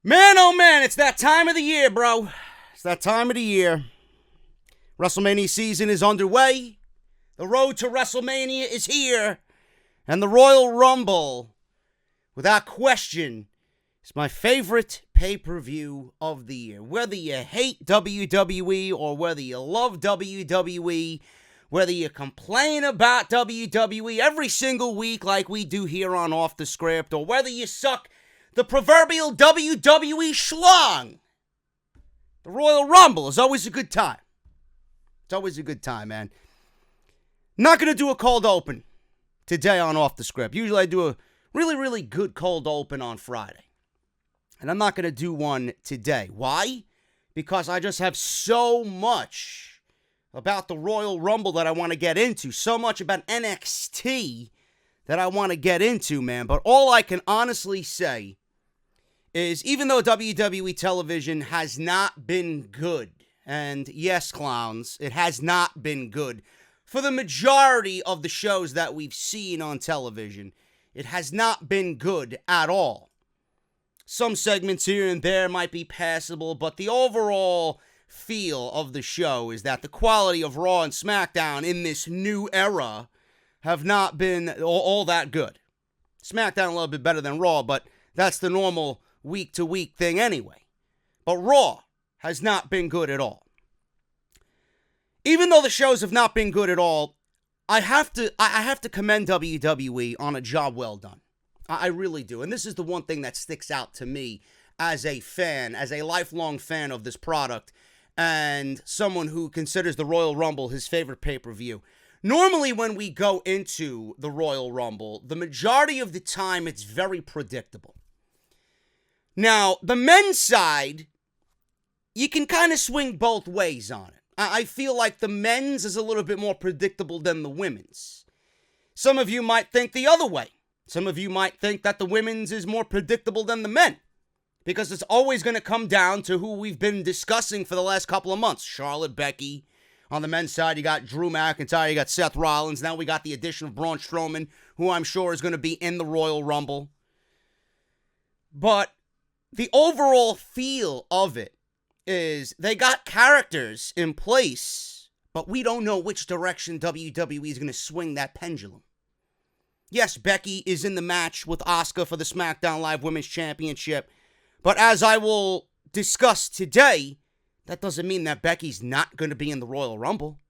Man, oh man, it's that time of the year, bro. It's that time of the year. WrestleMania season is underway. The road to WrestleMania is here. And the Royal Rumble, without question, is my favorite pay-per-view of the year. Whether you hate WWE or whether you love WWE, whether you complain about WWE every single week like we do here on Off the Script, or whether you suck the proverbial WWE schlong, the Royal Rumble is always a good time. It's always a good time, man. Not going to do a cold open today on Off the Script. Usually I do a really, really good cold open on Friday. And I'm not going to do one today. Why? Because I just have so much about the Royal Rumble that I want to get into. So much about NXT that I want to get into, man. But all I can honestly say is even though WWE television has not been good, and yes, clowns, it has not been good, for the majority of the shows that we've seen on television, it has not been good at all. Some segments here and there might be passable, but the overall feel of the show is that the quality of Raw and SmackDown in this new era have not been all that good. SmackDown a little bit better than Raw, but that's the normal week-to-week thing anyway. But Raw has not been good at all. Even though the shows have not been good at all, I have to commend WWE on a job well done. I really do. And this is the one thing that sticks out to me as a fan, as a lifelong fan of this product, and someone who considers the Royal Rumble his favorite pay-per-view. Normally, when we go into the Royal Rumble, the majority of the time, it's very predictable. Now, the men's side, you can kind of swing both ways on it. I feel like the men's is a little bit more predictable than the women's. Some of you might think the other way. Some of you might think that the women's is more predictable than the men, because it's always going to come down to who we've been discussing for the last couple of months. Charlotte, Becky. On the men's side, you got Drew McIntyre, you got Seth Rollins. Now we got the addition of Braun Strowman, who I'm sure is going to be in the Royal Rumble. But the overall feel of it is they got characters in place, but we don't know which direction WWE is going to swing that pendulum. Yes, Becky is in the match with Asuka for the SmackDown Live Women's Championship, but as I will discuss today, that doesn't mean that Becky's not going to be in the Royal Rumble.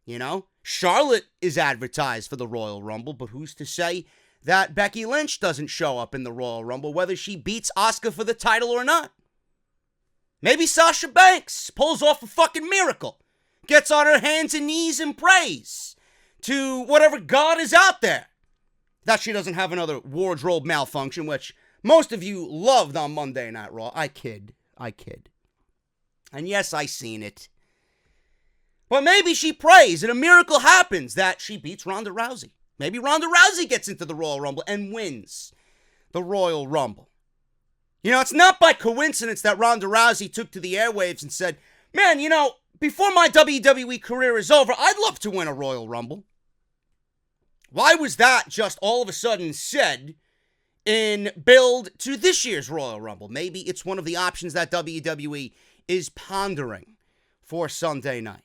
You know, Charlotte is advertised for the Royal Rumble, but who's to say that Becky Lynch doesn't show up in the Royal Rumble, whether she beats Asuka for the title or not? Maybe Sasha Banks pulls off a fucking miracle, gets on her hands and knees and prays to whatever god is out there, that she doesn't have another wardrobe malfunction, which most of you loved on Monday Night Raw. I kid. And yes, I seen it. But maybe she prays and a miracle happens that she beats Ronda Rousey. Maybe Ronda Rousey gets into the Royal Rumble and wins the Royal Rumble. You know, it's not by coincidence that Ronda Rousey took to the airwaves and said, man, you know, before my WWE career is over, I'd love to win a Royal Rumble. Why was that just all of a sudden said in build to this year's Royal Rumble? Maybe it's one of the options that WWE is pondering for Sunday night.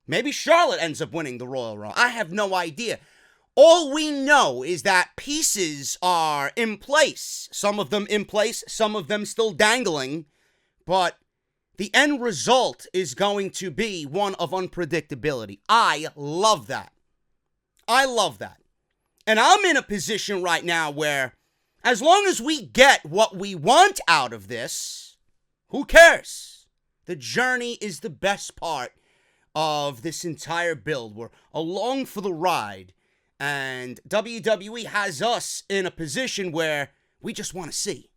Maybe Charlotte ends up winning the Royal Rumble. I have no idea. All we know is that pieces are in place. Some of them in place, some of them still dangling. But the end result is going to be one of unpredictability. I love that. And I'm in a position right now where, as long as we get what we want out of this, who cares? The journey is the best part of this entire build. We're along for the ride. And WWE has us in a position where we just want to see.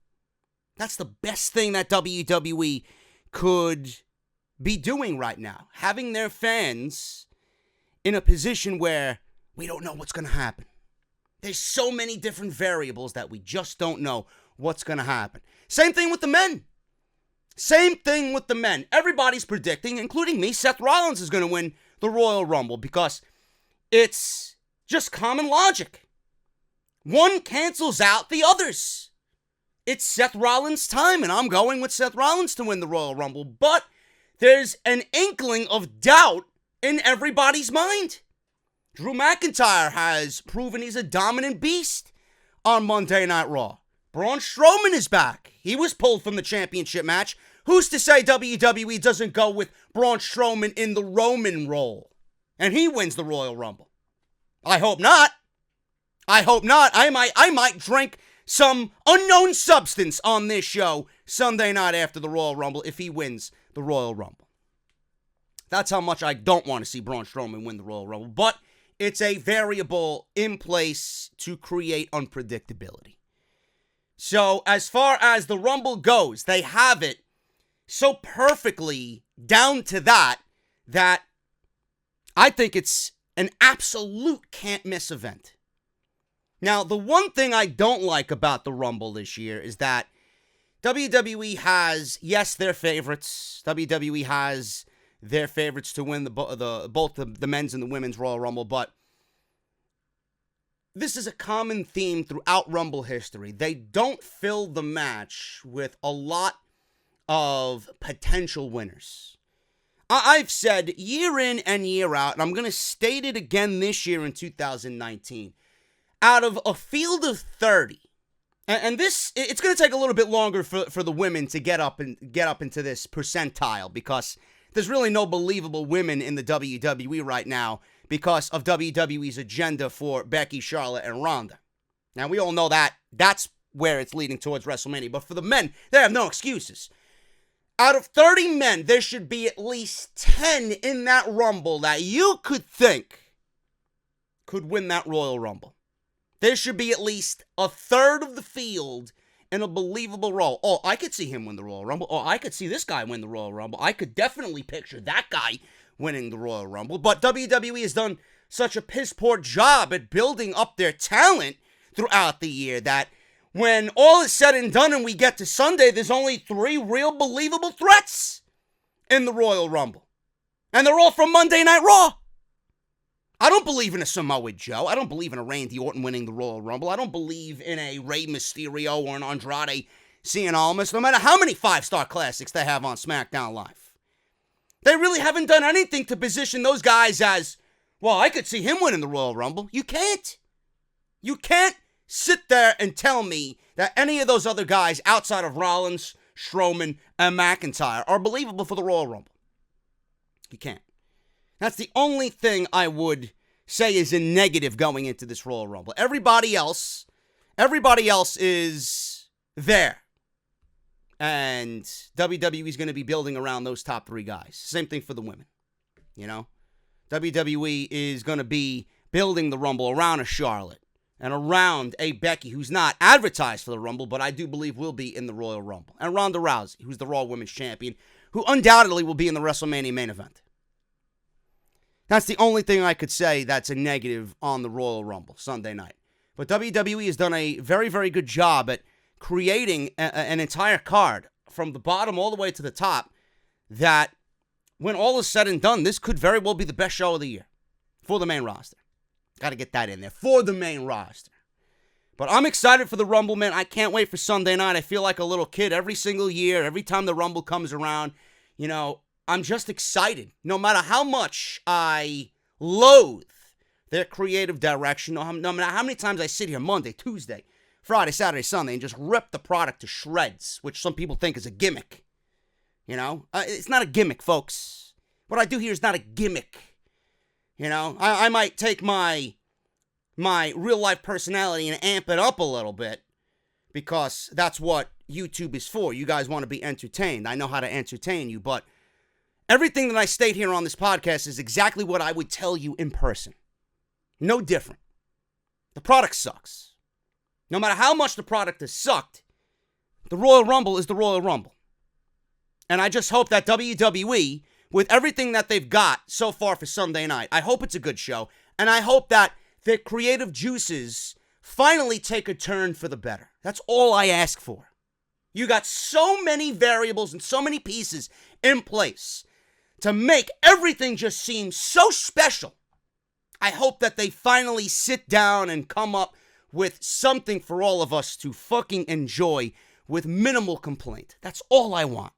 That's the best thing that WWE could be doing right now. Having their fans in a position where we don't know what's going to happen. There's so many different variables that we just don't know what's going to happen. Same thing with the men. Everybody's predicting, including me, Seth Rollins is going to win the Royal Rumble because it's just common logic. One cancels out the others. it's Seth Rollins' time, and I'm going with Seth Rollins to win the Royal Rumble. But there's an inkling of doubt in everybody's mind. Drew McIntyre has proven he's a dominant beast on Monday Night Raw. Braun Strowman is back. He was pulled from the championship match. Who's to say WWE doesn't go with Braun Strowman in the Roman role and he wins the Royal Rumble? I hope not. I hope not. I might drink some unknown substance on this show Sunday night after the Royal Rumble if he wins the Royal Rumble. That's how much I don't want to see Braun Strowman win the Royal Rumble. But it's a variable in place to create unpredictability. So as far as the Rumble goes, they have it so perfectly down to that I think it's an absolute can't-miss event. Now, the one thing I don't like about the Rumble this year is that WWE has, yes, their favorites. WWE has their favorites to win both the men's and the women's Royal Rumble, but this is a common theme throughout Rumble history. They don't fill the match with a lot of potential winners. I've said year in and year out, and I'm going to state it again this year in 2019, out of a field of 30, and this, it's going to take a little bit longer for the women to get up into this percentile, because there's really no believable women in the WWE right now because of WWE's agenda for Becky, Charlotte, and Ronda. Now, we all know that that's where it's leading towards WrestleMania, but for the men, they have no excuses. Out of 30 men, there should be at least 10 in that Rumble that you could think could win that Royal Rumble. There should be at least a third of the field in a believable role. Oh, I could see him win the Royal Rumble. Oh, I could see this guy win the Royal Rumble. I could definitely picture that guy winning the Royal Rumble. But WWE has done such a piss-poor job at building up their talent throughout the year that when all is said and done and we get to Sunday, there's only 3 real believable threats in the Royal Rumble. And they're all from Monday Night Raw. I don't believe in a Samoa Joe. I don't believe in a Randy Orton winning the Royal Rumble. I don't believe in a Rey Mysterio or an Andrade Cien Almas, no matter how many 5-star classics they have on SmackDown Live. They really haven't done anything to position those guys as, well, I could see him winning the Royal Rumble. You can't. You can't sit there and tell me that any of those other guys outside of Rollins, Strowman, and McIntyre are believable for the Royal Rumble. You can't. That's the only thing I would say is a negative going into this Royal Rumble. Everybody else is there. And WWE is going to be building around those top 3 guys. Same thing for the women. You know? WWE is going to be building the Rumble around a Charlotte and around a Becky who's not advertised for the Rumble, but I do believe will be in the Royal Rumble. And Ronda Rousey, who's the Raw Women's Champion, who undoubtedly will be in the WrestleMania main event. That's the only thing I could say that's a negative on the Royal Rumble Sunday night. But WWE has done a very, very good job at creating an entire card from the bottom all the way to the top that when all is said and done, this could very well be the best show of the year for the main roster. Got to get that in there for the main roster. But I'm excited for the Rumble, man. I can't wait for Sunday night. I feel like a little kid every single year. Every time the Rumble comes around, you know, I'm just excited. No matter how much I loathe their creative direction, no matter how many times I sit here Monday, Tuesday, Friday, Saturday, Sunday, and just rip the product to shreds, which some people think is a gimmick. You know? It's not a gimmick, folks. What I do here is not a gimmick. You know? I might take my real-life personality and amp it up a little bit because that's what YouTube is for. You guys want to be entertained. I know how to entertain you, but everything that I state here on this podcast is exactly what I would tell you in person. No different. The product sucks. No matter how much the product has sucked, the Royal Rumble is the Royal Rumble. And I just hope that WWE, with everything that they've got so far for Sunday night, I hope it's a good show. And I hope that their creative juices finally take a turn for the better. That's all I ask for. You got so many variables and so many pieces in place to make everything just seem so special. I hope that they finally sit down and come up with something for all of us to fucking enjoy with minimal complaint. That's all I want.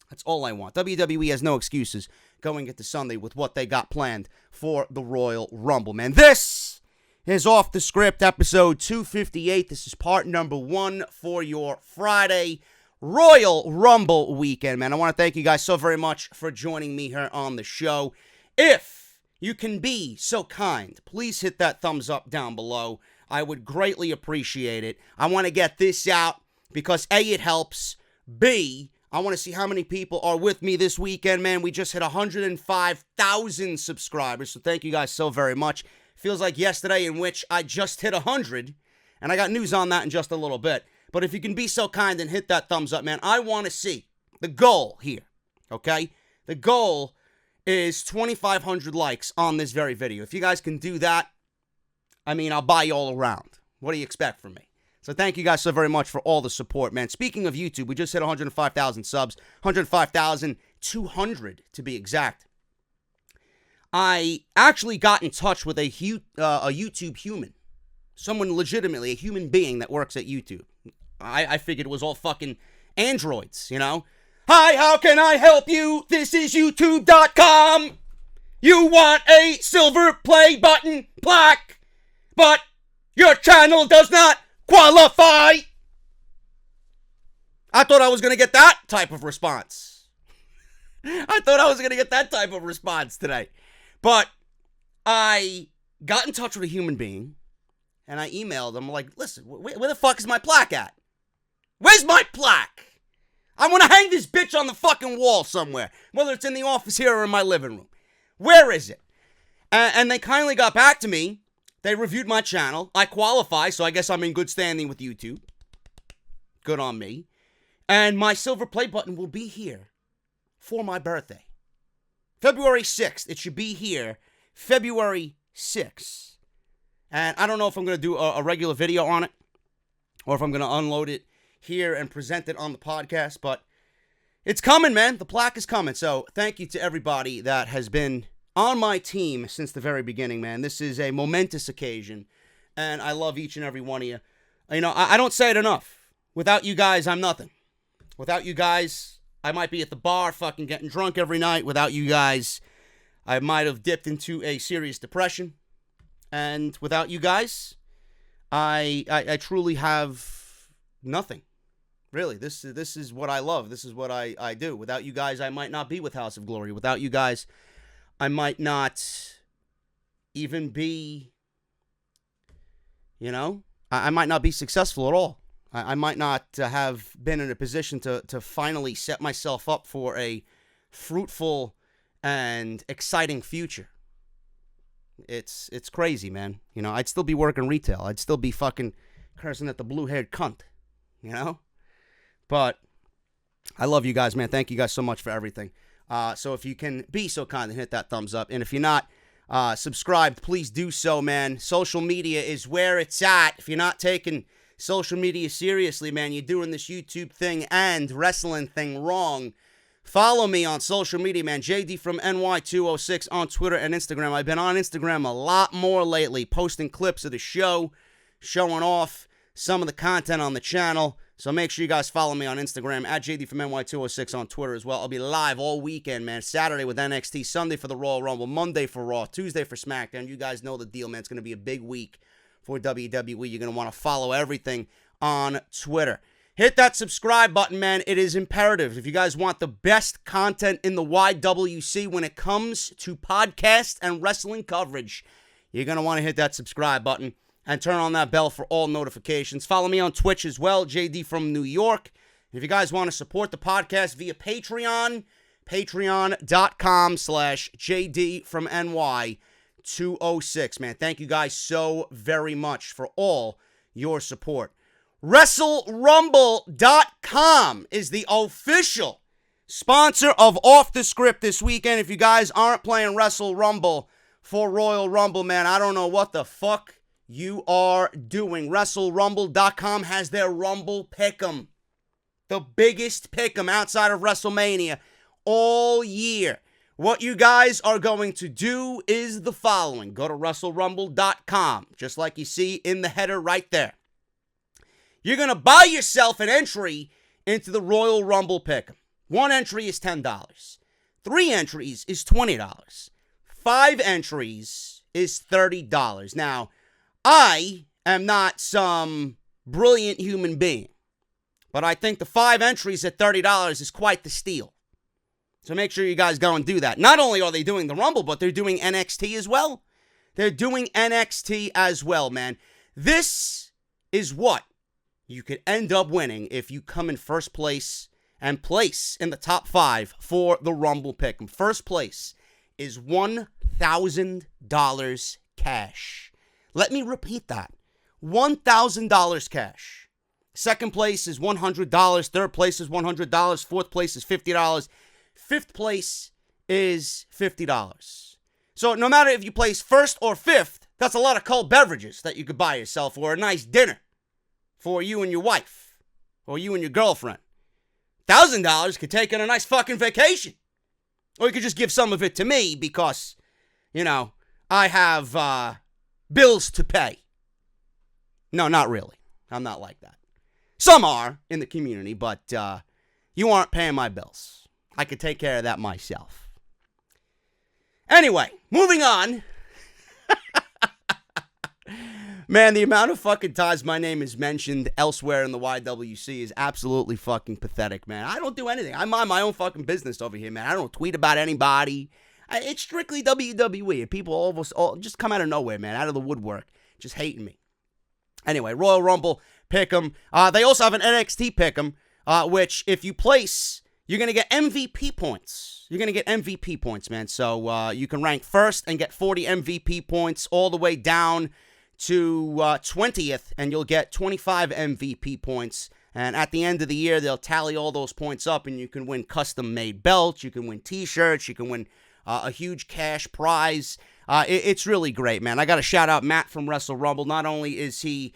That's all I want. WWE has no excuses going into Sunday with what they got planned for the Royal Rumble, man. This is Off the Script, episode 258. This is part number 1 for your Friday Royal Rumble weekend, man. I want to thank you guys so very much for joining me here on the show. If you can be so kind, please hit that thumbs up down below. I would greatly appreciate it. I want to get this out because A, it helps. B, I want to see how many people are with me this weekend, man. We just hit 105,000 subscribers, so thank you guys so very much. Feels like yesterday in which I just hit 100, and I got news on that in just a little bit. But if you can be so kind and hit that thumbs up, man, I want to see the goal here, okay? The goal is 2,500 likes on this very video. If you guys can do that, I mean, I'll buy you all around. What do you expect from me? So thank you guys so very much for all the support, man. Speaking of YouTube, we just hit 105,000 subs, 105,200 to be exact. I actually got in touch with a YouTube human, someone legitimately, a human being that works at YouTube. I figured it was all fucking androids, you know? Hi, how can I help you? This is YouTube.com. You want a silver play button plaque, but your channel does not qualify. I thought I was going to get that type of response. Today. But I got in touch with a human being, and I emailed him, like, listen, where the fuck is my plaque at? Where's my plaque? I want to hang this bitch on the fucking wall somewhere, whether it's in the office here or in my living room. Where is it? And they kindly got back to me. They reviewed my channel. I qualify, so I guess I'm in good standing with YouTube. Good on me. And my silver play button will be here for my birthday. February 6th. It should be here February 6th. And I don't know if I'm going to do a regular video on it or if I'm going to unload it here and present it on the podcast. But it's coming, man. The plaque is coming. So thank you to everybody that has been on my team since the very beginning, man. This is a momentous occasion, and I love each and every one of you. You know, I don't say it enough. Without you guys, I'm nothing. Without you guys, I might be at the bar fucking getting drunk every night. Without you guys, I might have dipped into a serious depression. And without you guys, I truly have nothing. Really, this is what I love. This is what I do. Without you guys, I might not be with House of Glory. Without you guys, I might not even be, you know, I might not be successful at all. I might not have been in a position to finally set myself up for a fruitful and exciting future. It's crazy, man. You know, I'd still be working retail. I'd still be fucking cursing at the blue-haired cunt, you know? But I love you guys, man. Thank you guys so much for everything. So if you can be so kind and hit that thumbs up. And if you're not subscribed, please do so, man. Social media is where it's at. If you're not taking social media seriously, man, you're doing this YouTube thing and wrestling thing wrong. Follow me on social media, man. JD from NY206 on Twitter and Instagram. I've been on Instagram a lot more lately, posting clips of the show, showing off some of the content on the channel. So make sure you guys follow me on Instagram, at JD from NY206 on Twitter as well. I'll be live all weekend, man. Saturday with NXT, Sunday for the Royal Rumble, Monday for Raw, Tuesday for SmackDown. You guys know the deal, man. It's going to be a big week for WWE. You're going to want to follow everything on Twitter. Hit that subscribe button, man. It is imperative. If you guys want the best content in the YWC when it comes to podcast and wrestling coverage, you're going to want to hit that subscribe button and turn on that bell for all notifications. Follow me on Twitch as well, JD from New York. If you guys want to support the podcast via Patreon, patreon.com/JD from NY206. Man, thank you guys so very much for all your support. WrestleRumble.com is the official sponsor of Off the Script this weekend. If you guys aren't playing Wrestle Rumble for Royal Rumble, man, I don't know what the fuck you are doing. WrestleRumble.com has their Rumble Pick'em. The biggest pick'em outside of WrestleMania all year. What you guys are going to do is the following. Go to WrestleRumble.com, just like you see in the header right there. You're going to buy yourself an entry into the Royal Rumble Pick'em. 1 entry is $10. 3 entries is $20. 5 entries is $30. Now, I am not some brilliant human being, but I think the 5 entries at $30 is quite the steal. So make sure you guys go and do that. Not only are they doing the Rumble, but they're doing NXT as well. They're doing NXT as well, man. This is what you could end up winning if you come in first place and place in the top 5 for the Rumble Pick'em. First place is $1,000 cash. Let me repeat that. $1,000 cash. Second place is $100. Third place is $100. Fourth place is $50. Fifth place is $50. So no matter if you place first or fifth, that's a lot of cold beverages that you could buy yourself, or a nice dinner for you and your wife, or you and your girlfriend. $1,000 could take on a nice fucking vacation. Or you could just give some of it to me because, I have bills to pay. No, not really. I'm not like that. Some are in the community, but you aren't paying my bills. I could take care of that myself. Anyway, moving on. Man, the amount of fucking times my name is mentioned elsewhere in the YWC is absolutely fucking pathetic, man. I don't do anything. I mind my own fucking business over here, man. I don't tweet about anybody. It's strictly WWE. And people all just come out of nowhere, man, out of the woodwork, just hating me. Anyway, Royal Rumble Pick'em. They also have an NXT Pick'em, which if you place, you're going to get MVP points. You're going to get MVP points, man. So you can rank first and get 40 MVP points all the way down to 20th, and you'll get 25 MVP points. And at the end of the year, they'll tally all those points up, and you can win custom-made belts, you can win T-shirts, you can win a huge cash prize. It's really great, man. I got to shout out Matt from Wrestle Rumble. Not only is he,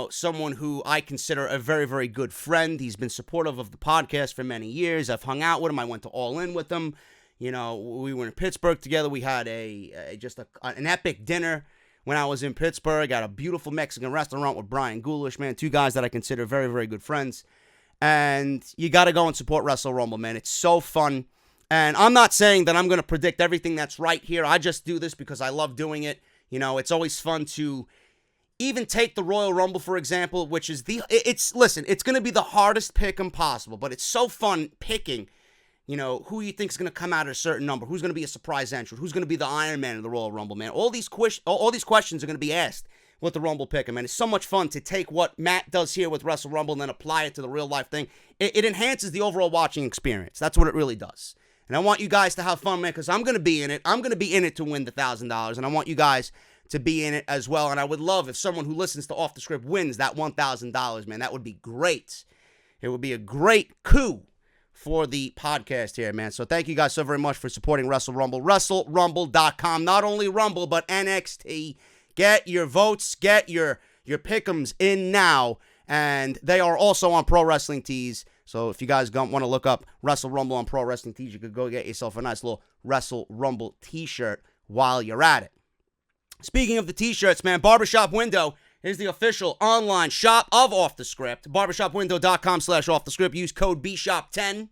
someone who I consider a very, very good friend. He's been supportive of the podcast for many years. I've hung out with him. I went to All In with him. We were in Pittsburgh together. We had an epic dinner when I was in Pittsburgh. Got a beautiful Mexican restaurant with Brian Goulash, man. 2 guys that I consider very, very good friends. And you got to go and support Wrestle Rumble, man. It's so fun. And I'm not saying that I'm going to predict everything that's right here. I just do this because I love doing it. It's always fun to even take the Royal Rumble, for example, which is it's going to be the hardest pick possible, but it's so fun picking, who you think is going to come out at a certain number, who's going to be a surprise entrant, who's going to be the Iron Man of the Royal Rumble, man. All these questions are going to be asked with the Rumble Pick'em, man. It's so much fun to take what Matt does here with Wrestle Rumble and then apply it to the real life thing. It enhances the overall watching experience. That's what it really does. And I want you guys to have fun, man, because I'm going to be in it. I'm going to be in it to win the $1,000, and I want you guys to be in it as well. And I would love if someone who listens to Off the Script wins that $1,000, man. That would be great. It would be a great coup for the podcast here, man. So thank you guys so very much for supporting Wrestle Rumble. WrestleRumble.com. Not only Rumble, but NXT. Get your votes. Get your pick'ems in now. And they are also on Pro Wrestling Tees. So if you guys want to look up Wrestle Rumble on Pro Wrestling Tees, you could go get yourself a nice little Wrestle Rumble t-shirt while you're at it. Speaking of the t-shirts, man, Barbershop Window is the official online shop of Off the Script. Barbershopwindow.com/offthescript. Use code BSHOP10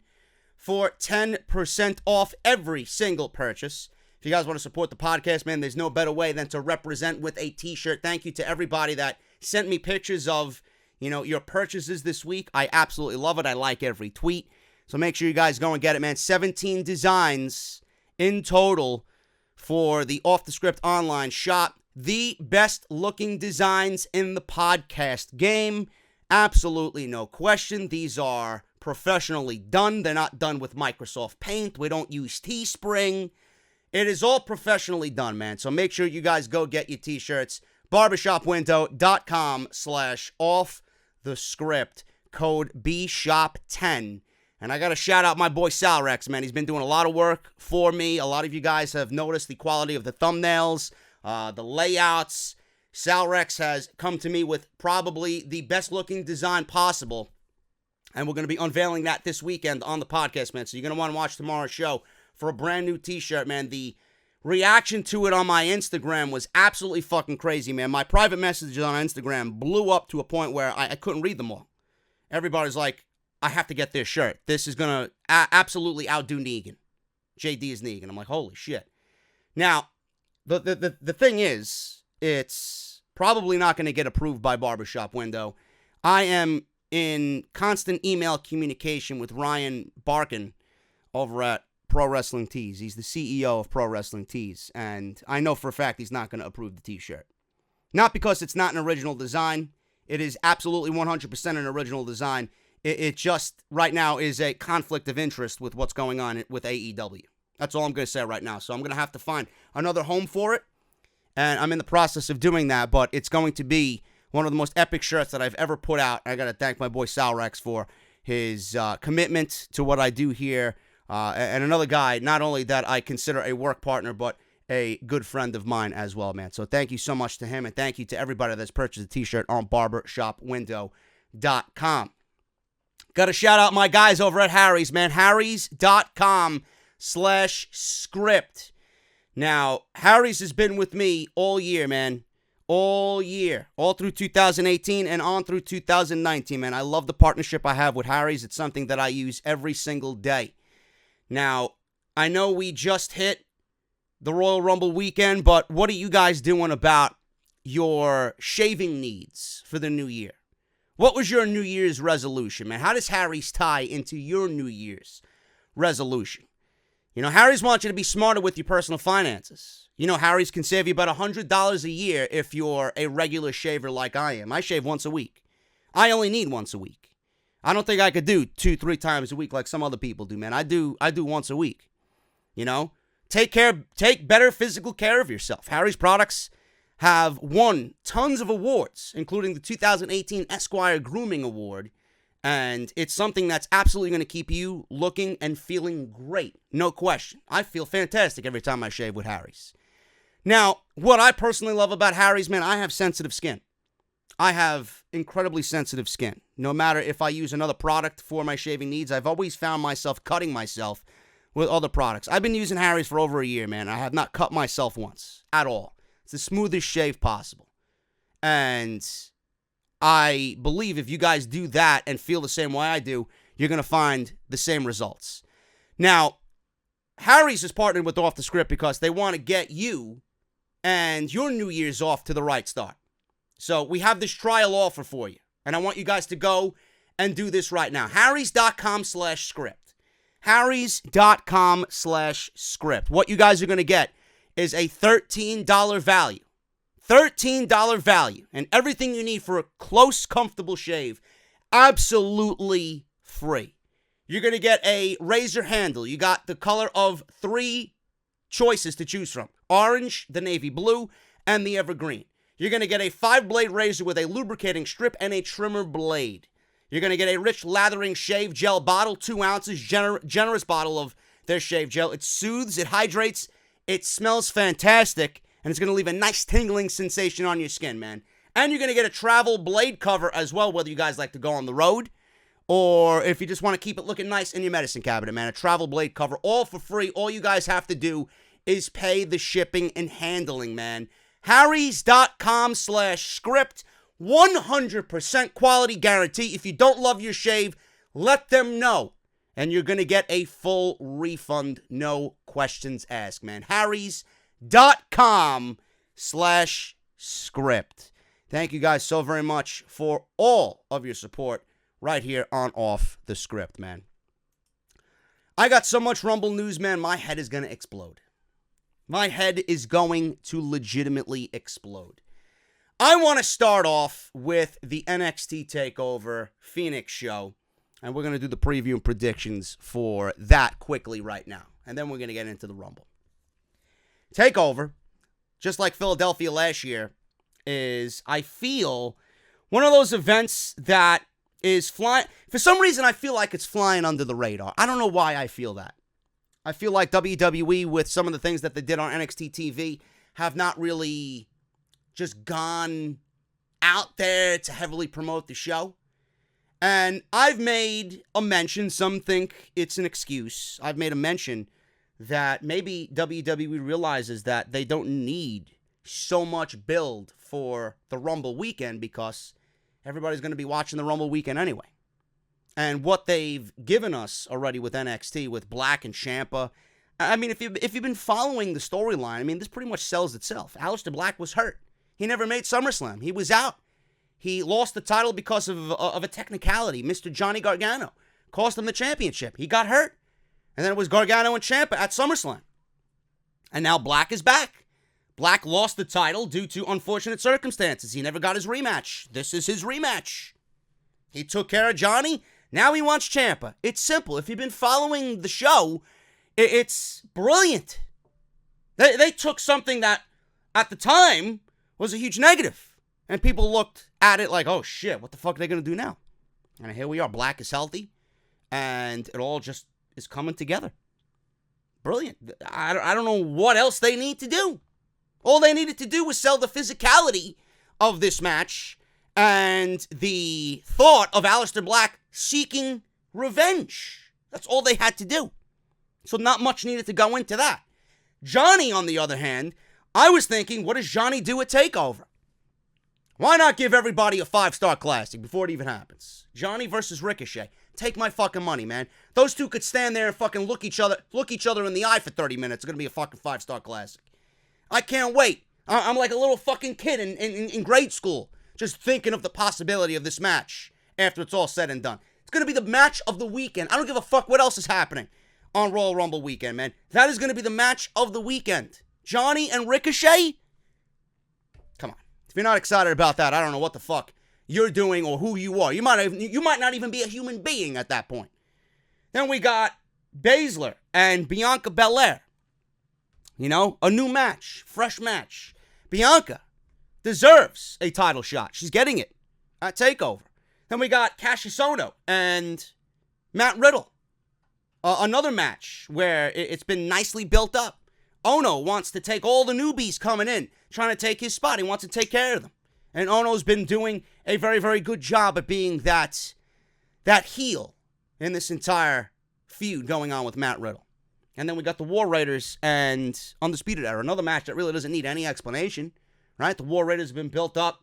for 10% off every single purchase. If you guys want to support the podcast, man, there's no better way than to represent with a t-shirt. Thank you to everybody that sent me pictures of, your purchases this week. I absolutely love it. I like every tweet. So make sure you guys go and get it, man. 17 designs in total for the Off the Script online shop. The best looking designs in the podcast game. Absolutely no question. These are professionally done. They're not done with Microsoft Paint. We don't use Teespring. It is all professionally done, man. So make sure you guys go get your t-shirts. Barbershopwindow.com/offthescript. Code BSHOP10. And I got to shout out my boy Salrex, man. He's been doing a lot of work for me. A lot of you guys have noticed the quality of the thumbnails, the layouts. Salrex has come to me with probably the best looking design possible. And we're going to be unveiling that this weekend on the podcast, man. So you're going to want to watch tomorrow's show for a brand new t-shirt, man. The reaction to it on my Instagram was absolutely fucking crazy, man. My private messages on Instagram blew up to a point where I couldn't read them all. Everybody's like, I have to get this shirt. This is going to absolutely outdo Negan. JD is Negan. I'm like, holy shit. Now, the thing is, it's probably not going to get approved by Barbershop Window. I am in constant email communication with Ryan Barkin over at Pro Wrestling Tees. He's the CEO of Pro Wrestling Tees, and I know for a fact he's not going to approve the t-shirt. Not because it's not an original design. It is absolutely 100% an original design. It just, right now, is a conflict of interest with what's going on with AEW. That's all I'm going to say right now. So I'm going to have to find another home for it, and I'm in the process of doing that, but it's going to be one of the most epic shirts that I've ever put out. I got to thank my boy Sal Rex for his commitment to what I do here, and another guy, not only that I consider a work partner, but a good friend of mine as well, man. So thank you so much to him, and thank you to everybody that's purchased a t-shirt on barbershopwindow.com. Got to shout out my guys over at Harry's, man. Harrys.com/script. Now, Harry's has been with me all year, man. All year. All through 2018 and on through 2019, man. I love the partnership I have with Harry's. It's something that I use every single day. Now, I know we just hit the Royal Rumble weekend, but what are you guys doing about your shaving needs for the new year? What was your New Year's resolution, man? How does Harry's tie into your New Year's resolution? You know, Harry's wants you to be smarter with your personal finances. You know, Harry's can save you about $100 a year if you're a regular shaver like I am. I shave once a week. I only need once a week. I don't think I could do 2-3 times a week like some other people do, man. I do once a week. You know, take better physical care of yourself. Harry's products have won tons of awards, including the 2018 Esquire Grooming Award, and it's something that's absolutely going to keep you looking and feeling great, no question. I feel fantastic every time I shave with Harry's. Now, what I personally love about Harry's, man, I have sensitive skin. I have incredibly sensitive skin. No matter if I use another product for my shaving needs, I've always found myself cutting myself with other products. I've been using Harry's for over a year, man. I have not cut myself once at all. It's the smoothest shave possible. And I believe if you guys do that and feel the same way I do, you're going to find the same results. Now, Harry's has partnered with Off the Script because they want to get you and your New Year's off to the right start. So we have this trial offer for you. And I want you guys to go and do this right now. Harrys.com/script. Harrys.com/script. What you guys are going to get is a $13 value. $13 value. And everything you need for a close, comfortable shave, absolutely free. You're going to get a razor handle. You got the color of 3 choices to choose from. Orange, the navy blue, and the evergreen. You're going to get a 5-blade razor with a lubricating strip and a trimmer blade. You're going to get a rich lathering shave gel bottle, 2 ounces, generous bottle of their shave gel. It soothes, it hydrates, it smells fantastic, and it's going to leave a nice tingling sensation on your skin, man. And you're going to get a travel blade cover as well, whether you guys like to go on the road or if you just want to keep it looking nice in your medicine cabinet, man. A travel blade cover, all for free. All you guys have to do is pay the shipping and handling, man. Harrys.com/script. 100% quality guarantee. If you don't love your shave, let them know. And you're going to get a full refund, no questions asked, man. Harrys.com/script. Thank you guys so very much for all of your support right here on Off the Script, man. I got so much Rumble news, man, my head is going to explode. My head is going to legitimately explode. I want to start off with the NXT TakeOver Phoenix show, and we're going to do the preview and predictions for that quickly right now, and then we're going to get into the Rumble. TakeOver, just like Philadelphia last year, is, I feel, one of those events that is flying. For some reason, I feel like it's flying under the radar. I don't know why I feel that. I feel like WWE, with some of the things that they did on NXT TV, have not really just gone out there to heavily promote the show. And I've made a mention, some think it's an excuse. I've made a mention that maybe WWE realizes that they don't need so much build for the Rumble weekend because everybody's going to be watching the Rumble weekend anyway. And what they've given us already with NXT, with Black and Ciampa, I mean, if you've been following the storyline, I mean, this pretty much sells itself. Aleister Black was hurt. He never made SummerSlam. He was out. He lost the title because of a technicality. Mr. Johnny Gargano cost him the championship. He got hurt. And then it was Gargano and Ciampa at SummerSlam. And now Black is back. Black lost the title due to unfortunate circumstances. He never got his rematch. This is his rematch. He took care of Johnny. Now he wants Ciampa. It's simple. If you've been following the show, it's brilliant. They took something that, at the time, was a huge negative. And people looked at it like, oh shit, what the fuck are they going to do now? And here we are. Black is healthy. And it all just is coming together. Brilliant. I don't know what else they need to do. All they needed to do was sell the physicality of this match and the thought of Aleister Black seeking revenge. That's all they had to do. So not much needed to go into that. Johnny, on the other hand, I was thinking, what does Johnny do at TakeOver? Why not give everybody a 5-star classic before it even happens? Johnny versus Ricochet. Take my fucking money, man. Those two could stand there and fucking look each other in the eye for 30 minutes. It's going to be a fucking 5-star classic. I can't wait. I'm like a little fucking kid in grade school, just thinking of the possibility of this match after it's all said and done. It's going to be the match of the weekend. I don't give a fuck what else is happening on Royal Rumble weekend, man. That is going to be the match of the weekend. Johnny and Ricochet? Come on. If you're not excited about that, I don't know what the fuck you're doing or who you are. You might not even be a human being at that point. Then we got Baszler and Bianca Belair. You know, a new match, fresh match. Bianca deserves a title shot. She's getting it at TakeOver. Then we got Cassius Ohno and Matt Riddle. Another match where it's been nicely built up. Ohno wants to take all the newbies coming in, trying to take his spot. He wants to take care of them. And Ohno's been doing a very, very good job at being that heel in this entire feud going on with Matt Riddle. And then we got the War Raiders and Undisputed Era. Another match that really doesn't need any explanation, right? The War Raiders have been built up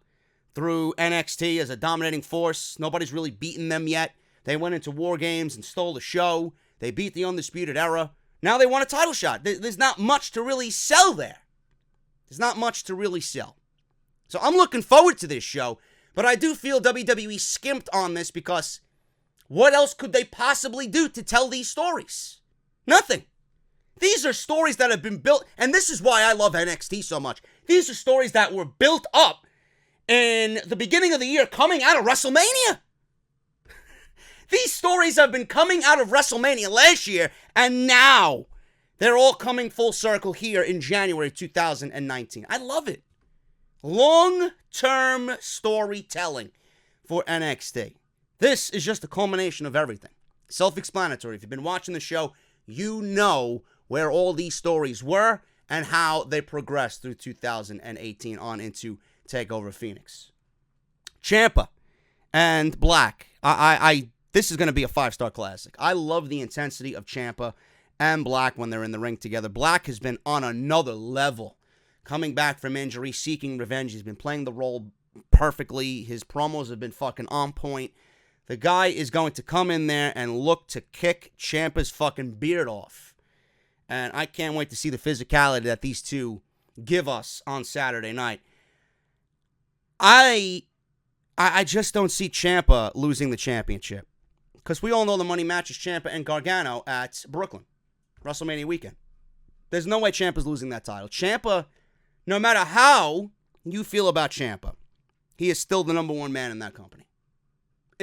through NXT as a dominating force. Nobody's really beaten them yet. They went into War Games and stole the show. They beat the Undisputed Era. Now they want a title shot. There's not much to really sell there. There's not much to really sell. So I'm looking forward to this show, but I do feel WWE skimped on this because what else could they possibly do to tell these stories? Nothing. These are stories that have been built, and this is why I love NXT so much. These are stories that were built up in the beginning of the year coming out of WrestleMania. These stories have been coming out of WrestleMania last year, and now they're all coming full circle here in January 2019. I love it. Long-term storytelling for NXT. This is just a culmination of everything. Self-explanatory. If you've been watching the show, you know where all these stories were and how they progressed through 2018 on into TakeOver Phoenix. Ciampa and Black. This is going to be a 5-star classic. I love the intensity of Ciampa and Black when they're in the ring together. Black has been on another level. Coming back from injury, seeking revenge. He's been playing the role perfectly. His promos have been fucking on point. The guy is going to come in there and look to kick Ciampa's fucking beard off. And I can't wait to see the physicality that these two give us on Saturday night. I just don't see Ciampa losing the championship. Because we all know the money matches Ciampa and Gargano at Brooklyn. WrestleMania weekend. There's no way Ciampa's losing that title. Ciampa, no matter how you feel about Ciampa, he is still the number one man in that company.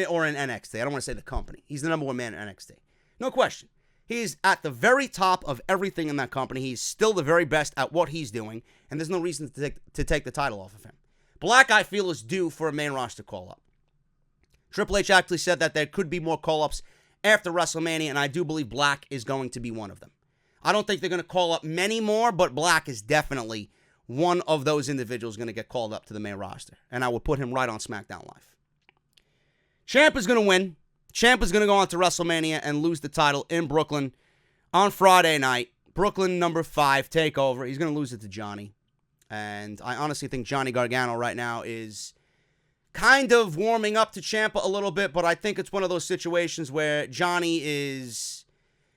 Or in NXT. I don't want to say the company. He's the number one man in NXT. No question. He's at the very top of everything in that company. He's still the very best at what he's doing. And there's no reason to take the title off of him. Black, I feel, is due for a main roster call-up. Triple H actually said that there could be more call-ups after WrestleMania, and I do believe Black is going to be one of them. I don't think they're going to call up many more, but Black is definitely one of those individuals going to get called up to the main roster. And I would put him right on SmackDown Live. Ciampa's going to win. Ciampa's going to go on to WrestleMania and lose the title in Brooklyn on Friday night. Brooklyn number 5 TakeOver. He's going to lose it to Johnny. And I honestly think Johnny Gargano right now is kind of warming up to Ciampa a little bit, but I think it's one of those situations where Johnny is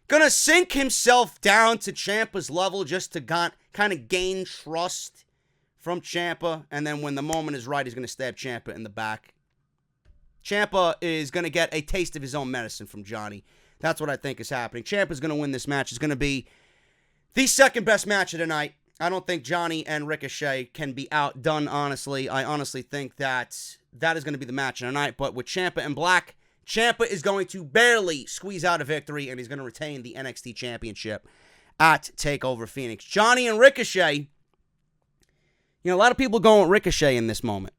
going to sink himself down to Ciampa's level just to kind of gain trust from Ciampa, and then when the moment is right, he's going to stab Ciampa in the back. Ciampa is going to get a taste of his own medicine from Johnny. That's what I think is happening. Ciampa's going to win this match. It's going to be the second best match of the night. I don't think Johnny and Ricochet can be outdone, honestly. I honestly think that is going to be the match of the night. But with Ciampa and Black, Ciampa is going to barely squeeze out a victory, and he's going to retain the NXT Championship at TakeOver Phoenix. Johnny and Ricochet, a lot of people going with Ricochet in this moment.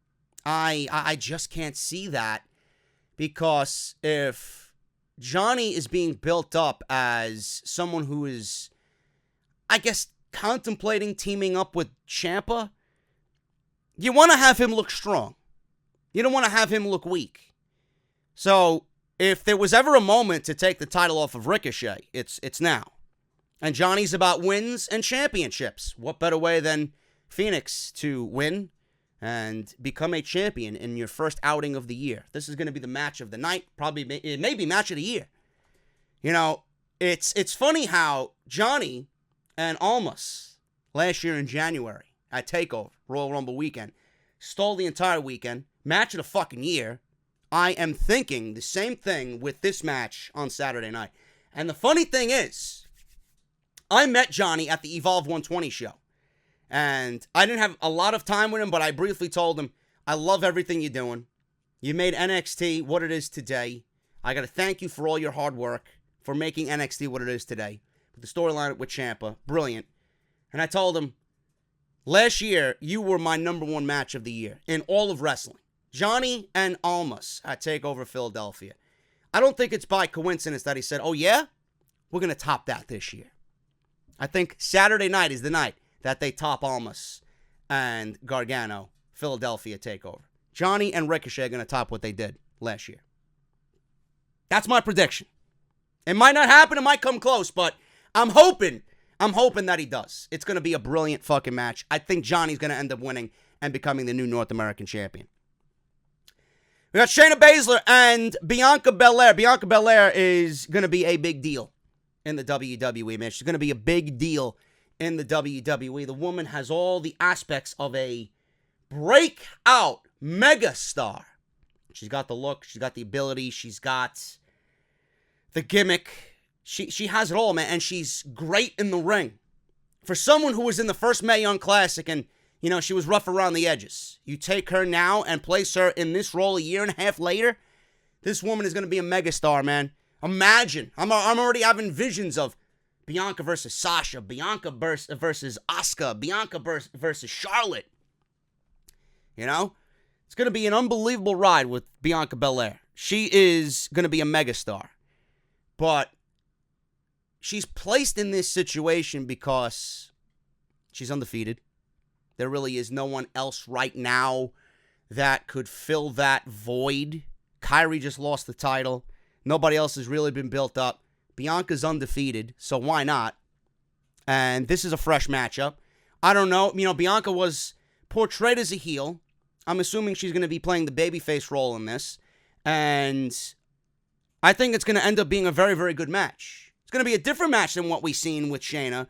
I just can't see that, because if Johnny is being built up as someone who is, I guess, contemplating teaming up with Ciampa, you want to have him look strong. You don't want to have him look weak. So, if there was ever a moment to take the title off of Ricochet, it's now. And Johnny's about wins and championships. What better way than Phoenix to win and become a champion in your first outing of the year? This is going to be the match of the night. Probably, it may be match of the year. It's funny how Johnny and Almas last year in January at TakeOver, Royal Rumble weekend, stole the entire weekend. Match of the fucking year. I am thinking the same thing with this match on Saturday night. And the funny thing is, I met Johnny at the Evolve 120 show. And I didn't have a lot of time with him, but I briefly told him, I love everything you're doing. You made NXT what it is today. I got to thank you for all your hard work for making NXT what it is today. The storyline with Ciampa, brilliant. And I told him, last year, you were my number 1 match of the year in all of wrestling. Johnny and Almas at TakeOver Philadelphia. I don't think it's by coincidence that he said, oh yeah? We're going to top that this year. I think Saturday night is the night that they top Almas and Gargano, Philadelphia TakeOver. Johnny and Ricochet are going to top what they did last year. That's my prediction. It might not happen, it might come close, but I'm hoping that he does. It's going to be a brilliant fucking match. I think Johnny's going to end up winning and becoming the new North American champion. We got Shayna Baszler and Bianca Belair. Bianca Belair is going to be a big deal in the WWE, man. She's going to be a big deal in the WWE. The woman has all the aspects of a breakout megastar. She's got the look. She's got the ability. She's got the gimmick. She has it all, man, and she's great in the ring. For someone who was in the first Mae Young Classic and, she was rough around the edges, you take her now and place her in this role a year and a half later, this woman is going to be a megastar, man. Imagine. I'm already having visions of Bianca versus Sasha, Bianca versus Asuka, Bianca versus Charlotte. It's going to be an unbelievable ride with Bianca Belair. She is going to be a megastar. But she's placed in this situation because she's undefeated. There really is no one else right now that could fill that void. Kyrie just lost the title. Nobody else has really been built up. Bianca's undefeated, so why not? And this is a fresh matchup. I don't know. Bianca was portrayed as a heel. I'm assuming she's going to be playing the babyface role in this. And I think it's going to end up being a very, very good match. It's going to be a different match than what we've seen with Shayna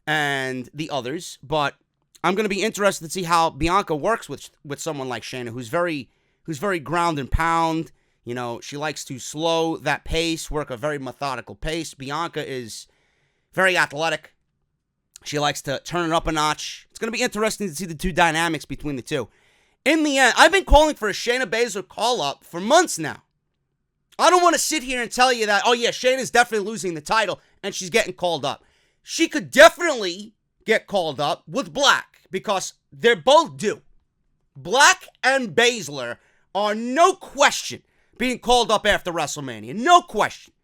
and the others, but I'm going to be interested to see how Bianca works with someone like Shayna, who's very ground and pound. She likes to slow that pace, work a very methodical pace. Bianca is very athletic. She likes to turn it up a notch. It's going to be interesting to see the two dynamics between the two. In the end, I've been calling for a Shayna Baszler call-up for months now. I don't want to sit here and tell you that, oh yeah, Shayna's definitely losing the title and she's getting called up. She could definitely get called up with Black because they're both due. Black and Baszler are no question being called up after WrestleMania. No question.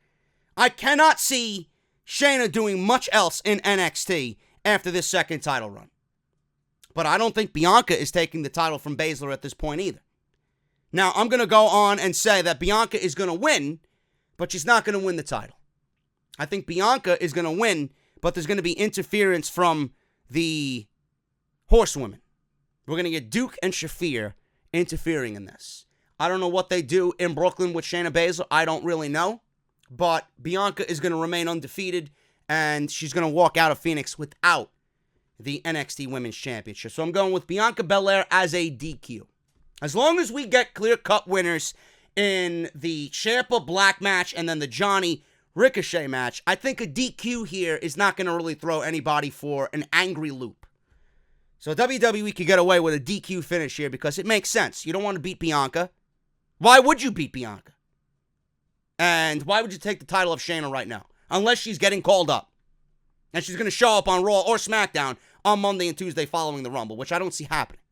I cannot see Shayna doing much else in NXT after this second title run. But I don't think Bianca is taking the title from Baszler at this point either. Now, I'm going to go on and say that Bianca is going to win, but she's not going to win the title. I think Bianca is going to win, but there's going to be interference from the horsewomen. We're going to get Duke and Shafir interfering in this. I don't know what they do in Brooklyn with Shayna Baszler. I don't really know. But Bianca is going to remain undefeated, and she's going to walk out of Phoenix without the NXT Women's Championship. So I'm going with Bianca Belair as a DQ. As long as we get clear-cut winners in the Ciampa Black match and then the Johnny Ricochet match, I think a DQ here is not going to really throw anybody for an angry loop. So WWE could get away with a DQ finish here because it makes sense. You don't want to beat Bianca. Why would you beat Bianca? And why would you take the title of Shayna right now? Unless she's getting called up. And she's going to show up on Raw or SmackDown on Monday and Tuesday following the Rumble, which I don't see happening.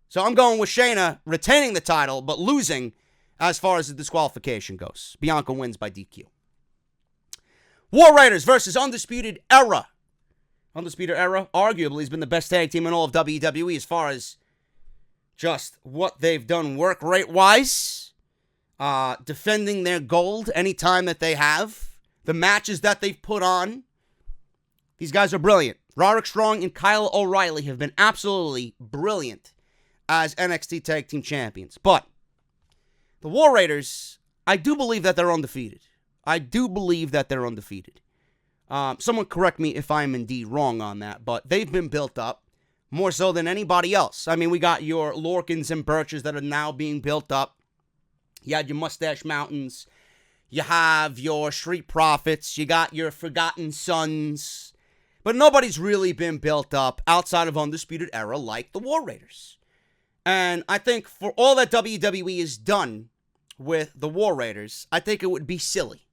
So I'm going with Shayna retaining the title, but losing as far as the disqualification goes. Bianca wins by DQ. War Raiders versus Undisputed Era. Undisputed Era arguably has been the best tag team in all of WWE as far as just what they've done work rate-wise. Defending their gold anytime that they have. The matches that they've put on. These guys are brilliant. Roderick Strong and Kyle O'Reilly have been absolutely brilliant as NXT Tag Team Champions. But the War Raiders, I do believe that they're undefeated. Someone correct me if I'm indeed wrong on that, but they've been built up more so than anybody else. I mean, we got your Lorcans and Birches that are now being built up. You had your Mustache Mountains. You have your Street Profits. You got your Forgotten Sons. But nobody's really been built up outside of Undisputed Era like the War Raiders. And I think for all that WWE has done with the War Raiders, I think it would be silly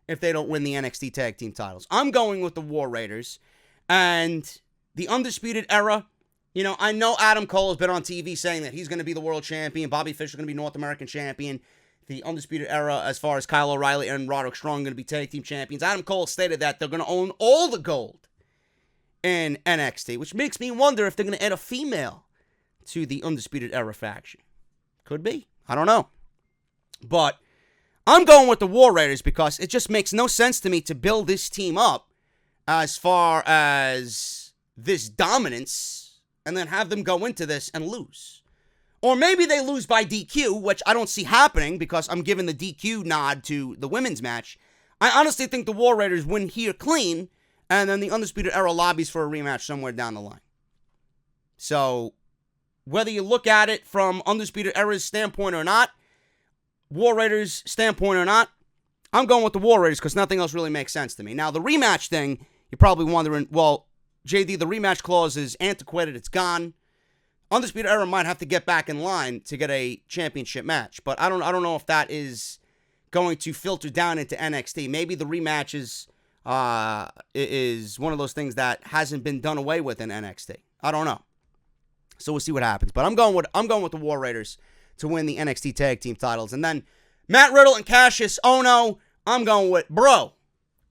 if they don't win the NXT Tag Team titles. I'm going with the War Raiders. And the Undisputed Era, you know, I know Adam Cole has been on TV saying that he's going to be the world champion. Bobby Fish is going to be North American champion. The Undisputed Era, as far as Kyle O'Reilly and Roderick Strong, are going to be tag team champions. Adam Cole stated that they're going to own all the gold in NXT, which makes me wonder if they're going to add a female to the Undisputed Era faction. Could be. I don't know. But I'm going with the War Raiders because it just makes no sense to me to build this team up as far as this dominance and then have them go into this and lose. Or maybe they lose by DQ, which I don't see happening because I'm giving the DQ nod to the women's match. I honestly think the War Raiders win here clean, and then the Undisputed Era lobbies for a rematch somewhere down the line. So, whether you look at it from Undisputed Era's standpoint or not, War Raiders' standpoint or not, I'm going with the War Raiders because nothing else really makes sense to me. Now, the rematch thing, you're probably wondering, well, JD, the rematch clause is antiquated, it's gone. Undisputed Era might have to get back in line to get a championship match, but I don't know if that is going to filter down into NXT. Maybe the rematch is one of those things that hasn't been done away with in NXT. I don't know. So we'll see what happens. But I'm going with the War Raiders to win the NXT Tag Team titles. And then Matt Riddle and Cassius Ohno, I'm going with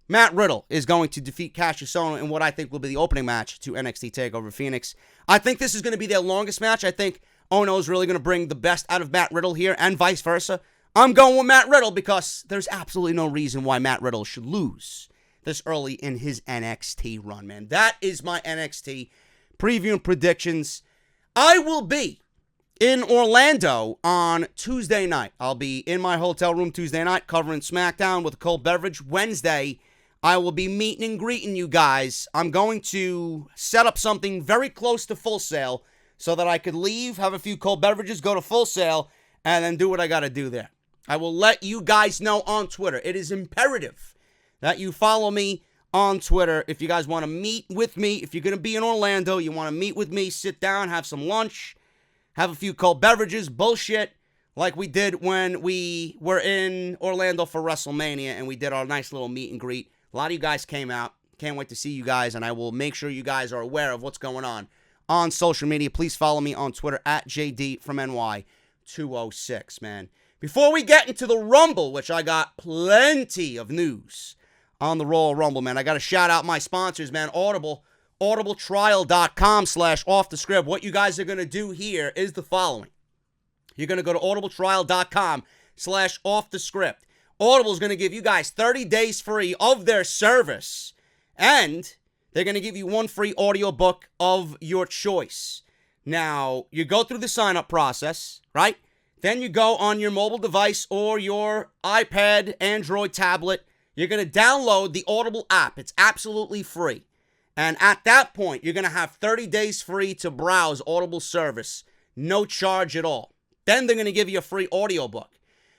Matt Riddle is going to defeat Cassius Ohno in what I think will be the opening match to NXT TakeOver Phoenix. I think this is going to be their longest match. I think Ohno is really going to bring the best out of Matt Riddle here and vice versa. I'm going with Matt Riddle because there's absolutely no reason why Matt Riddle should lose this early in his NXT run, man. That is my NXT preview and predictions. I will be in Orlando on Tuesday night. I'll be in my hotel room Tuesday night covering SmackDown with a cold beverage. Wednesday, I will be meeting and greeting you guys. I'm going to set up something very close to Full Sail so that I could leave, have a few cold beverages, go to Full Sail, and then do what I got to do there. I will let you guys know on Twitter. It is imperative that you follow me on Twitter if you guys want to meet with me. If you're going to be in Orlando, you want to meet with me, sit down, have some lunch, have a few cold beverages, bullshit, like we did when we were in Orlando for WrestleMania and we did our nice little meet and greet. A lot of you guys came out. Can't wait to see you guys, and I will make sure you guys are aware of what's going on social media. Please follow me on Twitter at JD from NY206, man. Before we get into the Rumble, which I got plenty of news on the Royal Rumble, man, I got to shout out my sponsors, man. Audible, audibletrial.com/offthescript. What you guys are going to do here is the following. You're going to go to audibletrial.com/offthescript. Audible is going to give you guys 30 days free of their service. And they're going to give you one free audiobook of your choice. Now, you go through the sign-up process, right? Then you go on your mobile device or your iPad, Android tablet. You're going to download the Audible app. It's absolutely free. And at that point, you're going to have 30 days free to browse Audible service. No charge at all. Then they're going to give you a free audiobook.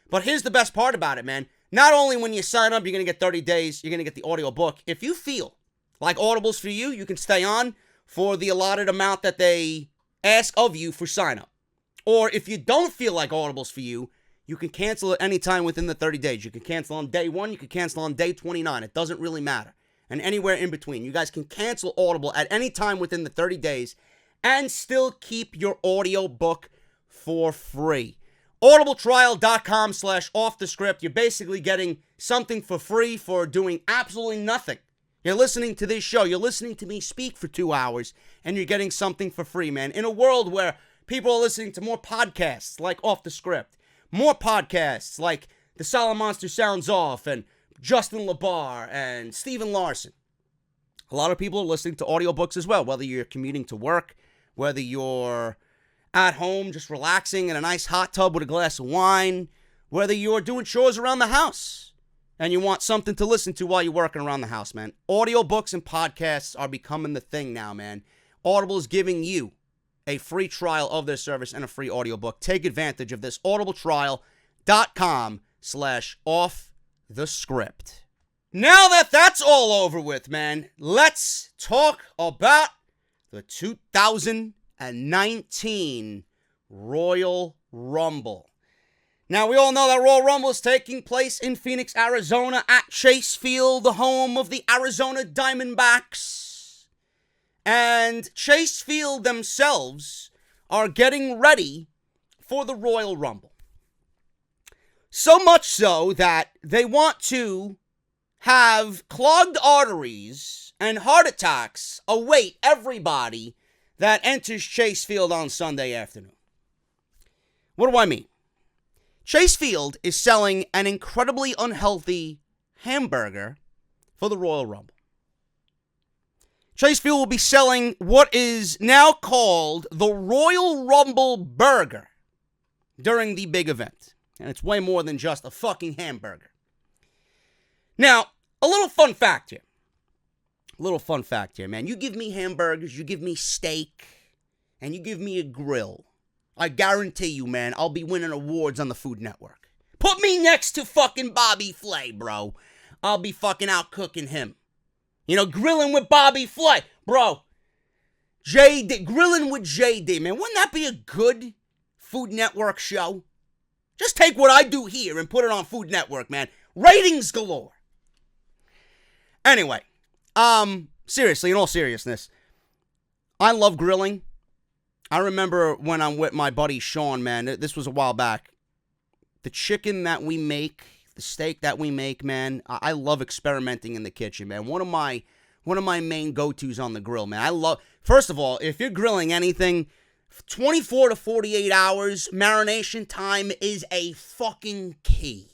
But here's the best part about it, man. Not only when you sign up, you're going to get 30 days, you're going to get the audiobook. If you feel like Audible's for you, you can stay on for the allotted amount that they ask of you for sign up. Or if you don't feel like Audible's for you, you can cancel it anytime within the 30 days. You can cancel on day 1, you can cancel on day 29. It doesn't really matter. And anywhere in between. You guys can cancel Audible at any time within the 30 days and still keep your audiobook for free. audibletrial.com/offthescript. You're basically getting something for free for doing absolutely nothing. You're listening to this show. You're listening to me speak for 2 hours, and you're getting something for free, man. In a world where people are listening to more podcasts like Off the Script, more podcasts like The Solid Monster Sounds Off, and Justin LaBar, and Steven Larson. A lot of people are listening to audiobooks as well, whether you're commuting to work, whether you're at home just relaxing in a nice hot tub with a glass of wine, whether you're doing chores around the house and you want something to listen to while you're working around the house, man. Audiobooks and podcasts are becoming the thing now, man. Audible is giving you a free trial of their service and a free audiobook. Take advantage of this. audibletrial.com/offthescript. Now that that's all over with, man, let's talk about the 2019 Royal Rumble. Now, we all know that Royal Rumble is taking place in Phoenix, Arizona at Chase Field, the home of the Arizona Diamondbacks. And Chase Field themselves are getting ready for the Royal Rumble. So much so that they want to have clogged arteries and heart attacks await everybody that enters Chase Field on Sunday afternoon. What do I mean? Chase Field is selling an incredibly unhealthy hamburger for the Royal Rumble. Chase Field will be selling what is now called the Royal Rumble Burger during the big event. And it's way more than just a fucking hamburger. Now, a little fun fact here. Man. You give me hamburgers, you give me steak, and you give me a grill. I guarantee you, man, I'll be winning awards on the Food Network. Put me next to fucking Bobby Flay, bro. I'll be fucking out cooking him. You know, grilling with Bobby Flay. Bro, grilling with JD, man. Wouldn't that be a good Food Network show? Just take what I do here and put it on Food Network, man. Ratings galore. Anyway, seriously, in all seriousness, I love grilling. I remember when I'm with my buddy Sean, man, this was a while back. The chicken that we make, the steak that we make, man, I love experimenting in the kitchen, man. One of my main go-tos on the grill, man. First of all, if you're grilling anything, 24 to 48 hours marination time is a fucking key.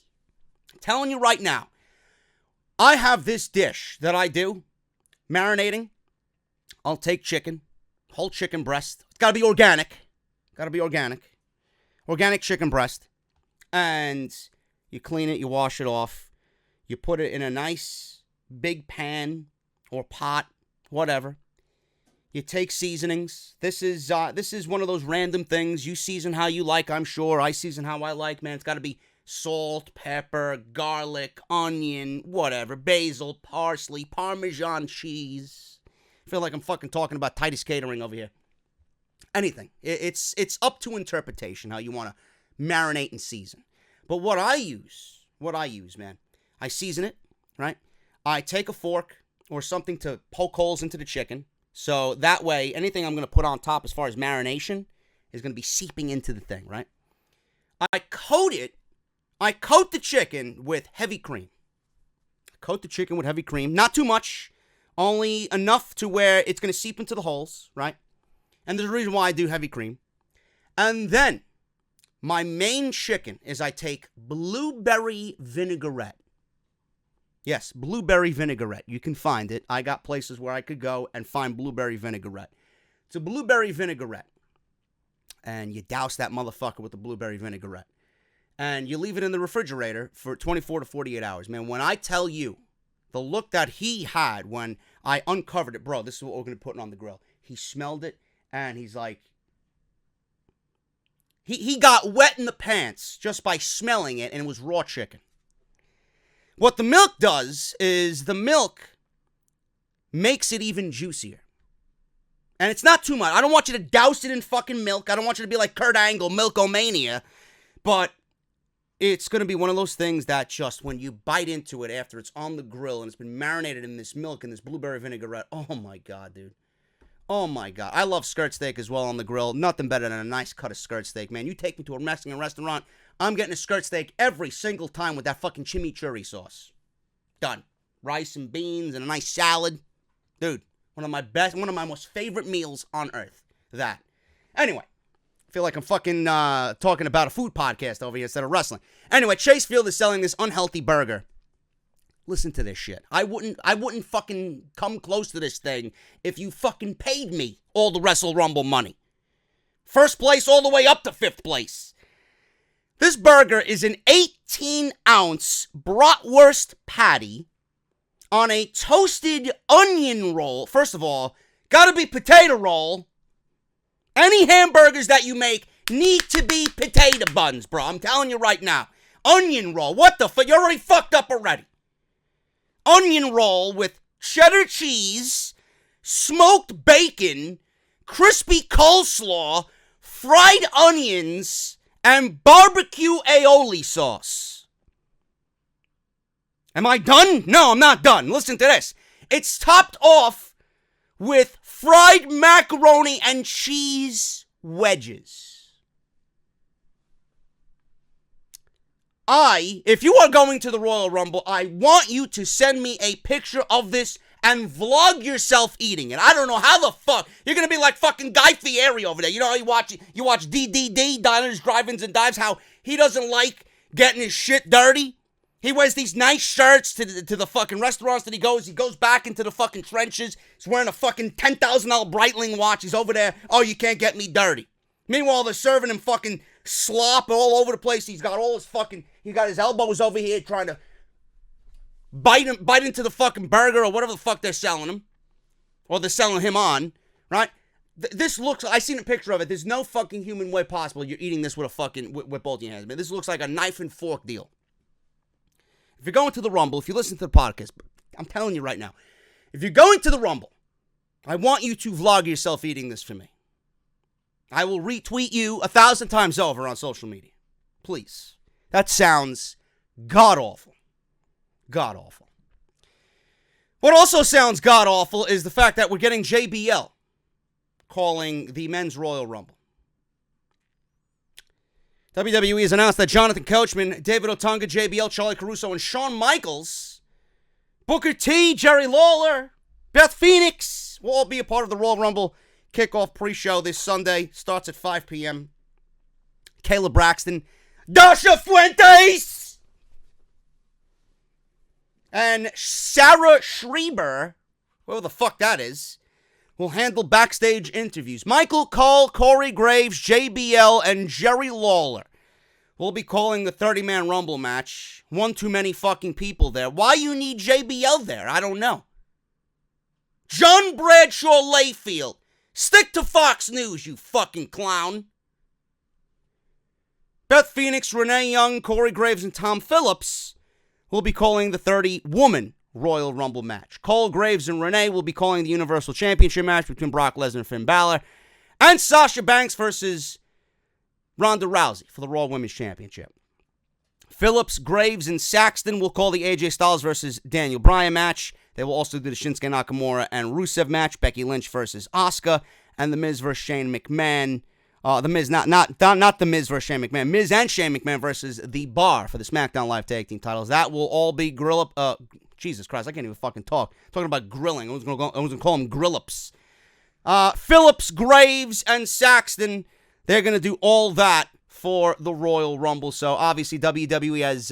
I'm telling you right now. I have this dish that I do, marinating. I'll take chicken, whole chicken breast. It's got to be organic. Organic chicken breast. And you clean it, you wash it off. You put it in a nice big pan or pot, whatever. You take seasonings. This is one of those random things. You season how you like, I'm sure. I season how I like, man. It's got to be salt, pepper, garlic, onion, whatever, basil, parsley, Parmesan cheese. I feel like I'm fucking talking about Titus Catering over here. Anything. It's up to interpretation how you want to marinate and season. But what I use, man, I season it, right? I take a fork or something to poke holes into the chicken. So that way, anything I'm going to put on top as far as marination is going to be seeping into the thing, right? I coat the chicken with heavy cream. Not too much. Only enough to where it's going to seep into the holes, right? And there's a reason why I do heavy cream. And then, my main chicken is I take blueberry vinaigrette. Yes, blueberry vinaigrette. You can find it. I got places where I could go and find blueberry vinaigrette. It's a blueberry vinaigrette. And you douse that motherfucker with the blueberry vinaigrette. And you leave it in the refrigerator for 24 to 48 hours. Man, when I tell you the look that he had when I uncovered it, bro, this is what we're going to put on the grill. He smelled it, and he's like, he got wet in the pants just by smelling it, and it was raw chicken. What the milk does is the milk makes it even juicier. And it's not too much. I don't want you to douse it in fucking milk. I don't want you to be like Kurt Angle, Milkomania. But it's going to be one of those things that just when you bite into it after it's on the grill and it's been marinated in this milk and this blueberry vinaigrette, oh my God, dude. Oh my God. I love skirt steak as well on the grill. Nothing better than a nice cut of skirt steak, man. You take me to a Mexican restaurant, I'm getting a skirt steak every single time with that fucking chimichurri sauce. Done. Rice and beans and a nice salad. Dude, one of my most favorite meals on earth. That. Anyway. I feel like I'm fucking talking about a food podcast over here instead of wrestling. Anyway, Chase Field is selling this unhealthy burger. Listen to this shit. I wouldn't fucking come close to this thing if you fucking paid me all the Wrestle Rumble money. First place all the way up to 5th place. This burger is an 18-ounce bratwurst patty on a toasted onion roll. First of all, gotta be potato roll. Any hamburgers that you make need to be potato buns, bro. I'm telling you right now. Onion roll. What the fuck? You're already fucked up already. Onion roll with cheddar cheese, smoked bacon, crispy coleslaw, fried onions, and barbecue aioli sauce. Am I done? No, I'm not done. Listen to this. It's topped off with fried macaroni and cheese wedges. If you are going to the Royal Rumble, I want you to send me a picture of this and vlog yourself eating it. I don't know how the fuck. You're going to be like fucking Guy Fieri over there. You know how you watch DDD, Diners, Drive-Ins, and Dives, how he doesn't like getting his shit dirty? He wears these nice shirts to the fucking restaurants that he goes. He goes back into the fucking trenches. He's wearing a fucking $10,000 Breitling watch. He's over there. Oh, you can't get me dirty. Meanwhile, they're serving him fucking slop all over the place. He got his elbows over here trying to bite into the fucking burger or whatever the fuck they're selling him. Or they're selling him on, right? This looks, I seen a picture of it. There's no fucking human way possible you're eating this with a fucking, with both your hands, man. This looks like a knife and fork deal. If you're going to the Rumble, if you listen to the podcast, I'm telling you right now, if you're going to the Rumble, I want you to vlog yourself eating this for me. I will retweet you 1,000 times over on social media. Please. That sounds god-awful. God-awful. What also sounds god-awful is the fact that we're getting JBL calling the Men's Royal Rumble. WWE has announced that Jonathan Coachman, David Otunga, JBL, Charlie Caruso, and Shawn Michaels, Booker T, Jerry Lawler, Beth Phoenix will all be a part of the Royal Rumble kickoff pre-show this Sunday. Starts at 5 p.m. Kayla Braxton, Dasha Fuentes, and Sarah Schreiber, whoever the fuck that is, will handle backstage interviews. Michael Cole, Corey Graves, JBL, and Jerry Lawler will be calling the 30-man Rumble match. One too many fucking people there. Why you need JBL there? I don't know. John Bradshaw Layfield. Stick to Fox News, you fucking clown. Beth Phoenix, Renee Young, Corey Graves, and Tom Phillips will be calling the 30-woman Royal Rumble match. Cole, Graves, and Renee will be calling the Universal Championship match between Brock Lesnar and Finn Balor. And Sasha Banks versus Ronda Rousey for the Raw Women's Championship. Phillips, Graves, and Saxton will call the AJ Styles versus Daniel Bryan match. They will also do the Shinsuke Nakamura and Rusev match. Becky Lynch versus Asuka. And The Miz versus Shane McMahon. The Miz, not The Miz versus Shane McMahon. Miz and Shane McMahon versus The Bar for the SmackDown Live Tag Team titles. That will all be Jesus Christ, I can't even fucking talk. Talking about grilling. I was gonna call them grill-ups. Phillips, Graves, and Saxton, they're going to do all that for the Royal Rumble. So, obviously, WWE has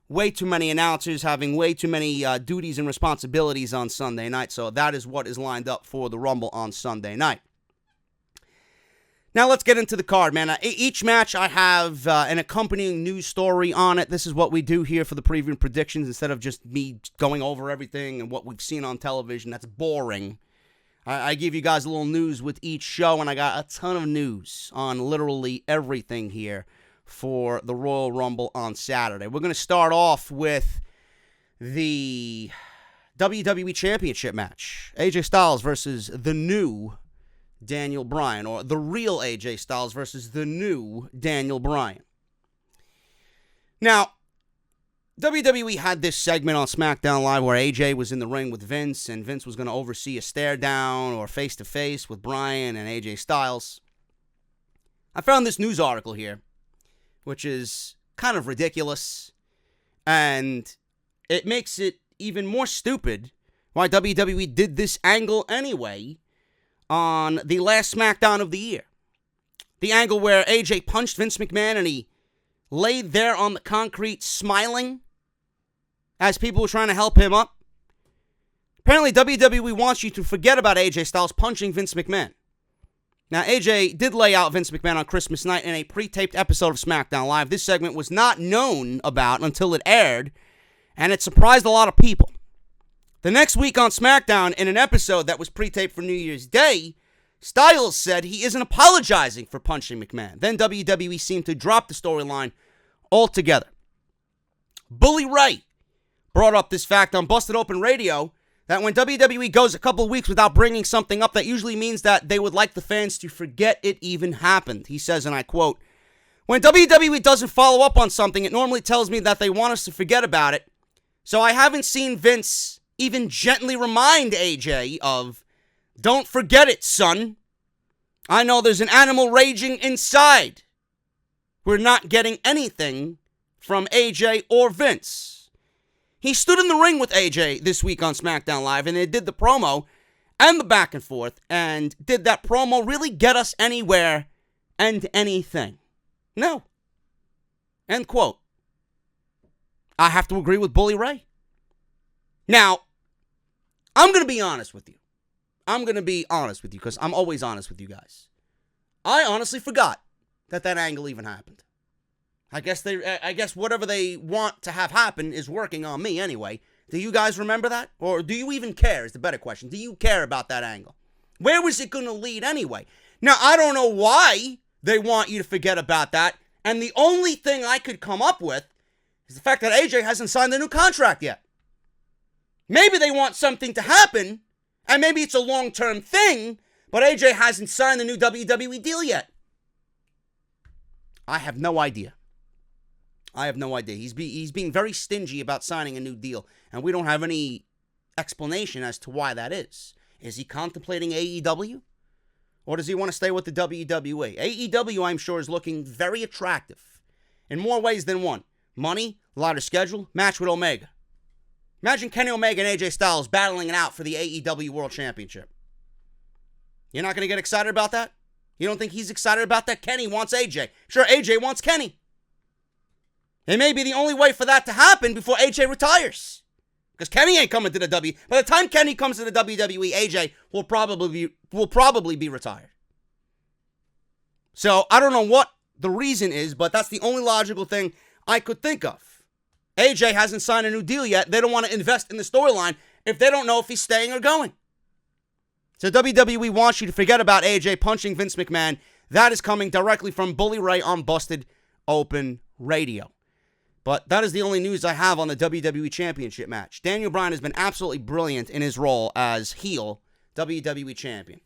way too many announcers, having way too many duties and responsibilities on Sunday night. So that is what is lined up for the Rumble on Sunday night. Now let's get into the card, man. Each match I have an accompanying news story on it. This is what we do here for the preview and predictions instead of just me going over everything and what we've seen on television. That's boring. I give you guys a little news with each show, and I got a ton of news on literally everything here for the Royal Rumble on Saturday. We're going to start off with the WWE Championship match. AJ Styles versus the new Daniel Bryan, or the real AJ Styles versus the new Daniel Bryan. Now, WWE had this segment on SmackDown Live where AJ was in the ring with Vince, and Vince was going to oversee a stare down or face-to-face with Bryan and AJ Styles. I found this news article here, which is kind of ridiculous, and it makes it even more stupid why WWE did this angle anyway on the last SmackDown of the year. The angle where AJ punched Vince McMahon and he laid there on the concrete smiling as people were trying to help him up. Apparently, WWE wants you to forget about AJ Styles punching Vince McMahon. Now, AJ did lay out Vince McMahon on Christmas night in a pre-taped episode of SmackDown Live. This segment was not known about until it aired, and it surprised a lot of people. The next week on SmackDown, in an episode that was pre-taped for New Year's Day, Styles said he isn't apologizing for punching McMahon. Then WWE seemed to drop the storyline altogether. Bully Ray brought up this fact on Busted Open Radio, that when WWE goes a couple of weeks without bringing something up, that usually means that they would like the fans to forget it even happened. He says, and I quote, "When WWE doesn't follow up on something, it normally tells me that they want us to forget about it. So I haven't seen Vince even gently remind AJ of, don't forget it, son. I know there's an animal raging inside. We're not getting anything from AJ or Vince." He stood in the ring with AJ this week on SmackDown Live, and they did the promo and the back and forth, and did that promo really get us anywhere and anything? No. End quote. I have to agree with Bully Ray. Now, I'm going to be honest with you. Because I'm always honest with you guys. I honestly forgot that angle even happened. I guess whatever they want to have happen is working on me anyway. Do you guys remember that? Or do you even care is the better question. Do you care about that angle? Where was it going to lead anyway? Now, I don't know why they want you to forget about that. And the only thing I could come up with is the fact that AJ hasn't signed the new contract yet. Maybe they want something to happen, and maybe it's a long-term thing, but AJ hasn't signed the new WWE deal yet. I have no idea. He's being very stingy about signing a new deal, and we don't have any explanation as to why that is. Is he contemplating AEW? Or does he want to stay with the WWE? AEW, I'm sure, is looking very attractive in more ways than one. Money, lighter schedule, match with Omega. Imagine Kenny Omega and AJ Styles battling it out for the AEW World Championship. You're not going to get excited about that? You don't think he's excited about that? Kenny wants AJ. Sure, AJ wants Kenny. It may be the only way for that to happen before AJ retires. Because Kenny ain't coming to the WWE. By the time Kenny comes to the WWE, AJ will probably be retired. So, I don't know what the reason is, but that's the only logical thing I could think of. AJ hasn't signed a new deal yet. They don't want to invest in the storyline if they don't know if he's staying or going. So WWE wants you to forget about AJ punching Vince McMahon. That is coming directly from Bully Ray on Busted Open Radio. But that is the only news I have on the WWE Championship match. Daniel Bryan has been absolutely brilliant in his role as heel WWE Champion.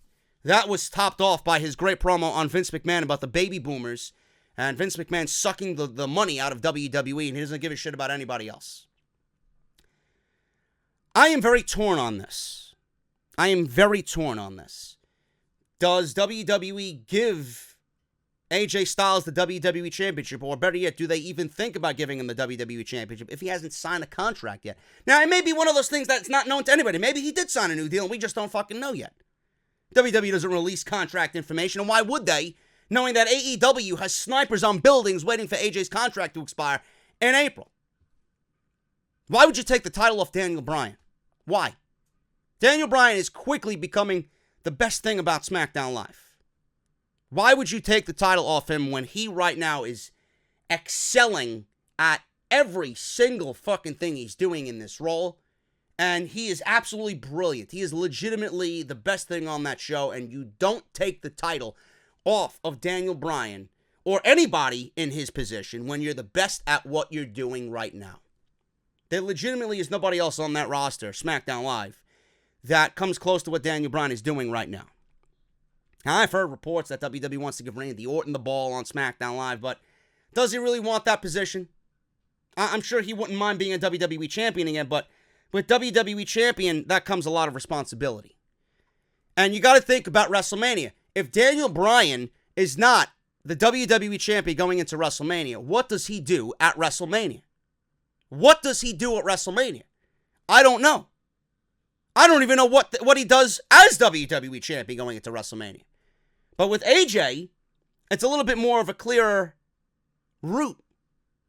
That was topped off by his great promo on Vince McMahon about the baby boomers and Vince McMahon sucking the money out of WWE, and he doesn't give a shit about anybody else. I am very torn on this. Does WWE give AJ Styles the WWE Championship, or better yet, do they even think about giving him the WWE Championship if he hasn't signed a contract yet? Now, it may be one of those things that's not known to anybody. Maybe he did sign a new deal, and we just don't fucking know yet. WWE doesn't release contract information, and why would they, knowing that AEW has snipers on buildings waiting for AJ's contract to expire in April? Why would you take the title off Daniel Bryan? Why? Daniel Bryan is quickly becoming the best thing about SmackDown Live. Why would you take the title off him when he right now is excelling at every single fucking thing he's doing in this role? And he is absolutely brilliant. He is legitimately the best thing on that show, and you don't take the title off of Daniel Bryan or anybody in his position when you're the best at what you're doing right now. There legitimately is nobody else on that roster, SmackDown Live, that comes close to what Daniel Bryan is doing right now. Now, I've heard reports that WWE wants to give Randy Orton the ball on SmackDown Live, but does he really want that position? I'm sure he wouldn't mind being a WWE champion again, but with WWE champion, that comes a lot of responsibility. And you got to think about WrestleMania. If Daniel Bryan is not the WWE champion going into WrestleMania, what does he do at WrestleMania? What does he do at WrestleMania? I don't know. I don't even know what he does as WWE champion going into WrestleMania. But with AJ, it's a little bit more of a clearer route.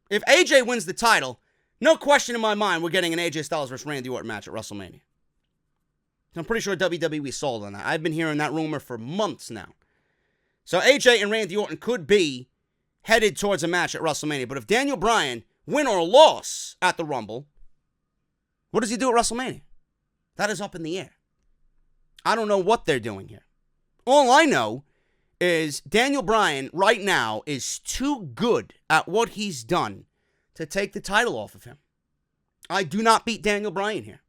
If AJ wins the title, no question in my mind, we're getting an AJ Styles versus Randy Orton match at WrestleMania. I'm pretty sure WWE sold on that. I've been hearing that rumor for months now. So AJ and Randy Orton could be headed towards a match at WrestleMania. But if Daniel Bryan win or loss at the Rumble, what does he do at WrestleMania? That is up in the air. I don't know what they're doing here. All I know is Daniel Bryan right now is too good at what he's done to take the title off of him. I do not beat Daniel Bryan here.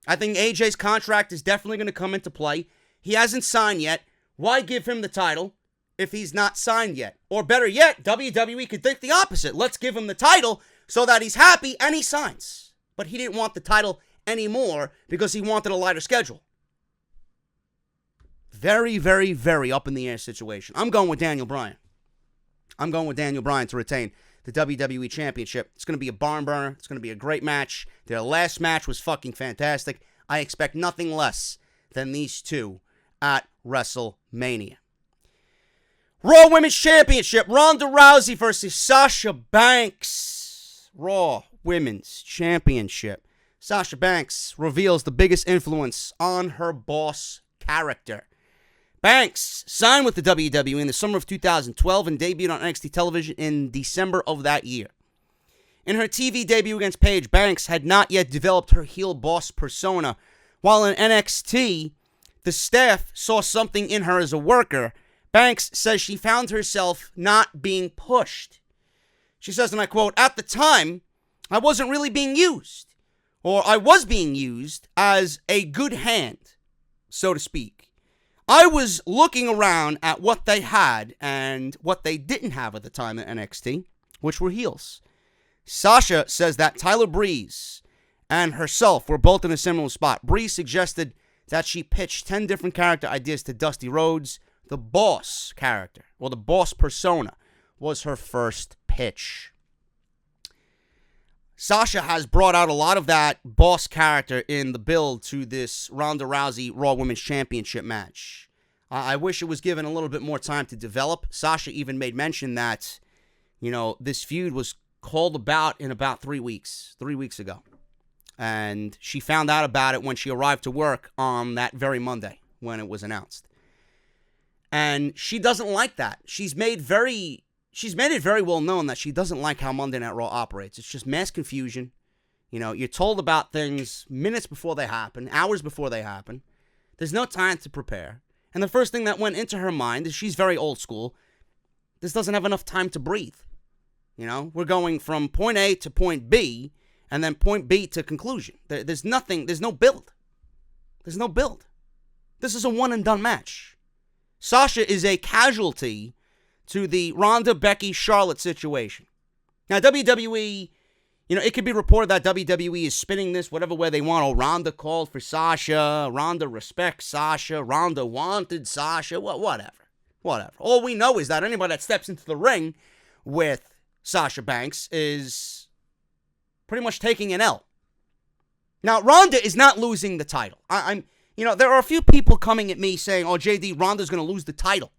I think AJ's contract is definitely going to come into play. He hasn't signed yet. Why give him the title if he's not signed yet? Or better yet, WWE could think the opposite. Let's give him the title so that he's happy and he signs. But he didn't want the title anymore because he wanted a lighter schedule. Very, very, very up in the air situation. I'm going with Daniel Bryan. I'm going with Daniel Bryan to retain the WWE Championship. It's going to be a barn burner. It's going to be a great match. Their last match was fucking fantastic. I expect nothing less than these two at WrestleMania. Raw Women's Championship. Ronda Rousey versus Sasha Banks. Raw Women's Championship. Sasha Banks reveals the biggest influence on her boss character. Banks signed with the WWE in the summer of 2012 and debuted on NXT television in December of that year. In her TV debut against Paige, Banks had not yet developed her heel boss persona. While in NXT, the staff saw something in her as a worker. Banks says she found herself not being pushed. She says, and I quote, "At the time, I wasn't really being used, or I was being used as a good hand, so to speak. I was looking around at what they had and what they didn't have at the time at NXT, which were heels." Sasha says that Tyler Breeze and herself were both in a similar spot. Breeze suggested that she pitched 10 different character ideas to Dusty Rhodes. The boss character, or the boss persona, was her first pitch. Sasha has brought out a lot of that boss character in the build to this Ronda Rousey Raw Women's Championship match. I wish it was given a little bit more time to develop. Sasha even made mention that, this feud was called about in about 3 weeks ago. And she found out about it when she arrived to work on that very Monday when it was announced. And she doesn't like that. She's made it very well known that she doesn't like how Monday Night Raw operates. It's just mass confusion. You're told about things minutes before they happen, hours before they happen. There's no time to prepare. And the first thing that went into her mind is she's very old school. This doesn't have enough time to breathe. We're going from point A to point B, and then point B to conclusion. There's no build. There's no build. This is a one-and-done match. Sasha is a casualty to the Ronda, Becky, Charlotte situation. Now, WWE, it could be reported that WWE is spinning this whatever way they want. Oh, Ronda called for Sasha. Ronda respects Sasha. Ronda wanted Sasha. Whatever. All we know is that anybody that steps into the ring with Sasha Banks is pretty much taking an L. Now, Ronda is not losing the title. There are a few people coming at me saying, "Oh, JD, Ronda's going to lose the title.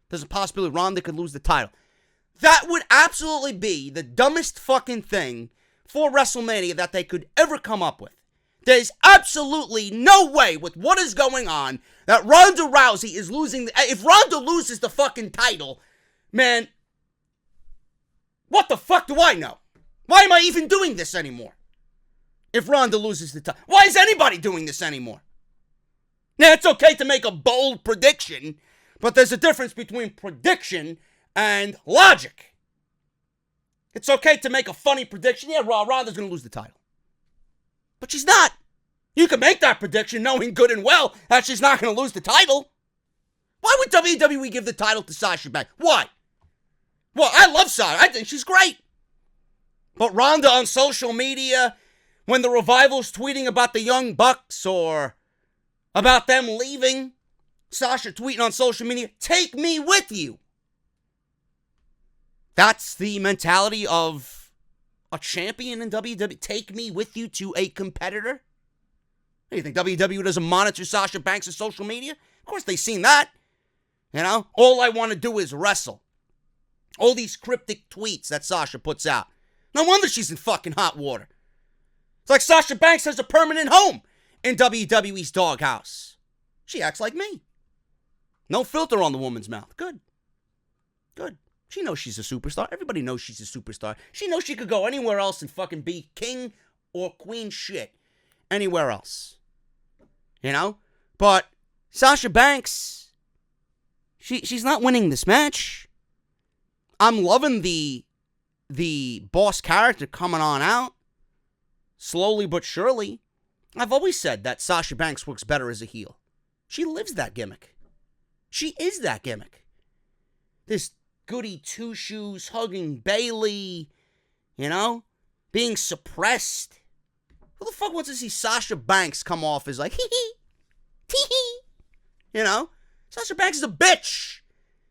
There's a possibility Ronda could lose the title." That would absolutely be the dumbest fucking thing for WrestleMania that they could ever come up with. There's absolutely no way with what is going on that Ronda Rousey is losing. If Ronda loses the fucking title, man, what the fuck do I know? Why am I even doing this anymore? If Ronda loses the title, why is anybody doing this anymore? Now, it's okay to make a bold prediction, but there's a difference between prediction and logic. It's okay to make a funny prediction. Yeah, Ronda's going to lose the title. But she's not. You can make that prediction knowing good and well that she's not going to lose the title. Why would WWE give the title to Sasha Banks? Why? Well, I love Sasha. I think she's great. But Ronda on social media, when the Revival's tweeting about the Young Bucks or about them leaving, Sasha tweeting on social media, take me with you. That's the mentality of a champion in WWE. Take me with you to a competitor. Do you think WWE doesn't monitor Sasha Banks' social media? Of course they've seen that. You know, all I want to do is wrestle. All these cryptic tweets that Sasha puts out. No wonder she's in fucking hot water. It's like Sasha Banks has a permanent home in WWE's doghouse. She acts like me. No filter on the woman's mouth. Good. Good. She knows she's a superstar. Everybody knows she's a superstar. She knows she could go anywhere else and fucking be king or queen shit. Anywhere else. You know? But Sasha Banks, she's not winning this match. I'm loving the boss character coming on out. Slowly but surely. I've always said that Sasha Banks works better as a heel. She lives that gimmick. She is that gimmick. This goody two-shoes hugging Bayley, you know, being suppressed. Who the fuck wants to see Sasha Banks come off as like, hee-hee, tee-hee, you know? Sasha Banks is a bitch.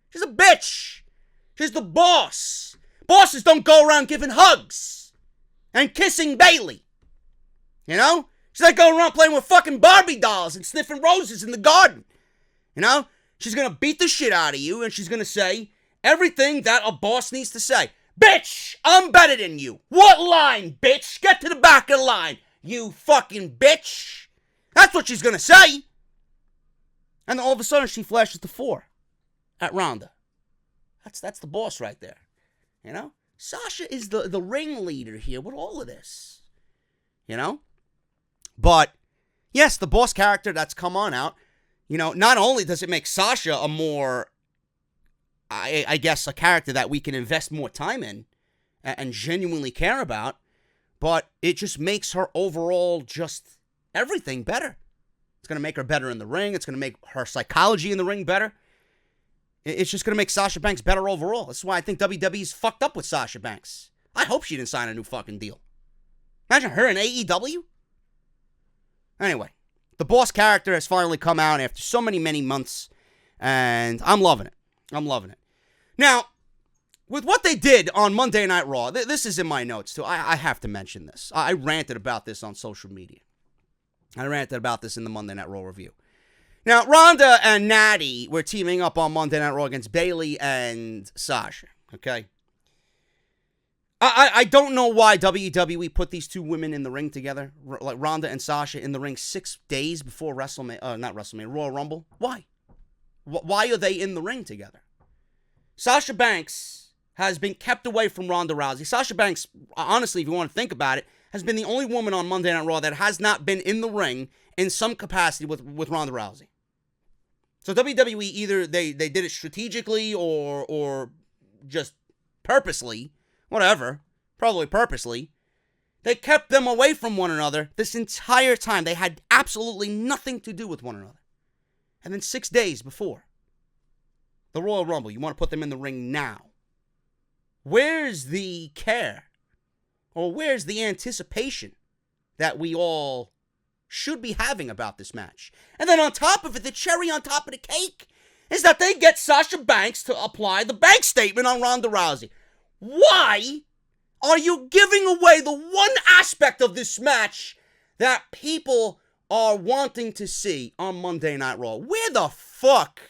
She's a bitch. She's the boss. Bosses don't go around giving hugs and kissing Bayley, you know? She's not going around playing with fucking Barbie dolls and sniffing roses in the garden, you know? She's going to beat the shit out of you and she's going to say everything that a boss needs to say. Bitch, I'm better than you. What line, bitch? Get to the back of the line, you fucking bitch. That's what she's going to say. And then all of a sudden she flashes the 4 at Ronda. That's the boss right there. You know? Sasha is the ringleader here with all of this. You know? But, yes, the boss character that's come on out, you know, not only does it make Sasha a more, I guess, a character that we can invest more time in and genuinely care about, but it just makes her overall just everything better. It's going to make her better in the ring. It's going to make her psychology in the ring better. It's just going to make Sasha Banks better overall. That's why I think WWE's fucked up with Sasha Banks. I hope she didn't sign a new fucking deal. Imagine her in AEW. Anyway, the boss character has finally come out after so many months, and I'm loving it. I'm loving it. Now, with what they did on Monday Night Raw, this is in my notes too. I have to mention this. I ranted about this on social media. I ranted about this in the Monday Night Raw review. Now, Ronda and Natty were teaming up on Monday Night Raw against Bayley and Sasha, okay? I don't know why WWE put these two women in the ring together, like Ronda and Sasha in the ring 6 days before Royal Rumble. Why? Why are they in the ring together? Sasha Banks has been kept away from Ronda Rousey. Sasha Banks, honestly, if you want to think about it, has been the only woman on Monday Night Raw that has not been in the ring in some capacity with Ronda Rousey. So WWE either they did it strategically or just purposely, whatever, probably purposely. They kept them away from one another this entire time. They had absolutely nothing to do with one another. And then 6 days before the Royal Rumble, you want to put them in the ring now. Where's the care? Or where's the anticipation that we all should be having about this match? And then on top of it, the cherry on top of the cake is that they get Sasha Banks to apply the bank statement on Ronda Rousey. Why are you giving away the one aspect of this match that people are wanting to see on Monday Night Raw? Where the fuck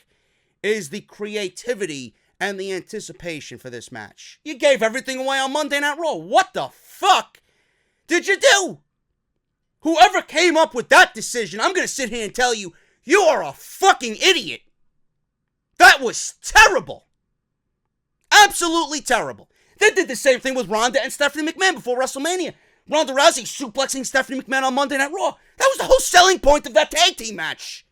is the creativity and the anticipation for this match? You gave everything away on Monday Night Raw. What the fuck did you do? Whoever came up with that decision, I'm going to sit here and tell you, you are a fucking idiot. That was terrible. Absolutely terrible. They did the same thing with Ronda and Stephanie McMahon before WrestleMania. Ronda Rousey suplexing Stephanie McMahon on Monday Night Raw. That was the whole selling point of that tag team match.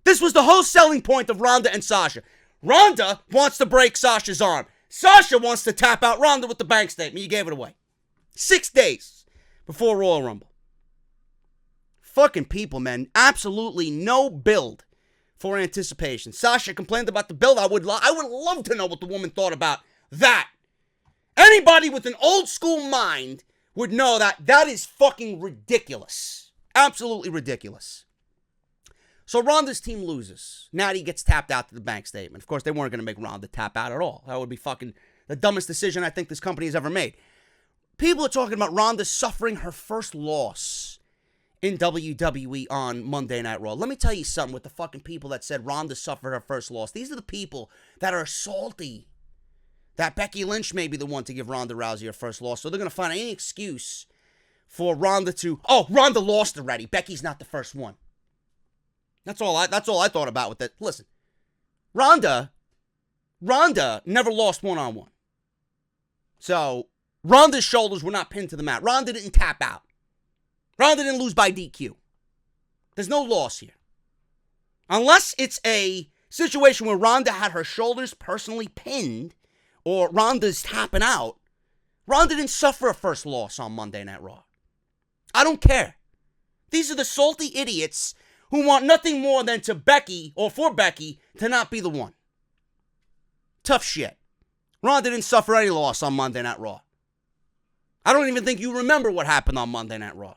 This was the whole selling point of Ronda and Sasha. Ronda wants to break Sasha's arm. Sasha wants to tap out Ronda with the bank statement. You gave it away. 6 days before Royal Rumble. Fucking people, man. Absolutely no build for anticipation. Sasha complained about the build. I would love to know what the woman thought about that. Anybody with an old school mind would know that that is fucking ridiculous. Absolutely ridiculous. So Ronda's team loses. Natty gets tapped out to the bank statement. Of course, they weren't going to make Ronda tap out at all. That would be fucking the dumbest decision I think this company has ever made. People are talking about Ronda suffering her first loss in WWE on Monday Night Raw. Let me tell you something with the fucking people that said Ronda suffered her first loss. These are the people that are salty that Becky Lynch may be the one to give Ronda Rousey her first loss. So they're going to find any excuse for Ronda to, oh, Ronda lost already. Becky's not the first one. That's all I thought about with that. Listen, Ronda never lost one-on-one. So Ronda's shoulders were not pinned to the mat. Ronda didn't tap out. Ronda didn't lose by DQ. There's no loss here. Unless it's a situation where Ronda had her shoulders personally pinned or Ronda's tapping out, Ronda didn't suffer a first loss on Monday Night Raw. I don't care. These are the salty idiots who want nothing more than for Becky to not be the one. Tough shit. Ronda didn't suffer any loss on Monday Night Raw. I don't even think you remember what happened on Monday Night Raw.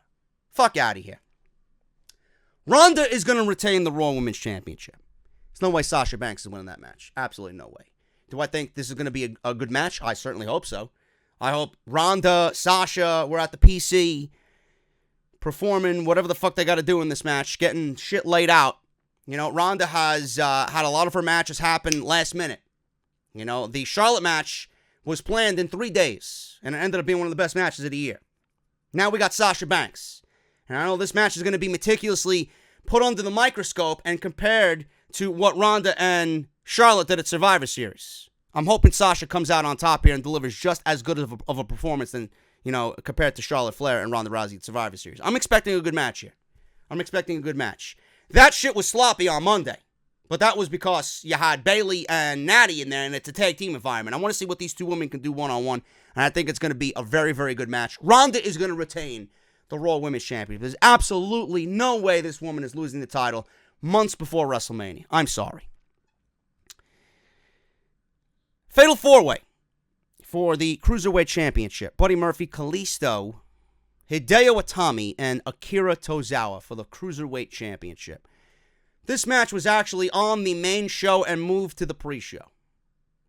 Fuck out of here. Ronda is going to retain the Raw Women's Championship. There's no way Sasha Banks is winning that match. Absolutely no way. Do I think this is going to be a good match? I certainly hope so. I hope Ronda, Sasha, we're at the PC performing whatever the fuck they got to do in this match, getting shit laid out. You know, Ronda has had a lot of her matches happen last minute. You know, the Charlotte match was planned in 3 days, and it ended up being one of the best matches of the year. Now we got Sasha Banks. And I know this match is going to be meticulously put under the microscope and compared to what Ronda and Charlotte did at Survivor Series. I'm hoping Sasha comes out on top here and delivers just as good of a performance than, you know, compared to Charlotte Flair and Ronda Rousey at Survivor Series. I'm expecting a good match here. That shit was sloppy on Monday. But that was because you had Bayley and Natty in there, and it's a tag team environment. I want to see what these two women can do one-on-one, and I think it's going to be a very, very good match. Ronda is going to retain the Raw Women's Championship. There's absolutely no way this woman is losing the title months before WrestleMania. I'm sorry. Fatal 4-Way for the Cruiserweight Championship. Buddy Murphy, Kalisto, Hideo Itami, and Akira Tozawa for the Cruiserweight Championship. This match was actually on the main show and moved to the pre-show.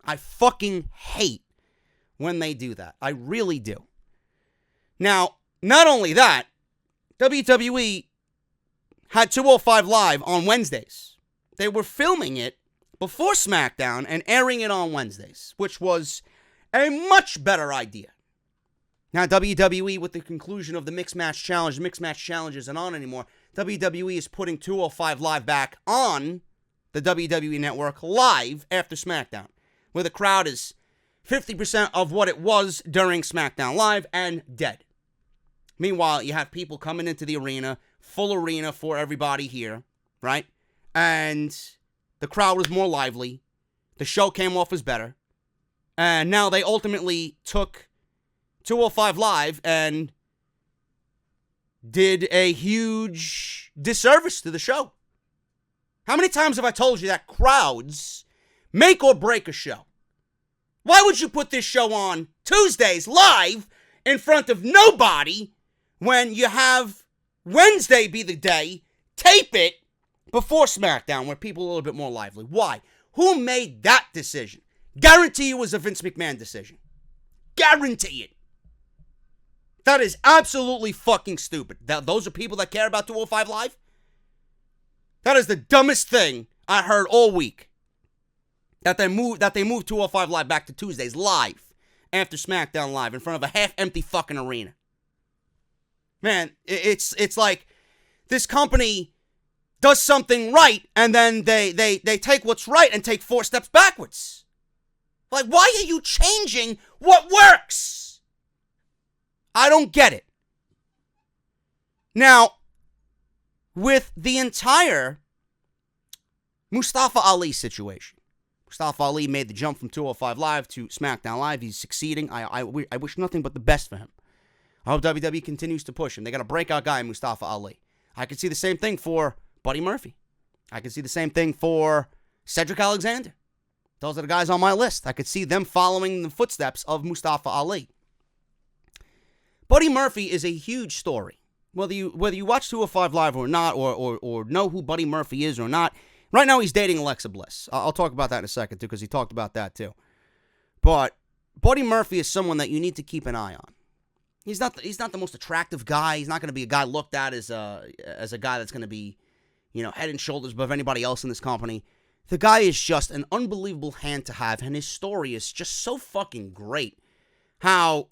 I fucking hate when they do that. I really do. Now, not only that, WWE had 205 Live on Wednesdays. They were filming it before SmackDown and airing it on Wednesdays, which was a much better idea. Now, WWE, with the conclusion of the Mixed Match Challenge, Mixed Match Challenge isn't on anymore. WWE is putting 205 Live back on the WWE Network live after SmackDown, where the crowd is 50% of what it was during SmackDown Live and dead. Meanwhile, you have people coming into the arena, full arena for everybody here, right? And the crowd was more lively. The show came off as better. And now they ultimately took 205 Live and did a huge disservice to the show. How many times have I told you that crowds make or break a show? Why would you put this show on Tuesdays live in front of nobody when you have Wednesday be the day, tape it before SmackDown where people are a little bit more lively? Why? Who made that decision? Guarantee it was a Vince McMahon decision. Guarantee it. That is absolutely fucking stupid. Those are people that care about 205 Live? That is the dumbest thing I heard all week. That they moved 205 Live back to Tuesdays live after SmackDown Live in front of a half-empty fucking arena. Man, it's like this company does something right, and then they take what's right and take 4 steps backwards. Like, why are you changing what works? I don't get it. Now, with the entire Mustafa Ali situation, Mustafa Ali made the jump from 205 Live to SmackDown Live. He's succeeding. I wish nothing but the best for him. I hope WWE continues to push him. They got a breakout guy, Mustafa Ali. I could see the same thing for Buddy Murphy. I could see the same thing for Cedric Alexander. Those are the guys on my list. I could see them following the footsteps of Mustafa Ali. Buddy Murphy is a huge story. Whether you watch 205 Live or not, or know who Buddy Murphy is or not, right now he's dating Alexa Bliss. I'll talk about that in a second, too, because he talked about that, too. But Buddy Murphy is someone that you need to keep an eye on. He's not the most attractive guy. He's not going to be a guy looked at as a guy that's going to be, head and shoulders above anybody else in this company. The guy is just an unbelievable hand to have, and his story is just so fucking great. How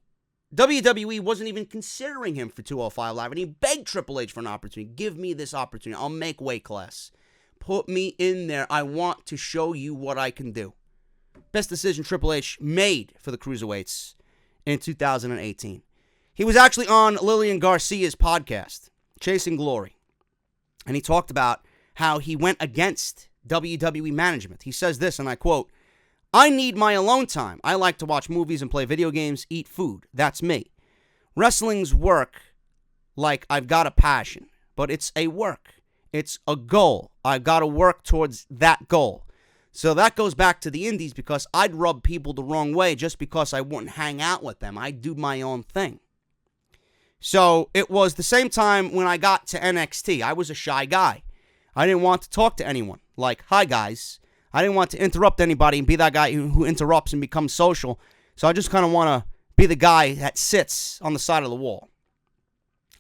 WWE wasn't even considering him for 205 Live, and he begged Triple H for an opportunity. Give me this opportunity. I'll make weight class. Put me in there. I want to show you what I can do. Best decision Triple H made for the Cruiserweights in 2018. He was actually on Lillian Garcia's podcast, Chasing Glory, and he talked about how he went against WWE management. He says this, and I quote, "I need my alone time. I like to watch movies and play video games, eat food. That's me. Wrestling's work like I've got a passion, but it's a work. It's a goal. I've got to work towards that goal." So that goes back to the indies, because I'd rub people the wrong way just because I wouldn't hang out with them. I'd do my own thing. So it was the same time when I got to NXT. I was a shy guy. I didn't want to talk to anyone. Like, hi guys. I didn't want to interrupt anybody and be that guy who interrupts and becomes social. So I just kind of want to be the guy that sits on the side of the wall.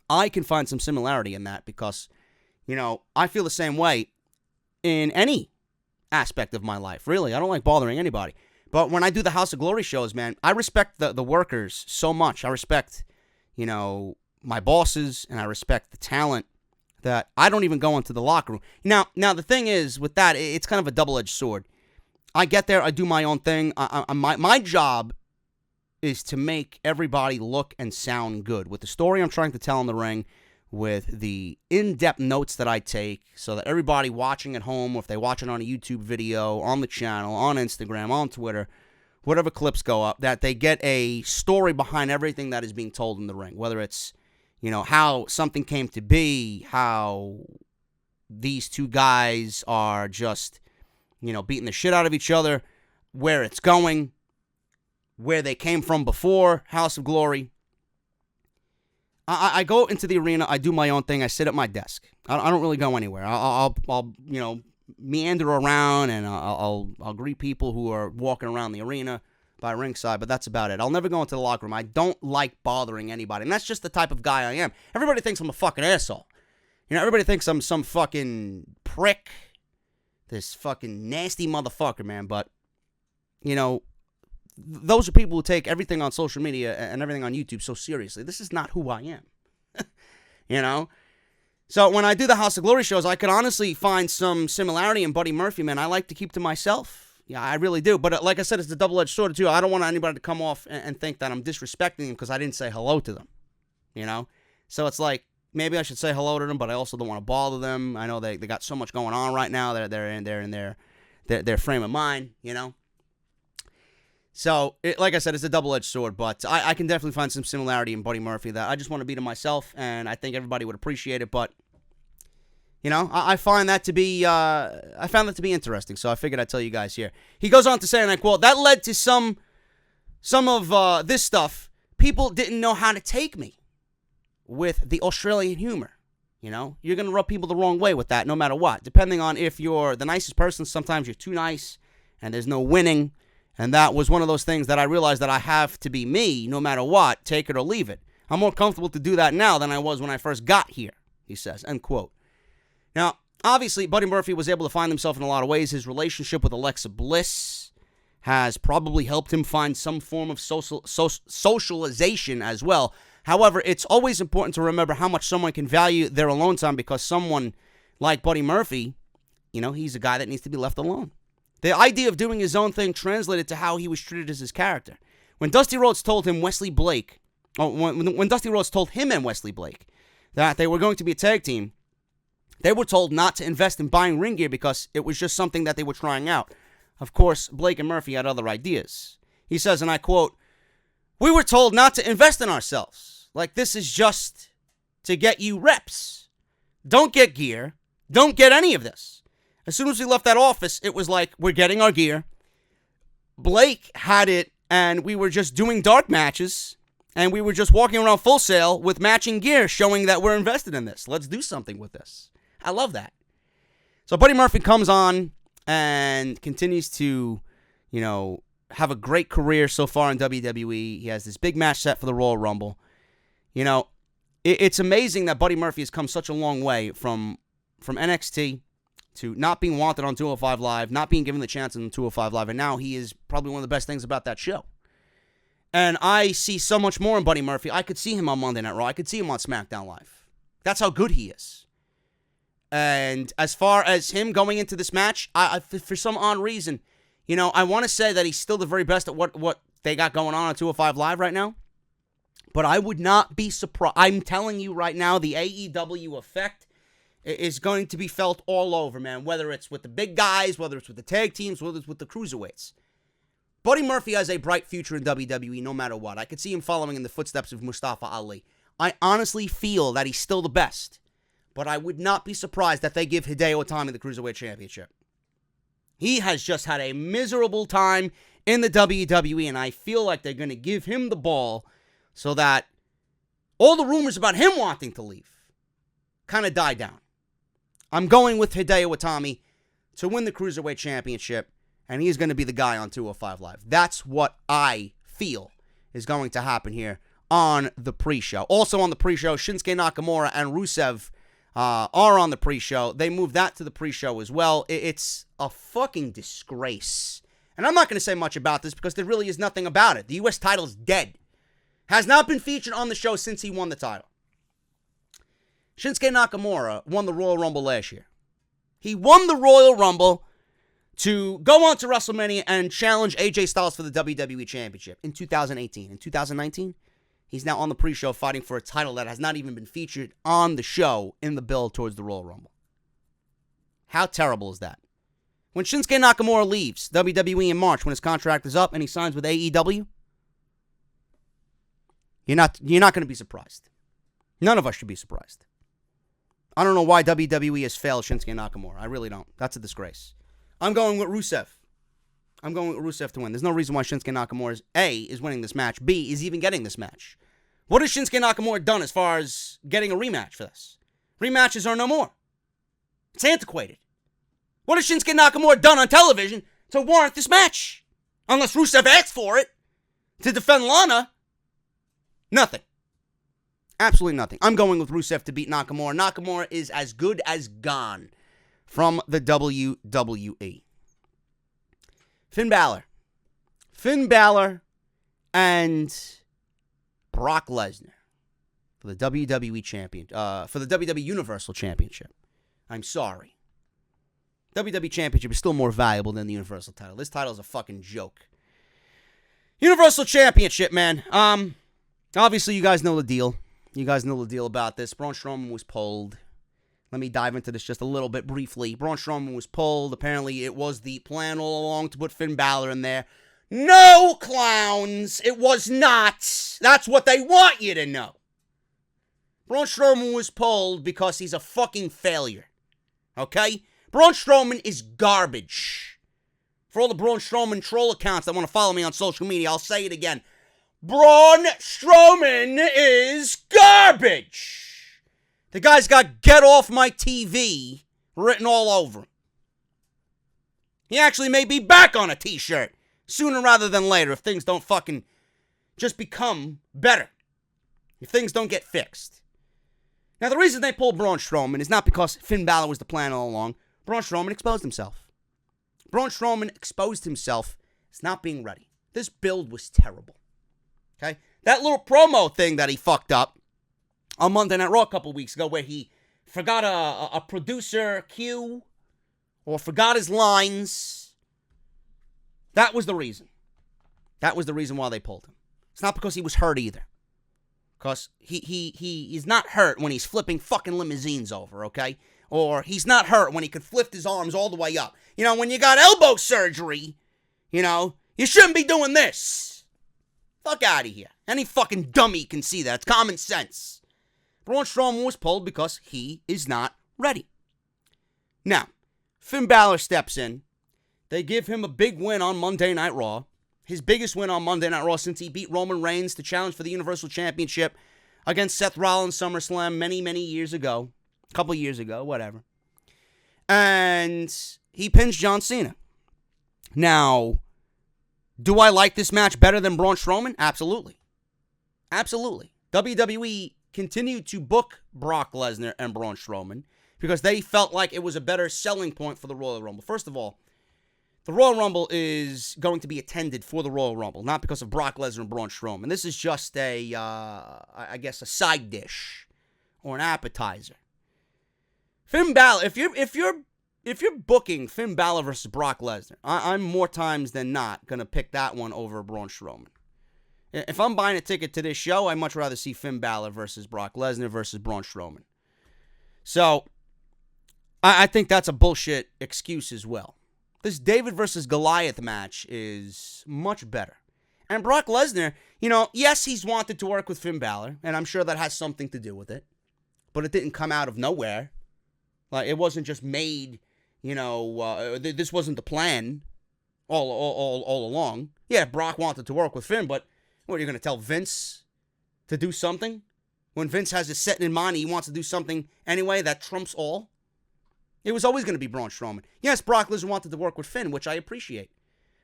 I can find some similarity in that because, I feel the same way in any aspect of my life. Really, I don't like bothering anybody. But when I do the House of Glory shows, man, I respect the workers so much. I respect, my bosses, and I respect the talent that I don't even go into the locker room. Now the thing is, with that, it's kind of a double-edged sword. I get there, I do my own thing. My job is to make everybody look and sound good with the story I'm trying to tell in the ring, with the in-depth notes that I take, so that everybody watching at home, or if they watch it on a YouTube video, on the channel, on Instagram, on Twitter, whatever clips go up, that they get a story behind everything that is being told in the ring, whether it's how something came to be, how these two guys are just, beating the shit out of each other, where it's going, where they came from before House of Glory. I go into the arena, I do my own thing, I sit at my desk. I don't really go anywhere. I'll meander around, and I'll greet people who are walking around the arena by ringside, but that's about it. I'll never go into the locker room. I don't like bothering anybody, and that's just the type of guy I am. Everybody thinks I'm a fucking asshole. Everybody thinks I'm some fucking prick, this fucking nasty motherfucker, man, but, those are people who take everything on social media and everything on YouTube so seriously. This is not who I am, So when I do the House of Glory shows, I could honestly find some similarity in Buddy Murphy, man. I like to keep to myself. Yeah, I really do. But like I said, it's a double-edged sword, too. I don't want anybody to come off and think that I'm disrespecting them because I didn't say hello to them, So it's like, maybe I should say hello to them, but I also don't want to bother them. I know they got so much going on right now. They're in their frame of mind, So, like I said, it's a double-edged sword, but I can definitely find some similarity in Buddy Murphy that I just want to be to myself, and I think everybody would appreciate it, but I find that to be, I found that to be interesting, so I figured I'd tell you guys here. He goes on to say, and I quote, "That led to some of this stuff. People didn't know how to take me with the Australian humor. You're going to rub people the wrong way with that no matter what. Depending on if you're the nicest person, sometimes you're too nice, and there's no winning. And that was one of those things that I realized that I have to be me no matter what, take it or leave it. I'm more comfortable to do that now than I was when I first got here," he says, end quote. Now, obviously, Buddy Murphy was able to find himself in a lot of ways. His relationship with Alexa Bliss has probably helped him find some form of socialization as well. However, it's always important to remember how much someone can value their alone time, because someone like Buddy Murphy, he's a guy that needs to be left alone. The idea of doing his own thing translated to how he was treated as his character. When Dusty Rhodes told him when Dusty Rhodes told him and Wesley Blake that they were going to be a tag team, they were told not to invest in buying ring gear because it was just something that they were trying out. Of course, Blake and Murphy had other ideas. He says, and I quote, "We were told not to invest in ourselves. Like, this is just to get you reps. Don't get gear. Don't get any of this." As soon as we left that office, it was like, we're getting our gear. Blake had it, and we were just doing dark matches, and we were just walking around Full Sail with matching gear, showing that we're invested in this. Let's do something with this. I love that. So Buddy Murphy comes on and continues to, have a great career so far in WWE. He has this big match set for the Royal Rumble. It's amazing that Buddy Murphy has come such a long way from NXT to not being wanted on 205 Live, not being given the chance on 205 Live, and now he is probably one of the best things about that show. And I see so much more in Buddy Murphy. I could see him on Monday Night Raw. I could see him on SmackDown Live. That's how good he is. And as far as him going into this match, I for some odd reason, I want to say that he's still the very best at what they got going on 205 Live right now. But I would not be surprised. I'm telling you right now, the AEW effect is going to be felt all over, man. Whether it's with the big guys, whether it's with the tag teams, whether it's with the cruiserweights. Buddy Murphy has a bright future in WWE no matter what. I could see him following in the footsteps of Mustafa Ali. I honestly feel that he's still the best. But I would not be surprised that they give Hideo Itami the Cruiserweight Championship. He has just had a miserable time in the WWE, and I feel like they're going to give him the ball so that all the rumors about him wanting to leave kind of die down. I'm going with Hideo Itami to win the Cruiserweight Championship, and he's going to be the guy on 205 Live. That's what I feel is going to happen here on the pre-show. Also on the pre-show, Shinsuke Nakamura and Rusev are on the pre-show. They moved that to the pre-show as well. It's a fucking disgrace. And I'm not going to say much about this because there really is nothing about it. The U.S. title is dead. Has not been featured on the show since he won the title. Shinsuke Nakamura won the Royal Rumble last year. He won the Royal Rumble to go on to WrestleMania and challenge AJ Styles for the WWE Championship in 2018. In 2019, he's now on the pre-show fighting for a title that has not even been featured on the show in the build towards the Royal Rumble. How terrible is that? When Shinsuke Nakamura leaves WWE in March when his contract is up and he signs with AEW, you're not going to be surprised. None of us should be surprised. I don't know why WWE has failed Shinsuke Nakamura. I really don't. That's a disgrace. I'm going with Rusev. I'm going with Rusev to win. There's no reason why Shinsuke Nakamura is winning this match. B, is even getting this match. What has Shinsuke Nakamura done as far as getting a rematch for this? Rematches are no more. It's antiquated. What has Shinsuke Nakamura done on television to warrant this match? Unless Rusev asked for it to defend Lana. Nothing. Absolutely nothing. I'm going with Rusev to beat Nakamura. Nakamura is as good as gone from the WWE. Finn Balor and Brock Lesnar for the WWE champion, for the WWE Universal Championship. I'm sorry. WWE Championship is still more valuable than the Universal title. This title is a fucking joke. Universal Championship, man. Obviously, you guys know the deal. You guys know the deal about this. Braun Strowman was pulled. Let me dive into this just a little bit briefly. Braun Strowman was pulled. Apparently, it was the plan all along to put Finn Balor in there. No, clowns. It was not. That's what they want you to know. Braun Strowman was pulled because he's a fucking failure. Okay? Braun Strowman is garbage. For all the Braun Strowman troll accounts that want to follow me on social media, I'll say it again. Braun Strowman is garbage. The guy's got "Get Off My TV" written all over him. He actually may be back on a t-shirt sooner rather than later if things don't fucking just become better. If things don't get fixed. Now, the reason they pulled Braun Strowman is not because Finn Balor was the plan all along. Braun Strowman exposed himself. Braun Strowman exposed himself It's not being ready. This build was terrible. Okay? That little promo thing that he fucked up on Monday Night Raw a couple weeks ago where he forgot a producer cue or forgot his lines. That was the reason. That was the reason why they pulled him. It's not because he was hurt either. Because he's not hurt when he's flipping fucking limousines over, okay? Or he's not hurt when he could lift his arms all the way up. You know, when you got elbow surgery, you know, you shouldn't be doing this. Fuck out of here. Any fucking dummy can see that. It's common sense. Braun Strowman was pulled because he is not ready. Now, Finn Balor steps in. They give him a big win on Monday Night Raw. His biggest win on Monday Night Raw since he beat Roman Reigns to challenge for the Universal Championship against Seth Rollins SummerSlam many, many years ago. A couple years ago, whatever. And he pins John Cena. Now, do I like this match better than Braun Strowman? Absolutely. Absolutely. WWE continued to book Brock Lesnar and Braun Strowman because they felt like it was a better selling point for the Royal Rumble. First of all, the Royal Rumble is going to be attended for the Royal Rumble, not because of Brock Lesnar and Braun Strowman. This is just I guess, a side dish or an appetizer. Finn Balor, if you're booking Finn Balor versus Brock Lesnar, I'm more times than not gonna pick that one over Braun Strowman. If I'm buying a ticket to this show, I'd much rather see Finn Balor versus Brock Lesnar versus Braun Strowman. So, I think that's a bullshit excuse as well. This David versus Goliath match is much better. And Brock Lesnar, you know, yes, he's wanted to work with Finn Balor, and I'm sure that has something to do with it. But it didn't come out of nowhere. Like, it wasn't just made, you know, this wasn't the plan all along. Yeah, Brock wanted to work with Finn, but what, are you going to tell Vince to do something? When Vince has it set in mind, he wants to do something anyway that trumps all? It was always going to be Braun Strowman. Yes, Brock Lesnar wanted to work with Finn, which I appreciate.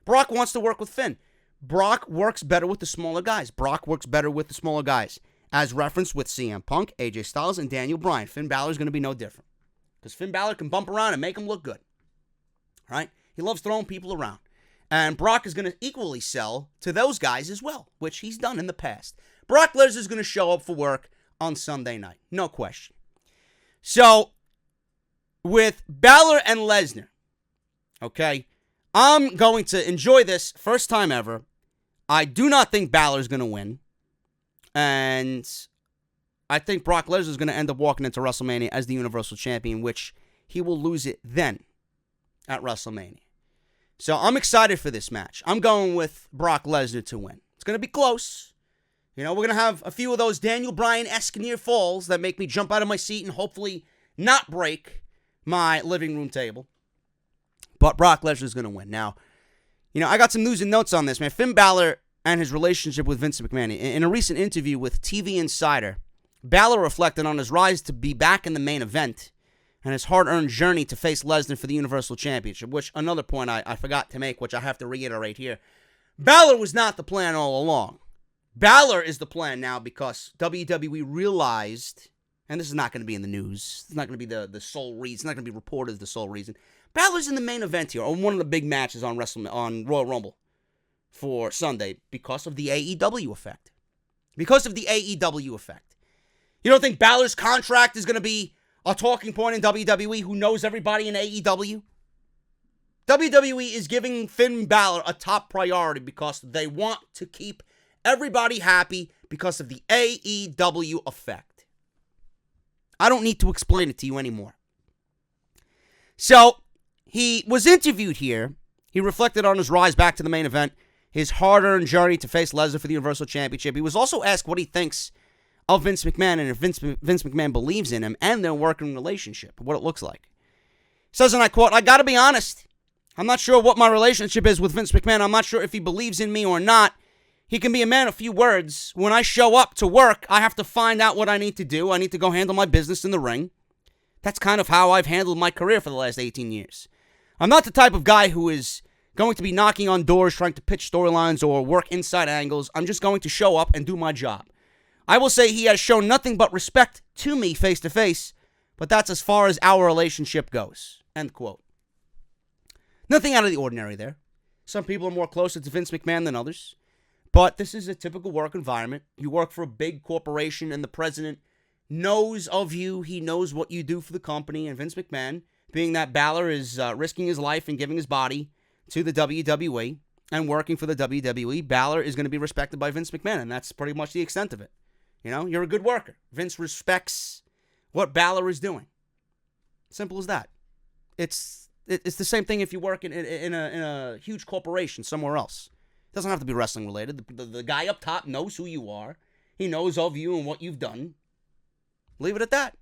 Brock wants to work with Finn. Brock works better with the smaller guys. Brock works better with the smaller guys. As referenced with CM Punk, AJ Styles, and Daniel Bryan. Finn Balor is going to be no different. Because Finn Balor can bump around and make him look good. Right? He loves throwing people around. And Brock is going to equally sell to those guys as well, which he's done in the past. Brock Lesnar is going to show up for work on Sunday night. No question. So, with Balor and Lesnar, okay, I'm going to enjoy this first time ever. I do not think Balor's going to win. And I think Brock Lesnar is going to end up walking into WrestleMania as the Universal Champion, which he will lose it then at WrestleMania. So I'm excited for this match. I'm going with Brock Lesnar to win. It's going to be close. You know, we're going to have a few of those Daniel Bryan-esque near falls that make me jump out of my seat and hopefully not break my living room table. But Brock Lesnar is going to win. Now, you know, I got some news and notes on this, man. Finn Balor and his relationship with Vince McMahon. In a recent interview with TV Insider, Balor reflected on his rise to be back in the main event and his hard-earned journey to face Lesnar for the Universal Championship, which another point I forgot to make, which I have to reiterate here. Balor was not the plan all along. Balor is the plan now because WWE realized, and this is not going to be in the news, it's not going to be the sole reason, it's not going to be reported as the sole reason. Balor's in the main event here, on one of the big matches on Royal Rumble for Sunday because of the AEW effect. Because of the AEW effect. You don't think Balor's contract is going to be a talking point in WWE who knows everybody in AEW? WWE is giving Finn Balor a top priority because they want to keep everybody happy because of the AEW effect. I don't need to explain it to you anymore. So, he was interviewed here. He reflected on his rise back to the main event, his hard-earned journey to face Lesnar for the Universal Championship. He was also asked what he thinks of Vince McMahon and if Vince McMahon believes in him and their working relationship, what it looks like. He says, and I quote, "I gotta be honest. I'm not sure what my relationship is with Vince McMahon. I'm not sure if he believes in me or not. He can be a man of few words. When I show up to work, I have to find out what I need to do. I need to go handle my business in the ring. That's kind of how I've handled my career for the last 18 years. I'm not the type of guy who is going to be knocking on doors, trying to pitch storylines or work inside angles. I'm just going to show up and do my job. I will say he has shown nothing but respect to me face to face, but that's as far as our relationship goes." End quote. Nothing out of the ordinary there. Some people are more closer to Vince McMahon than others. But this is a typical work environment. You work for a big corporation, and the president knows of you. He knows what you do for the company. And Vince McMahon, being that Balor is risking his life and giving his body to the WWE and working for the WWE, Balor is going to be respected by Vince McMahon. And that's pretty much the extent of it. You know, you're a good worker. Vince respects what Balor is doing. Simple as that. It's the same thing if you work in a huge corporation somewhere else. It doesn't have to be wrestling related. The guy up top knows who you are. He knows of you and what you've done. Leave it at that.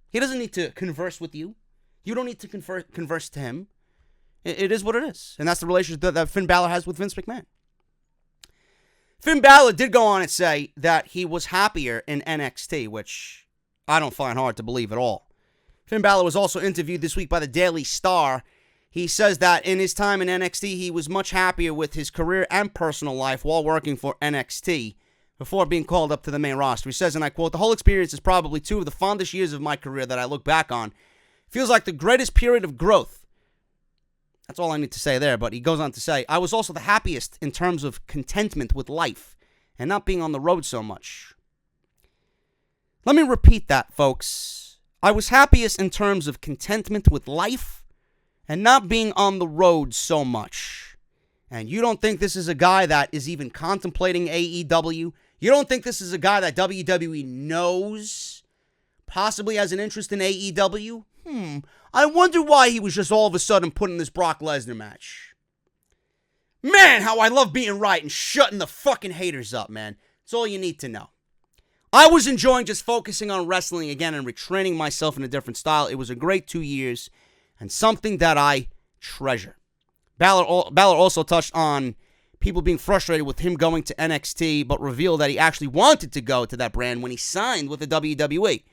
He doesn't need to converse with you. You don't need to converse to him. It is what it is. And that's the relationship that Finn Balor has with Vince McMahon. Finn Balor did go on and say that he was happier in NXT, which I don't find hard to believe at all. Finn Balor was also interviewed this week by the Daily Star. He says that in his time in NXT, he was much happier with his career and personal life while working for NXT before being called up to the main roster. He says, and I quote, "The whole experience is probably two of the fondest years of my career that I look back on. Feels like the greatest period of growth." That's all I need to say there, but he goes on to say, "I was also the happiest in terms of contentment with life and not being on the road so much." Let me repeat that, folks. I was happiest in terms of contentment with life and not being on the road so much. And you don't think this is a guy that is even contemplating AEW? You don't think this is a guy that WWE knows possibly has an interest in AEW? I wonder why he was just all of a sudden put in this Brock Lesnar match. Man, how I love being right and shutting the fucking haters up, man. That's all you need to know. I was enjoying just focusing on wrestling again and retraining myself in a different style. It was a great 2 years and something that I treasure. Balor also touched on people being frustrated with him going to NXT, but revealed that he actually wanted to go to that brand when he signed with the WWE.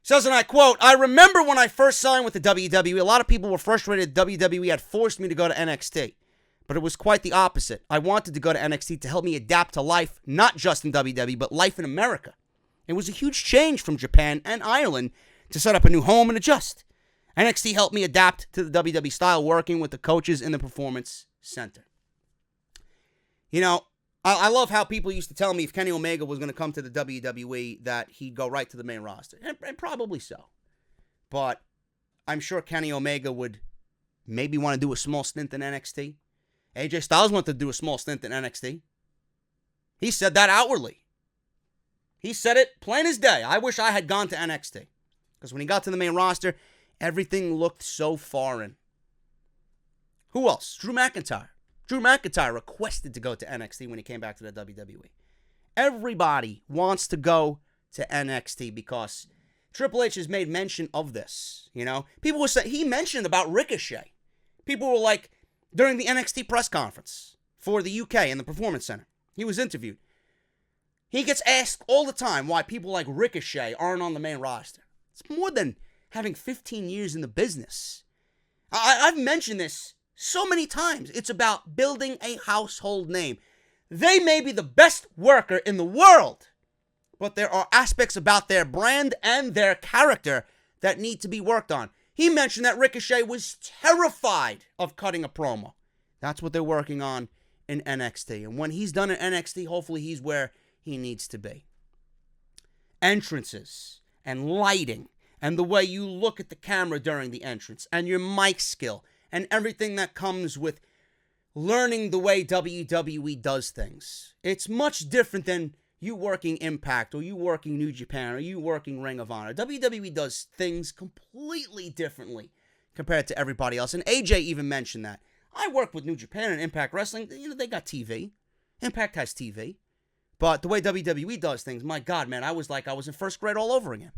Says, and I quote, "I remember when I first signed with the WWE, a lot of people were frustrated that WWE had forced me to go to NXT. But it was quite the opposite. I wanted to go to NXT to help me adapt to life, not just in WWE, but life in America. It was a huge change from Japan and Ireland to set up a new home and adjust. NXT helped me adapt to the WWE style, working with the coaches in the Performance Center." You know, I love how people used to tell me if Kenny Omega was going to come to the WWE that he'd go right to the main roster. And probably so. But I'm sure Kenny Omega would maybe want to do a small stint in NXT. AJ Styles wanted to do a small stint in NXT. He said that outwardly. He said it plain as day. I wish I had gone to NXT. Because when he got to the main roster, everything looked so foreign. Who else? Drew McIntyre. Drew McIntyre requested to go to NXT when he came back to the WWE. Everybody wants to go to NXT because Triple H has made mention of this. You know, people were saying, he mentioned about Ricochet. People were like, during the NXT press conference for the UK in the Performance Center, he was interviewed. He gets asked all the time why people like Ricochet aren't on the main roster. It's more than having 15 years in the business. I've mentioned this so many times. It's about building a household name. They may be the best worker in the world, but there are aspects about their brand and their character that need to be worked on. He mentioned that Ricochet was terrified of cutting a promo. That's what they're working on in NXT. And when he's done in NXT, hopefully he's where he needs to be. Entrances and lighting and the way you look at the camera during the entrance and your mic skill and everything that comes with learning the way WWE does things. It's much different than you working Impact or you working New Japan or you working Ring of Honor. WWE does things completely differently compared to everybody else. And AJ even mentioned that. I work with New Japan and Impact Wrestling. You know, they got TV. Impact has TV. But the way WWE does things, my God, man, I was like I was in first grade all over again.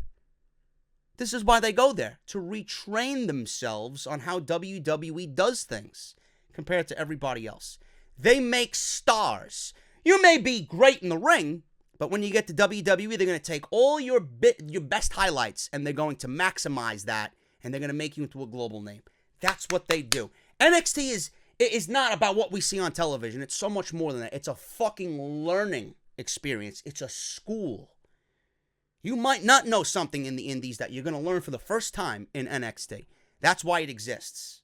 This is why they go there, to retrain themselves on how WWE does things compared to everybody else. They make stars. You may be great in the ring, but when you get to WWE, they're going to take all your best highlights and they're going to maximize that and they're going to make you into a global name. That's what they do. NXT is not about what we see on television. It's so much more than that. It's a fucking learning experience. It's a school. You might not know something in the indies that you're going to learn for the first time in NXT. That's why it exists.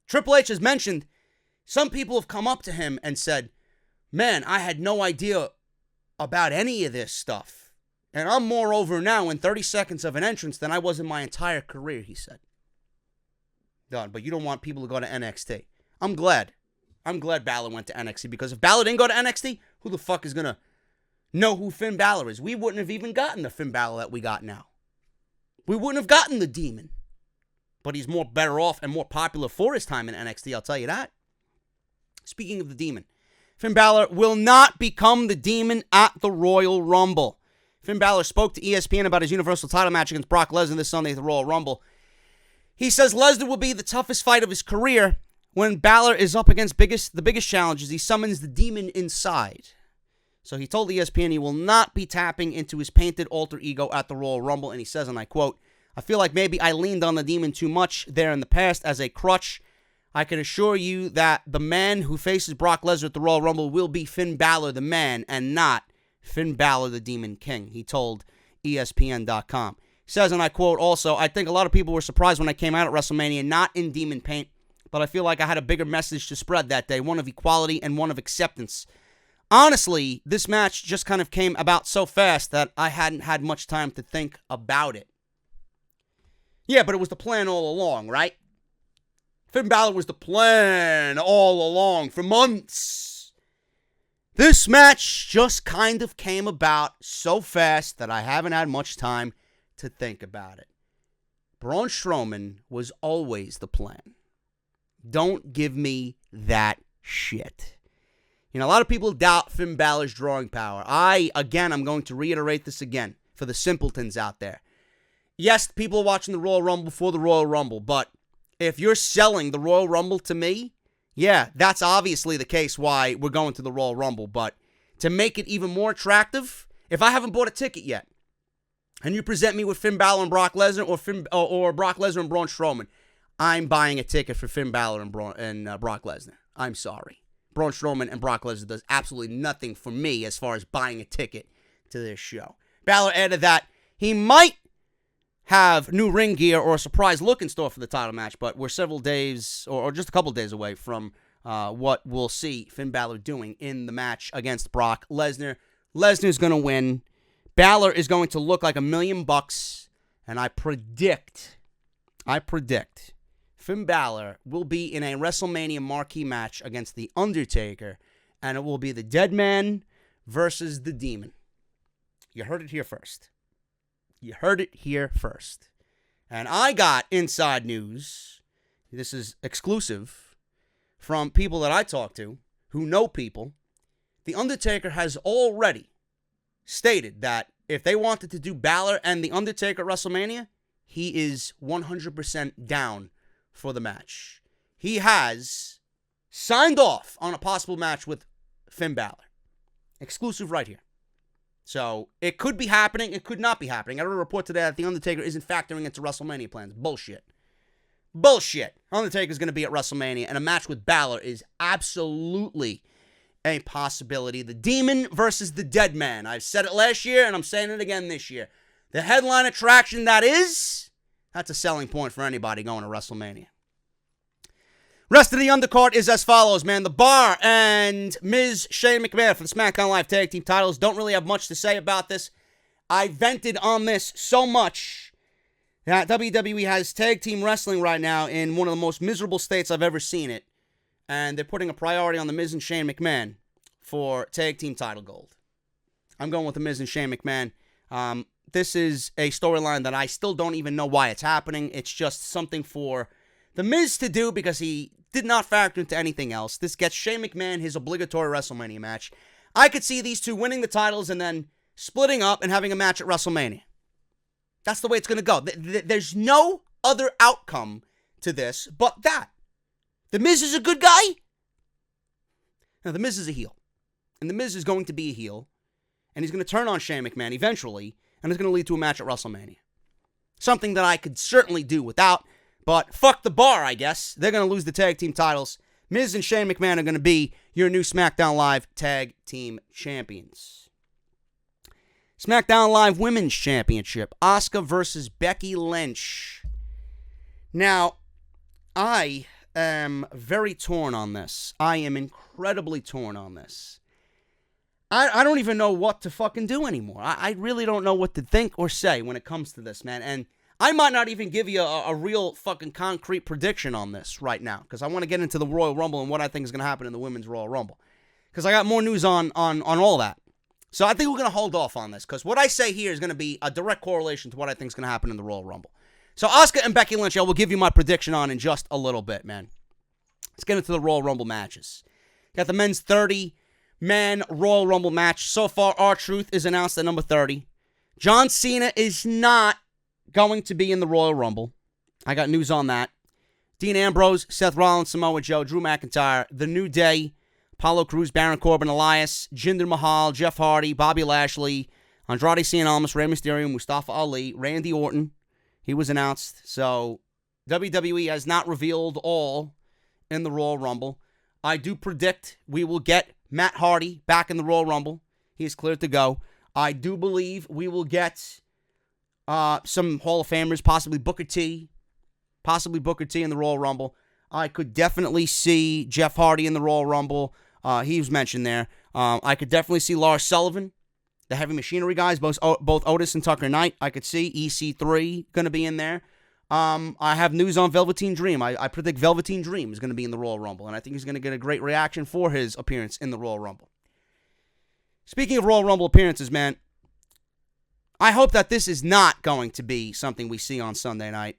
Triple H has mentioned Some people have come up to him and said, man, I had no idea about any of this stuff. And I'm more over now in 30 seconds of an entrance than I was in my entire career, he said. Done. But you don't want people to go to NXT. I'm glad Balor went to NXT, because if Balor didn't go to NXT, who the fuck is going to know who Finn Balor is? We wouldn't have even gotten the Finn Balor that we got now. We wouldn't have gotten the Demon. But he's more better off and more popular for his time in NXT, I'll tell you that. Speaking of the Demon, Finn Balor will not become the Demon at the Royal Rumble. Finn Balor spoke to ESPN about his Universal title match against Brock Lesnar this Sunday at the Royal Rumble. He says Lesnar will be the toughest fight of his career. When Balor is up against the biggest challenges, he summons the demon inside. So he told ESPN he will not be tapping into his painted alter ego at the Royal Rumble, and he says, and I quote, I feel like maybe I leaned on the demon too much there in the past as a crutch. I can assure you that the man who faces Brock Lesnar at the Royal Rumble will be Finn Balor the man and not Finn Balor the Demon King, he told ESPN.com. He says, and I quote also, I think a lot of people were surprised when I came out at WrestleMania not in demon paint, but I feel like I had a bigger message to spread that day, one of equality and one of acceptance. Honestly, this match just kind of came about so fast that I hadn't had much time to think about it. Yeah, but it was the plan all along, right? Finn Balor was the plan all along for months. This match just kind of came about so fast that I haven't had much time to think about it. Braun Strowman was always the plan. Don't give me that shit. You know, a lot of people doubt Finn Balor's drawing power. I'm going to reiterate this again for the simpletons out there. Yes, people are watching the Royal Rumble for the Royal Rumble, but if you're selling the Royal Rumble to me, yeah, that's obviously the case why we're going to the Royal Rumble, but to make it even more attractive, if I haven't bought a ticket yet, and you present me with Finn Balor and Brock Lesnar or Brock Lesnar and Braun Strowman, I'm buying a ticket for Finn Balor and Brock Lesnar. I'm sorry. Braun Strowman and Brock Lesnar does absolutely nothing for me as far as buying a ticket to this show. Balor added that he might have new ring gear or a surprise look in store for the title match, but we're several days or just a couple days away from what we'll see Finn Balor doing in the match against Brock Lesnar. Lesnar's going to win. Balor is going to look like $1 million, and I predict Finn Balor will be in a WrestleMania marquee match against The Undertaker, and it will be the Dead Man versus the Demon. You heard it here first. And I got inside news. This is exclusive from people that I talk to who know people. The Undertaker has already stated that if they wanted to do Balor and The Undertaker at WrestleMania, he is 100% down for the match. He has signed off on a possible match with Finn Balor. Exclusive right here. So, it could be happening, it could not be happening. I read a report today that The Undertaker isn't factoring into WrestleMania plans. Bullshit. Undertaker's going to be at WrestleMania, and a match with Balor is absolutely a possibility. The Demon versus the Dead Man. I said it last year, and I'm saying it again this year. The headline attraction that's a selling point for anybody going to WrestleMania. Rest of the undercard is as follows, man. The Bar and Ms. Shane McMahon for the SmackDown Live Tag Team titles. Don't really have much to say about this. I vented on this so much that WWE has tag team wrestling right now in one of the most miserable states I've ever seen it. And they're putting a priority on the Miz and Shane McMahon for tag team title gold. I'm going with the Miz and Shane McMahon. This is a storyline that I still don't even know why it's happening. It's just something for the Miz to do because he did not factor into anything else. This gets Shane McMahon his obligatory WrestleMania match. I could see these two winning the titles and then splitting up and having a match at WrestleMania. That's the way it's going to go. There's no other outcome to this but that. The Miz is a good guy. Now, the Miz is a heel. And the Miz is going to be a heel. And he's going to turn on Shane McMahon eventually. And it's going to lead to a match at WrestleMania. Something that I could certainly do without. But fuck the Bar, I guess. They're going to lose the tag team titles. Miz and Shane McMahon are going to be your new SmackDown Live Tag Team Champions. SmackDown Live Women's Championship. Asuka versus Becky Lynch. Now, I am very torn on this. I am incredibly torn on this. I don't even know what to fucking do anymore. I really don't know what to think or say when it comes to this, man. And I might not even give you a real fucking concrete prediction on this right now, because I want to get into the Royal Rumble and what I think is going to happen in the Women's Royal Rumble, because I got more news on all that. So I think we're going to hold off on this, because what I say here is going to be a direct correlation to what I think is going to happen in the Royal Rumble. So Asuka and Becky Lynch, I will give you my prediction on in just a little bit, man. Let's get into the Royal Rumble matches. Got the men's 30-man Royal Rumble match. So far, R-Truth is announced at number 30. John Cena is not going to be in the Royal Rumble. I got news on that. Dean Ambrose, Seth Rollins, Samoa Joe, Drew McIntyre, The New Day, Apollo Crews, Baron Corbin, Elias, Jinder Mahal, Jeff Hardy, Bobby Lashley, Andrade Cien Almas, Rey Mysterio, Mustafa Ali, Randy Orton. He was announced. So WWE has not revealed all in the Royal Rumble. I do predict we will get Matt Hardy back in the Royal Rumble. He is cleared to go. I do believe we will get some Hall of Famers, possibly Booker T in the Royal Rumble. I could definitely see Jeff Hardy in the Royal Rumble. He was mentioned there. I could definitely see Lars Sullivan, the Heavy Machinery guys, both Otis and Tucker Knight. I could see EC3 going to be in there. I have news on Velveteen Dream. I predict Velveteen Dream is going to be in the Royal Rumble, and I think he's going to get a great reaction for his appearance in the Royal Rumble. Speaking of Royal Rumble appearances, man, I hope that this is not going to be something we see on Sunday night,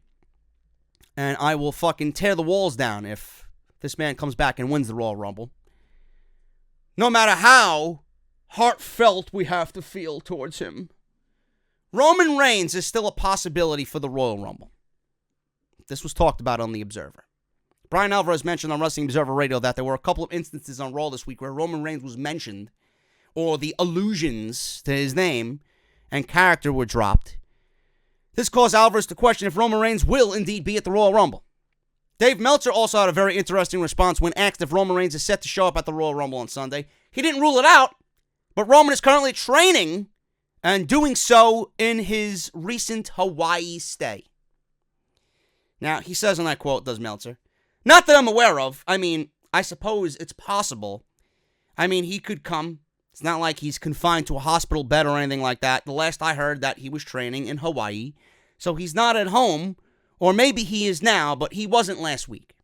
and I will fucking tear the walls down if this man comes back and wins the Royal Rumble. No matter how heartfelt we have to feel towards him, Roman Reigns is still a possibility for the Royal Rumble. This was talked about on The Observer. Brian Alvarez mentioned on Wrestling Observer Radio that there were a couple of instances on Raw this week where Roman Reigns was mentioned, or the allusions to his name and character were dropped. This caused Alvarez to question if Roman Reigns will indeed be at the Royal Rumble. Dave Meltzer also had a very interesting response when asked if Roman Reigns is set to show up at the Royal Rumble on Sunday. He didn't rule it out, but Roman is currently training and doing so in his recent Hawaii stay. Now, he says on that quote, does Meltzer, not that I'm aware of. I mean, I suppose it's possible. I mean, he could come. It's not like he's confined to a hospital bed or anything like that. The last I heard that he was training in Hawaii. So he's not at home, or maybe he is now, but he wasn't last week.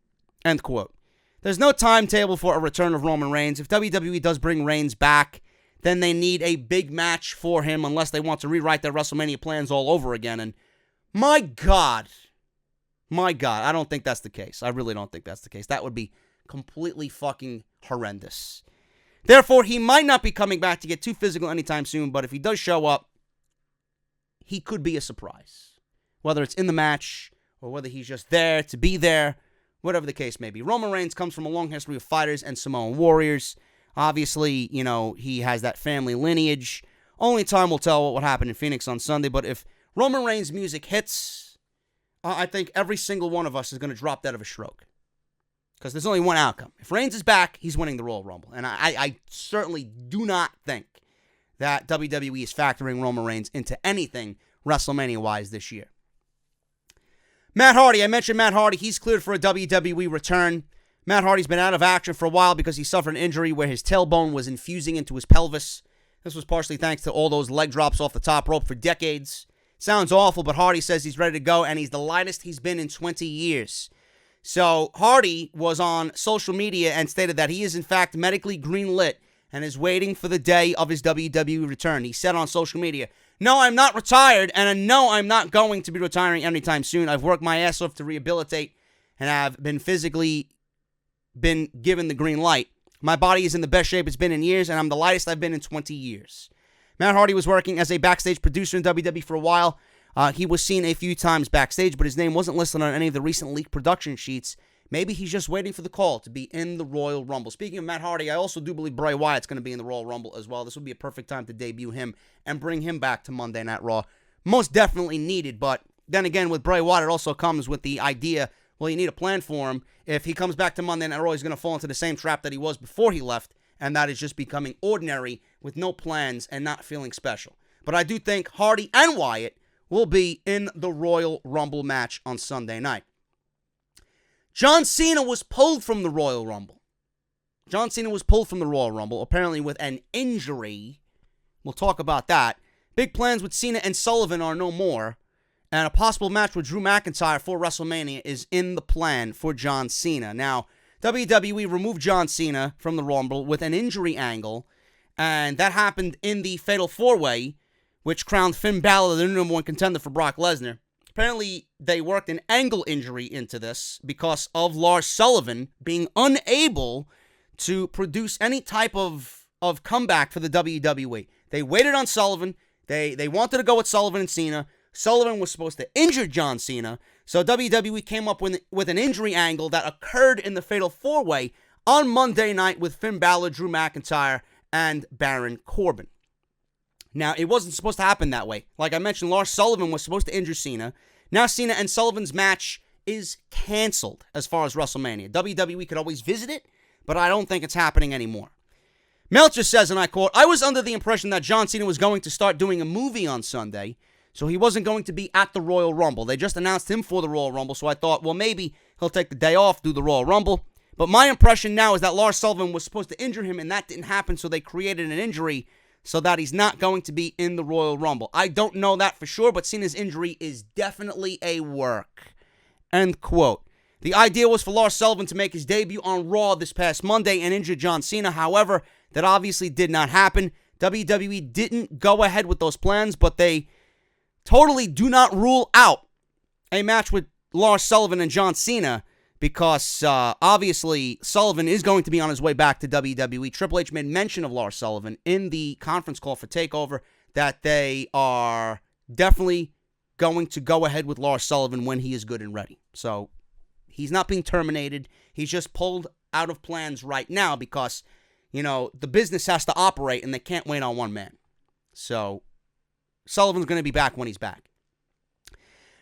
End quote. There's no timetable for a return of Roman Reigns. If WWE does bring Reigns back, then they need a big match for him unless they want to rewrite their WrestleMania plans all over again. And my God, I don't think that's the case. I really don't think that's the case. That would be completely fucking horrendous. Therefore, he might not be coming back to get too physical anytime soon, but if he does show up, he could be a surprise. Whether it's in the match or whether he's just there to be there, whatever the case may be. Roman Reigns comes from a long history of fighters and Samoan warriors. Obviously, you know, he has that family lineage. Only time will tell what would happen in Phoenix on Sunday, but if Roman Reigns' music hits, I think every single one of us is going to drop dead of a stroke. Because there's only one outcome. If Reigns is back, he's winning the Royal Rumble. And I certainly do not think that WWE is factoring Roman Reigns into anything WrestleMania-wise this year. Matt Hardy. I mentioned Matt Hardy. He's cleared for a WWE return. Matt Hardy's been out of action for a while because he suffered an injury where his tailbone was infusing into his pelvis. This was partially thanks to all those leg drops off the top rope for decades. Sounds awful, but Hardy says he's ready to go, and he's the lightest he's been in 20 years. So Hardy was on social media and stated that he is in fact medically greenlit and is waiting for the day of his WWE return. He said on social media, "No, I'm not retired, and no, I'm not going to be retiring anytime soon. I've worked my ass off to rehabilitate and have been given the green light. My body is in the best shape it's been in years, and I'm the lightest I've been in 20 years." Matt Hardy was working as a backstage producer in WWE for a while. He was seen a few times backstage, but his name wasn't listed on any of the recent leaked production sheets. Maybe he's just waiting for the call to be in the Royal Rumble. Speaking of Matt Hardy, I also do believe Bray Wyatt's going to be in the Royal Rumble as well. This would be a perfect time to debut him and bring him back to Monday Night Raw. Most definitely needed, but then again, with Bray Wyatt, it also comes with the idea, well, you need a plan for him. If he comes back to Monday Night Raw, he's going to fall into the same trap that he was before he left, and that is just becoming ordinary with no plans and not feeling special. But I do think Hardy and Wyatt will be in the Royal Rumble match on Sunday night. John Cena was pulled from the Royal Rumble. John Cena was pulled from the Royal Rumble, apparently with an injury. We'll talk about that. Big plans with Cena and Sullivan are no more. And a possible match with Drew McIntyre for WrestleMania is in the plan for John Cena. Now, WWE removed John Cena from the Rumble with an injury angle. And that happened in the Fatal 4-Way, which crowned Finn Balor the number one contender for Brock Lesnar. Apparently, they worked an angle injury into this because of Lars Sullivan being unable to produce any type of comeback for the WWE. They waited on Sullivan. They wanted to go with Sullivan and Cena. Sullivan was supposed to injure John Cena, so WWE came up with an injury angle that occurred in the Fatal 4-Way on Monday night with Finn Balor, Drew McIntyre, and Baron Corbin. Now, it wasn't supposed to happen that way. Like I mentioned, Lars Sullivan was supposed to injure Cena. Now Cena and Sullivan's match is canceled as far as WrestleMania. WWE could always visit it, but I don't think it's happening anymore. Meltzer says, and I quote, "I was under the impression that John Cena was going to start doing a movie on Sunday, so he wasn't going to be at the Royal Rumble. They just announced him for the Royal Rumble, so I thought, well, maybe he'll take the day off, do the Royal Rumble. But my impression now is that Lars Sullivan was supposed to injure him, and that didn't happen, so they created an injury so that he's not going to be in the Royal Rumble. I don't know that for sure, but Cena's injury is definitely a work." End quote. The idea was for Lars Sullivan to make his debut on Raw this past Monday and injure John Cena. However, that obviously did not happen. WWE didn't go ahead with those plans, but they totally do not rule out a match with Lars Sullivan and John Cena because obviously Sullivan is going to be on his way back to WWE. Triple H made mention of Lars Sullivan in the conference call for TakeOver that they are definitely going to go ahead with Lars Sullivan when he is good and ready. So he's not being terminated. He's just pulled out of plans right now because, you know, the business has to operate and they can't wait on one man. So Sullivan's going to be back when he's back.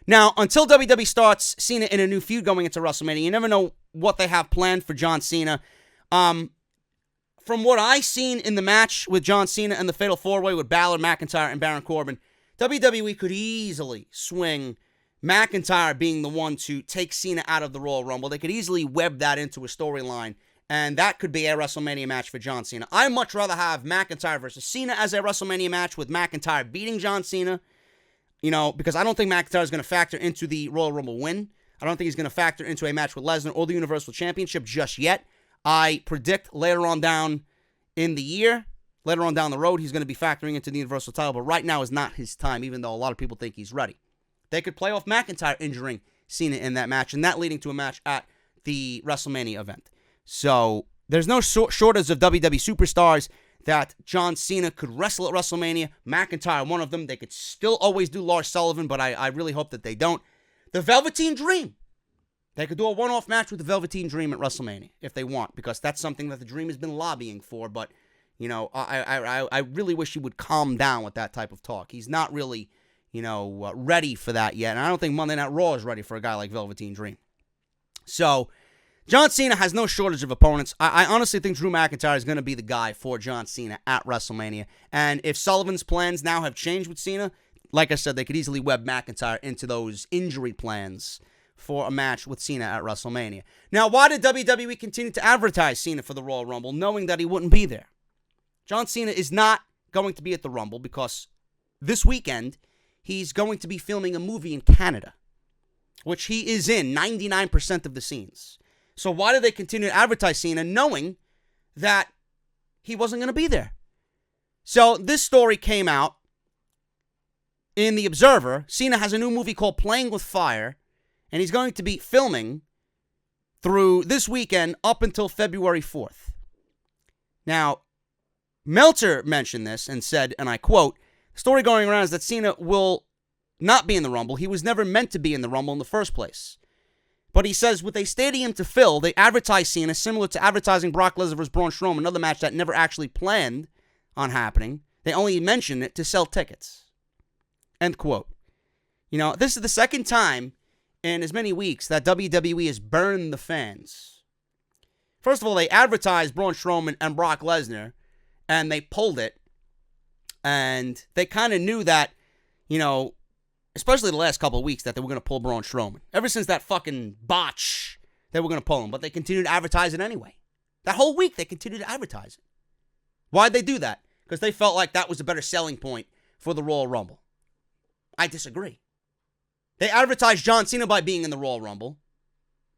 Now, until WWE starts Cena in a new feud going into WrestleMania, you never know what they have planned for John Cena. From what I've seen in the match with John Cena and the Fatal 4-Way with Balor, McIntyre, and Baron Corbin, WWE could easily swing McIntyre being the one to take Cena out of the Royal Rumble. They could easily web that into a storyline, and that could be a WrestleMania match for John Cena. I'd much rather have McIntyre versus Cena as a WrestleMania match with McIntyre beating John Cena, you know, because I don't think McIntyre is going to factor into the Royal Rumble win. I don't think he's going to factor into a match with Lesnar or the Universal Championship just yet. I predict later on down in the year, later on down the road, he's going to be factoring into the Universal title, but right now is not his time, even though a lot of people think he's ready. They could play off McIntyre injuring Cena in that match, and that leading to a match at the WrestleMania event. So there's no shortage of WWE superstars that John Cena could wrestle at WrestleMania. McIntyre, one of them. They could still always do Lars Sullivan, but I really hope that they don't. The Velveteen Dream. They could do a one-off match with the Velveteen Dream at WrestleMania if they want, because that's something that the Dream has been lobbying for. But, you know, I really wish he would calm down with that type of talk. He's not really, you know, ready for that yet. And I don't think Monday Night Raw is ready for a guy like Velveteen Dream. So John Cena has no shortage of opponents. I honestly think Drew McIntyre is going to be the guy for John Cena at WrestleMania. And if Sullivan's plans now have changed with Cena, like I said, they could easily web McIntyre into those injury plans for a match with Cena at WrestleMania. Now, why did WWE continue to advertise Cena for the Royal Rumble, knowing that he wouldn't be there? John Cena is not going to be at the Rumble because this weekend he's going to be filming a movie in Canada, which he is in 99% of the scenes. So why did they continue to advertise Cena knowing that he wasn't going to be there? So this story came out in The Observer. Cena has a new movie called Playing with Fire, and he's going to be filming through this weekend up until February 4th. Now, Meltzer mentioned this and said, and I quote, "The story going around is that Cena will not be in the Rumble. He was never meant to be in the Rumble in the first place." But he says, with a stadium to fill, they advertise Cena similar to advertising Brock Lesnar versus Braun Strowman, another match that never actually planned on happening. They only mentioned it to sell tickets. End quote. You know, this is the second time in as many weeks that WWE has burned the fans. First of all, they advertised Braun Strowman and Brock Lesnar, and they pulled it. And they kind of knew that, you know, especially the last couple of weeks, that they were going to pull Braun Strowman. Ever since that fucking botch they were going to pull him, but they continued to advertise it anyway. That whole week, they continued to advertise it. Why'd they do that? Because they felt like that was a better selling point for the Royal Rumble. I disagree. They advertised John Cena by being in the Royal Rumble,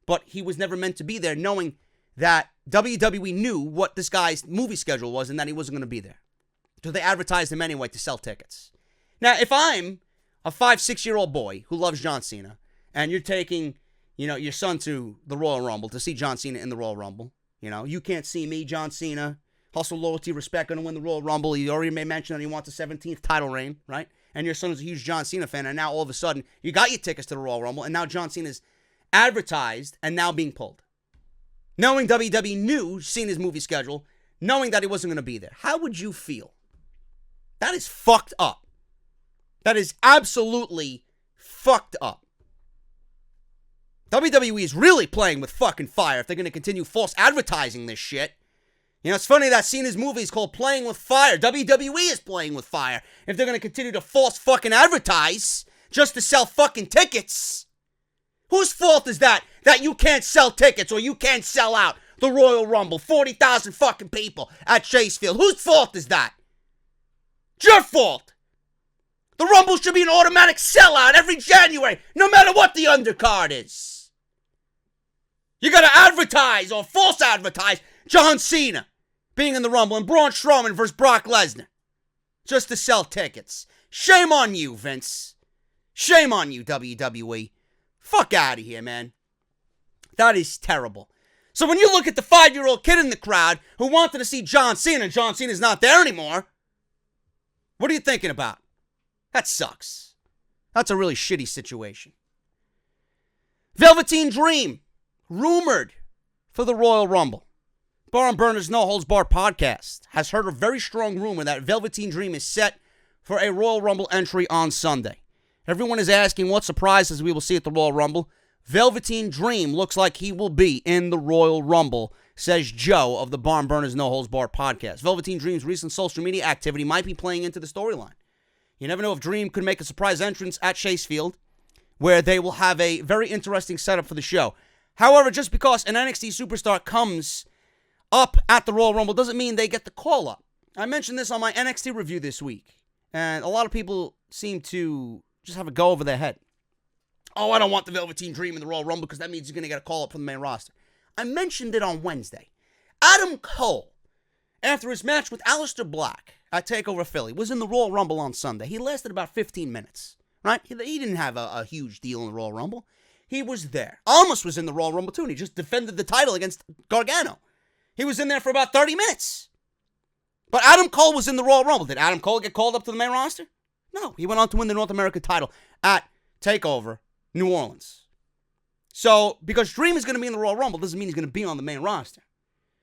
but he was never meant to be there, knowing that WWE knew what this guy's movie schedule was and that he wasn't going to be there. So they advertised him anyway to sell tickets. Now, if I'm a 5-6-year-old boy who loves John Cena, and you're taking, your son to the Royal Rumble to see John Cena in the Royal Rumble, you can't see me, John Cena, hustle, loyalty, respect, going to win the Royal Rumble. He already made mention that he wants a 17th title reign, right? And your son is a huge John Cena fan, and now all of a sudden, you got your tickets to the Royal Rumble, and now John Cena's advertised and now being pulled. Knowing WWE knew, seeing his movie schedule, knowing that he wasn't going to be there. How would you feel? That is fucked up. That is absolutely fucked up. WWE is really playing with fucking fire if they're going to continue false advertising this shit. It's funny that Cena's movie is called Playing with Fire. WWE is playing with fire if they're going to continue to false fucking advertise just to sell fucking tickets. Whose fault is that you can't sell tickets or you can't sell out the Royal Rumble? 40,000 fucking people at Chase Field. Whose fault is that? It's your fault. The Rumble should be an automatic sellout every January, no matter what the undercard is. You gotta advertise or false advertise John Cena being in the Rumble and Braun Strowman versus Brock Lesnar just to sell tickets. Shame on you, Vince. Shame on you, WWE. Fuck out of here, man. That is terrible. So when you look at the 5-year-old kid in the crowd who wanted to see John Cena and John Cena's not there anymore, what are you thinking about? That sucks. That's a really shitty situation. Velveteen Dream, rumored for the Royal Rumble. Bar and Burners No Holds Barred podcast has heard a very strong rumor that Velveteen Dream is set for a Royal Rumble entry on Sunday. Everyone is asking what surprises we will see at the Royal Rumble. Velveteen Dream looks like he will be in the Royal Rumble, says Joe of the Barn Burners No Holds Barred podcast. Velveteen Dream's recent social media activity might be playing into the storyline. You never know if Dream could make a surprise entrance at Chase Field, where they will have a very interesting setup for the show. However, just because an NXT superstar comes up at the Royal Rumble doesn't mean they get the call up. I mentioned this on my NXT review this week, and a lot of people seem to just have a go over their head. Oh, I don't want the Velveteen Dream in the Royal Rumble because that means he's going to get a call up from the main roster. I mentioned it on Wednesday. Adam Cole, after his match with Aleister Black at TakeOver Philly, was in the Royal Rumble on Sunday. He lasted about 15 minutes, right? He didn't have a huge deal in the Royal Rumble. He was there. Almost was in the Royal Rumble, too, and he just defended the title against Gargano. He was in there for about 30 minutes. But Adam Cole was in the Royal Rumble. Did Adam Cole get called up to the main roster? No. He went on to win the North American title at TakeOver New Orleans. So, because Dream is going to be in the Royal Rumble doesn't mean he's going to be on the main roster.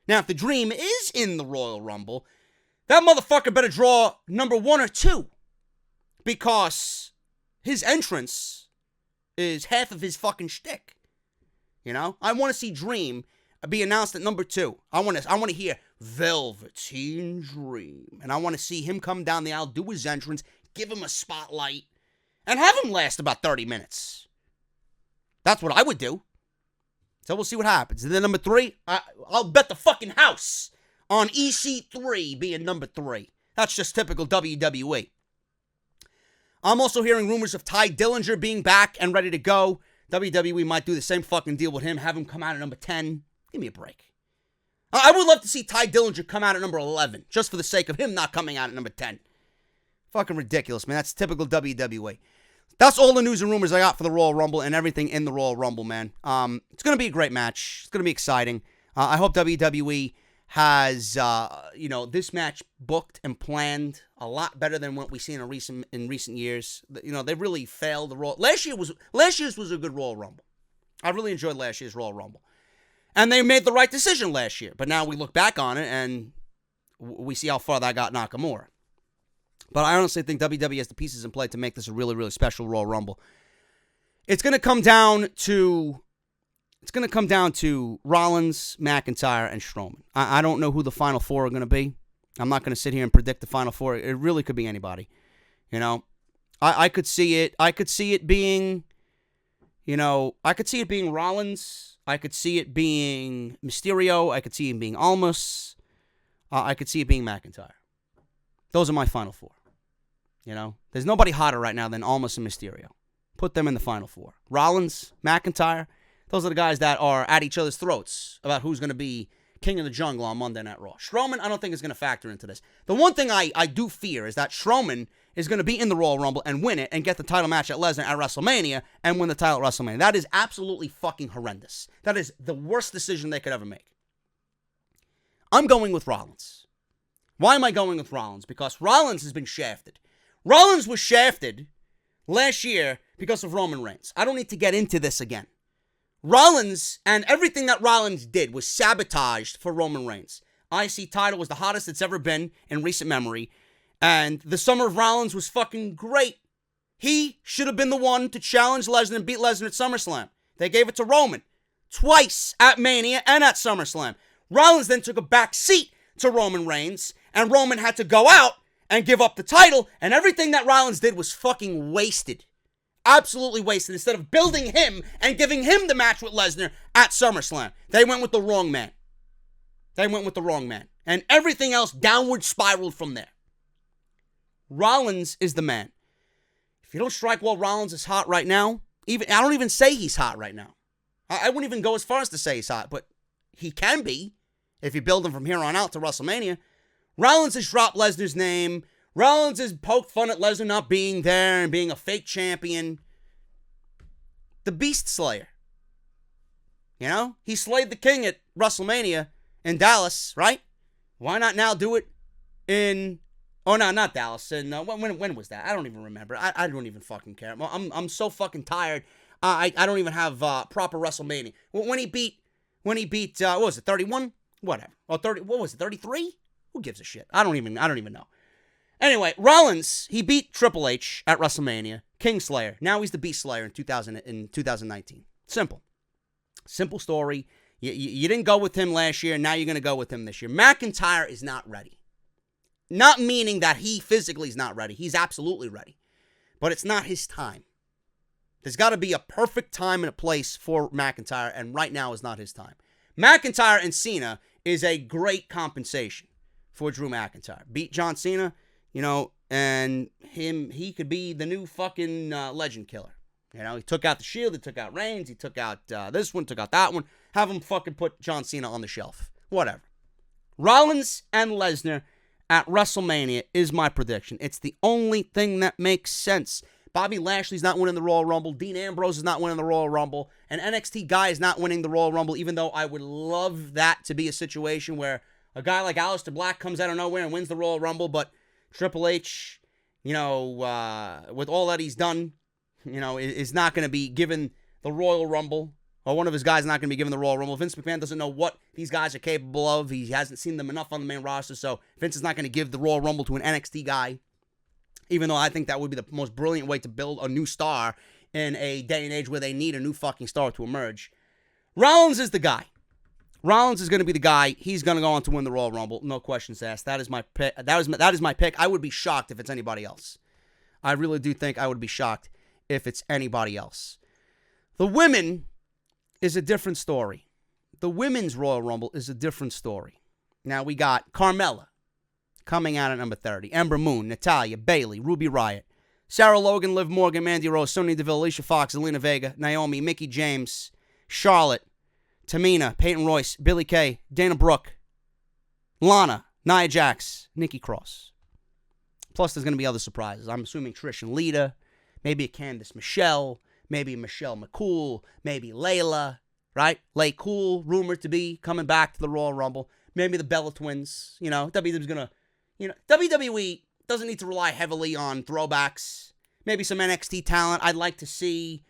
Now, if the Dream is in the Royal Rumble, that motherfucker better draw number 1 or 2. Because his entrance is half of his fucking shtick. I want to see Dream be announced at number 2. I want to hear Velveteen Dream. And I want to see him come down the aisle, do his entrance, give him a spotlight, and have him last about 30 minutes. That's what I would do. So we'll see what happens. And then number 3, I'll bet the fucking house on EC3 being number 3. That's just typical WWE. I'm also hearing rumors of Ty Dillinger being back and ready to go. WWE might do the same fucking deal with him, have him come out at number 10. Give me a break. I would love to see Ty Dillinger come out at number 11, just for the sake of him not coming out at number 10. Fucking ridiculous, man. That's typical WWE. That's all the news and rumors I got for the Royal Rumble and everything in the Royal Rumble, man. It's going to be a great match. It's going to be exciting. I hope WWE has, this match booked and planned a lot better than what we've seen in recent years. They really failed the Royal. Last year's was a good Royal Rumble. I really enjoyed last year's Royal Rumble. And they made the right decision last year. But now we look back on it and we see how far that got Nakamura. But I honestly think WWE has the pieces in play to make this a really, really special Royal Rumble. It's going to come down to Rollins, McIntyre, and Strowman. I don't know who the final 4 are going to be. I'm not going to sit here and predict the final 4. It really could be anybody. I could see it being, Rollins, I could see it being Mysterio. I could see it being Almas. I could see it being McIntyre. Those are my final four. You know, there's nobody hotter right now than Almas and Mysterio. Put them in the final four. Rollins, McIntyre, those are the guys that are at each other's throats about who's going to be King of the Jungle on Monday Night Raw. Strowman, I don't think is going to factor into this. The one thing I do fear is that Strowman is going to be in the Royal Rumble and win it and get the title match at Lesnar at WrestleMania and win the title at WrestleMania. That is absolutely fucking horrendous. That is the worst decision they could ever make. I'm going with Rollins. Why am I going with Rollins? Because Rollins has been shafted. Rollins was shafted last year because of Roman Reigns. I don't need to get into this again. Rollins and everything that Rollins did was sabotaged for Roman Reigns. IC title was the hottest it's ever been in recent memory. And the summer of Rollins was fucking great. He should have been the one to challenge Lesnar and beat Lesnar at SummerSlam. They gave it to Roman. Twice at Mania and at SummerSlam. Rollins then took a back seat to Roman Reigns. And Roman had to go out and give up the title. And everything that Rollins did was fucking wasted. Absolutely wasted. Instead of building him and giving him the match with Lesnar at SummerSlam, they went with the wrong man. And everything else downward spiraled from there. Rollins is the man. If you don't strike while Rollins is hot right now, I don't even say he's hot right now. I wouldn't even go as far as to say he's hot, but he can be if you build him from here on out to WrestleMania. Rollins has dropped Lesnar's name. Rollins has poked fun at Lesnar not being there and being a fake champion. The Beast Slayer. You know? He slayed the king at WrestleMania in Dallas, right? Why not now do it in... Oh, no, not Dallas. And when was that? I don't even remember. I don't even fucking care. I'm so fucking tired. I don't even have proper WrestleMania. When he beat, what was it, 31? Whatever. Or 30, what was it, 33? Who gives a shit? I don't even know. Anyway, Rollins, he beat Triple H at WrestleMania, Kingslayer. Now he's the Beast Slayer in 2019. Simple story. You didn't go with him last year, now you're going to go with him this year. McIntyre is not ready. Not meaning that he physically is not ready. He's absolutely ready. But it's not his time. There's got to be a perfect time and a place for McIntyre, and right now is not his time. McIntyre and Cena is a great compensation for Drew McIntyre. Beat John Cena, you know, and he could be the new fucking legend killer. You know, he took out the Shield, he took out Reigns, he took out this one, took out that one. Have him fucking put John Cena on the shelf. Whatever. Rollins and Lesnar at WrestleMania is my prediction. It's the only thing that makes sense. Bobby Lashley's not winning the Royal Rumble. Dean Ambrose is not winning the Royal Rumble. An NXT guy is not winning the Royal Rumble, even though I would love that to be a situation where a guy like Aleister Black comes out of nowhere and wins the Royal Rumble, but Triple H, you know, with all that he's done, you know, is not going to be given the Royal Rumble, or one of his guys is not going to be given the Royal Rumble. Vince McMahon doesn't know what these guys are capable of. He hasn't seen them enough on the main roster, so Vince is not going to give the Royal Rumble to an NXT guy, even though I think that would be the most brilliant way to build a new star in a day and age where they need a new fucking star to emerge. Rollins is the guy. Rollins is going to be the guy. He's going to go on to win the Royal Rumble. No questions asked. That is my pick. That is my pick. I would be shocked if it's anybody else. I really do think I would be shocked if it's anybody else. The women is a different story. The women's Royal Rumble is a different story. Now we got Carmella coming out at number 30. Ember Moon, Natalya, Bayley, Ruby Riott, Sarah Logan, Liv Morgan, Mandy Rose, Sonya Deville, Alicia Fox, Zelina Vega, Naomi, Mickie James, Charlotte, Tamina, Peyton Royce, Billie Kay, Dana Brooke, Lana, Nia Jax, Nikki Cross. Plus, there's going to be other surprises. I'm assuming Trish and Lita, maybe a Candice Michelle, maybe Michelle McCool, maybe Layla, right? Lay Cool, rumored to be coming back to the Royal Rumble. Maybe the Bella Twins. You know, WWE doesn't need to rely heavily on throwbacks. Maybe some NXT talent. I'd like to see.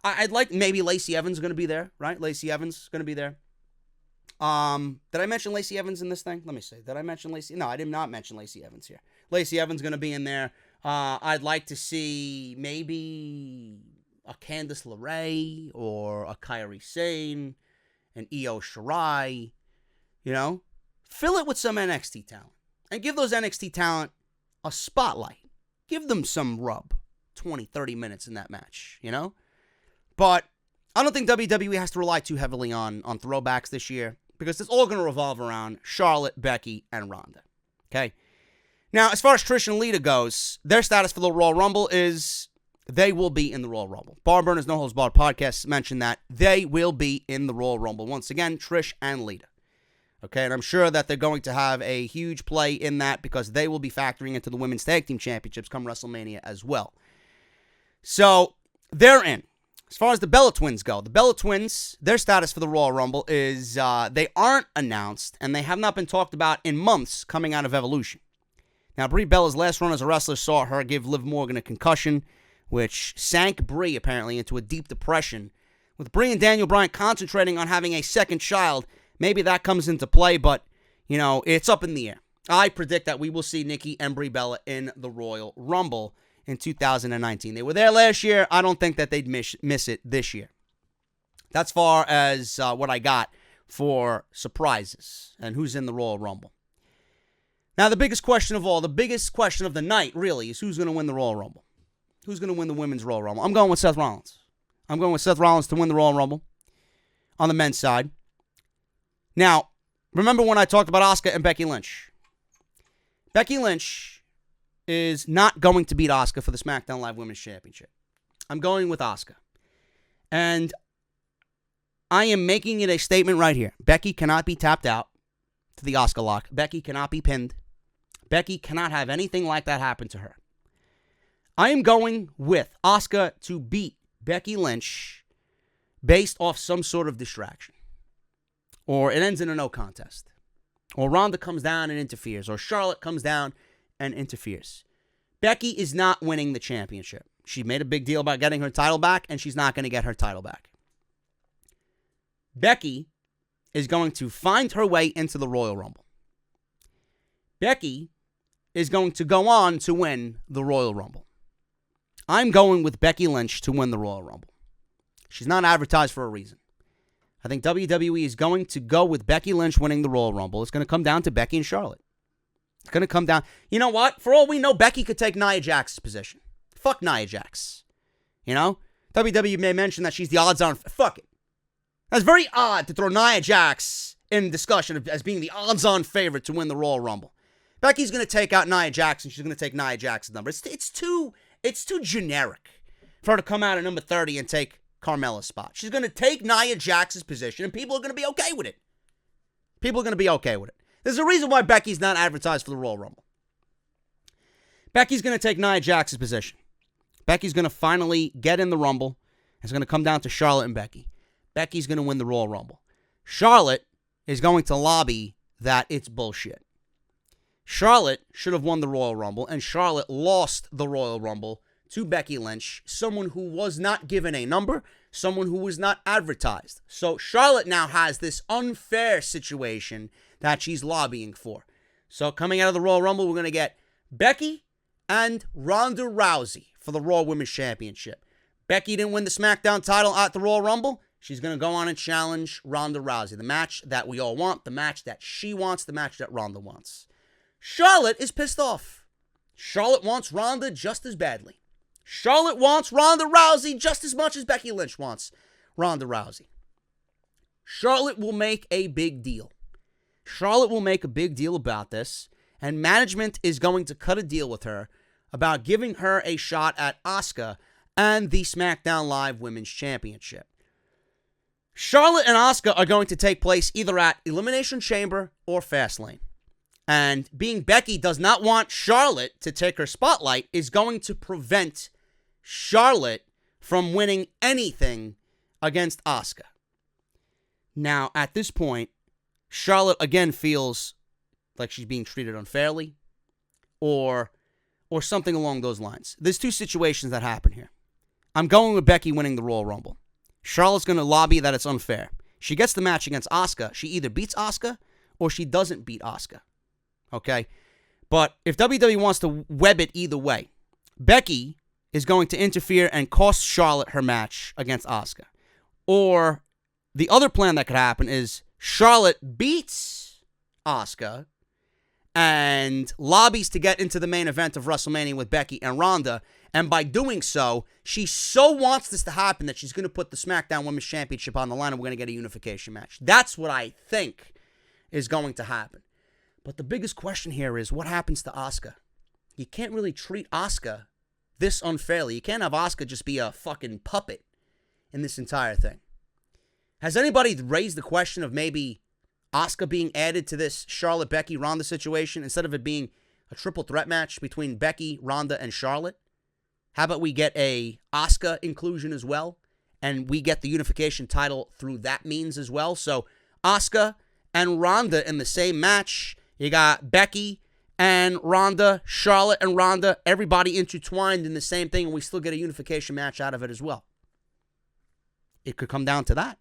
I'd like maybe Lacey Evans going to be there, right? Lacey Evans going to be there. Did I mention Lacey Evans in this thing? Let me see. Did I mention Lacey? No, I did not mention Lacey Evans here. Lacey Evans going to be in there. I'd like to see maybe a Candice LeRae or a Kairi Sane, an Io Shirai. You know, fill it with some NXT talent and give those NXT talent a spotlight. Give them some rub. 20, 30 minutes in that match, you know? But I don't think WWE has to rely too heavily on throwbacks this year because it's all going to revolve around Charlotte, Becky, and Ronda. Okay? Now, as far as Trish and Lita goes, their status for the Royal Rumble is they will be in the Royal Rumble. Bar Burners No Holds Barred podcast mentioned that they will be in the Royal Rumble. Once again, Trish and Lita. Okay, and I'm sure that they're going to have a huge play in that because they will be factoring into the Women's Tag Team Championships come WrestleMania as well. So, they're in. As far as the Bella Twins go, the Bella Twins, their status for the Royal Rumble is they aren't announced, and they have not been talked about in months coming out of Evolution. Now, Brie Bella's last run as a wrestler saw her give Liv Morgan a concussion, which sank Brie, apparently, into a deep depression. With Brie and Daniel Bryan concentrating on having a second child, maybe that comes into play, but, it's up in the air. I predict that we will see Nikki and Brie Bella in the Royal Rumble in 2019. They were there last year. I don't think that they'd miss it this year. That's far as what I got for surprises and who's in the Royal Rumble. Now, the biggest question of all, the biggest question of the night, really, is who's going to win the Royal Rumble? Who's going to win the Women's Royal Rumble? I'm going with Seth Rollins. I'm going with Seth Rollins to win the Royal Rumble on the men's side. Now, remember when I talked about Asuka and Becky Lynch? Becky Lynch is not going to beat Asuka for the SmackDown Live Women's Championship. I'm going with Asuka. And I am making it a statement right here. Becky cannot be tapped out to the Asuka lock. Becky cannot be pinned. Becky cannot have anything like that happen to her. I am going with Asuka to beat Becky Lynch based off some sort of distraction. Or it ends in a no contest. Or Ronda comes down and interferes. Or Charlotte comes down and interferes. Becky is not winning the championship. She made a big deal about getting her title back, and she's not going to get her title back. Becky is going to find her way into the Royal Rumble. Becky is going to go on to win the Royal Rumble. I'm going with Becky Lynch to win the Royal Rumble. She's not advertised for a reason. I think WWE is going to go with Becky Lynch winning the Royal Rumble. It's going to come down to Becky and Charlotte. It's going to come down. You know what? For all we know, Becky could take Nia Jax's position. Fuck Nia Jax. WWE may mention that she's the odds-on. Fuck it. That's very odd to throw Nia Jax in discussion as being the odds-on favorite to win the Royal Rumble. Becky's going to take out Nia Jax, and she's going to take Nia Jax's number. It's too generic for her to come out at number 30 and take Carmella's spot. She's going to take Nia Jax's position, and people are going to be okay with it. People are going to be okay with it. There's a reason why Becky's not advertised for the Royal Rumble. Becky's going to take Nia Jax's position. Becky's going to finally get in the Rumble. It's going to come down to Charlotte and Becky. Becky's going to win the Royal Rumble. Charlotte is going to lobby that it's bullshit. Charlotte should have won the Royal Rumble, and Charlotte lost the Royal Rumble to Becky Lynch, someone who was not given a number, someone who was not advertised. So Charlotte now has this unfair situation that she's lobbying for. So coming out of the Royal Rumble, we're going to get Becky and Ronda Rousey for the Raw Women's Championship. Becky didn't win the SmackDown title at the Royal Rumble. She's going to go on and challenge Ronda Rousey. The match that we all want, the match that she wants, the match that Ronda wants. Charlotte is pissed off. Charlotte wants Ronda just as badly. Charlotte wants Ronda Rousey just as much as Becky Lynch wants Ronda Rousey. Charlotte will make a big deal. Charlotte will make a big deal about this, and management is going to cut a deal with her about giving her a shot at Asuka and the SmackDown Live Women's Championship. Charlotte and Asuka are going to take place either at Elimination Chamber or Fastlane. And being Becky does not want Charlotte to take her spotlight is going to prevent Charlotte from winning anything against Asuka. Now, at this point, Charlotte again feels like she's being treated unfairly or something along those lines. There's two situations that happen here. I'm going with Becky winning the Royal Rumble. Charlotte's going to lobby that it's unfair. She gets the match against Asuka. She either beats Asuka or she doesn't beat Asuka. Okay? But if WWE wants to web it either way, Becky is going to interfere and cost Charlotte her match against Asuka. Or the other plan that could happen is Charlotte beats Asuka and lobbies to get into the main event of WrestleMania with Becky and Ronda, And by doing so, she so wants this to happen that she's going to put the SmackDown Women's Championship on the line and we're going to get a unification match. That's what I think is going to happen. But the biggest question here is what happens to Asuka? You can't really treat Asuka this unfairly. You can't have Asuka just be a fucking puppet in this entire thing. Has anybody raised the question of maybe Asuka being added to this Charlotte, Becky, Ronda situation instead of it being a triple threat match between Becky, Ronda, and Charlotte? How about we get a Asuka inclusion as well, and we get the unification title through that means as well? So Asuka and Ronda in the same match. You got Becky and Ronda, Charlotte and Ronda, everybody intertwined in the same thing, and we still get a unification match out of it as well. It could come down to that.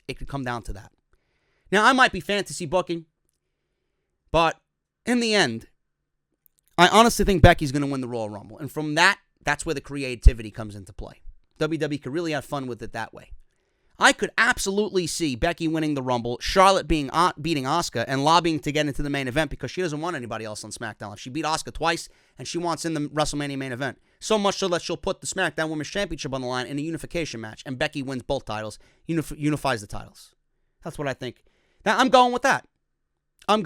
It could come down to that. Now, I might be fantasy booking, but in the end, I honestly think Becky's going to win the Royal Rumble. And from that's where the creativity comes into play. WWE could really have fun with it that way. I could absolutely see Becky winning the Rumble, Charlotte beating Asuka, and lobbying to get into the main event because she doesn't want anybody else on SmackDown. She beat Asuka twice, and she wants in the WrestleMania main event. So much so that she'll put the SmackDown Women's Championship on the line in a unification match, and Becky wins both titles, unifies the titles. That's what I think. Now, I'm going with that. I'm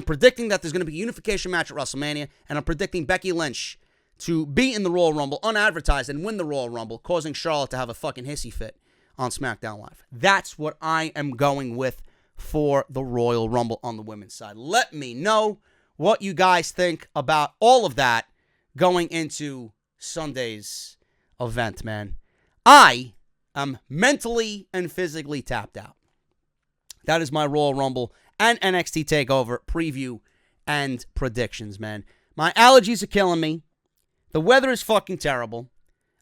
predicting that there's going to be a unification match at WrestleMania, and I'm predicting Becky Lynch to be in the Royal Rumble unadvertised and win the Royal Rumble, causing Charlotte to have a fucking hissy fit on SmackDown Live. That's what I am going with for the Royal Rumble on the women's side. Let me know what you guys think about all of that going into Sunday's event, man. I am mentally and physically tapped out. That is my Royal Rumble and NXT TakeOver preview and predictions, man. My allergies are killing me. The weather is fucking terrible.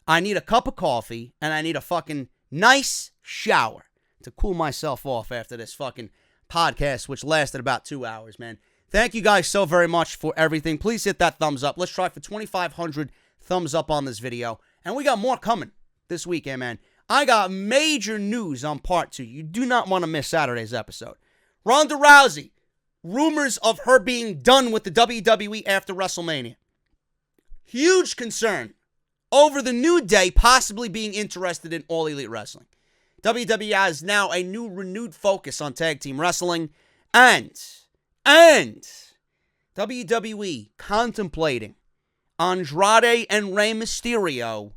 I need a cup of coffee, and I need a fucking nice shower to cool myself off after this fucking podcast, which lasted about 2 hours, man. Thank you guys so very much for everything. Please hit that thumbs up. Let's try for 2,500 thumbs up on this video. And we got more coming this weekend, man. I got major news on part 2. You do not want to miss Saturday's episode. Ronda Rousey. Rumors of her being done with the WWE after WrestleMania. Huge concern over the New Day possibly being interested in All Elite Wrestling. WWE has now a new renewed focus on tag team wrestling. And WWE contemplating Andrade and Rey Mysterio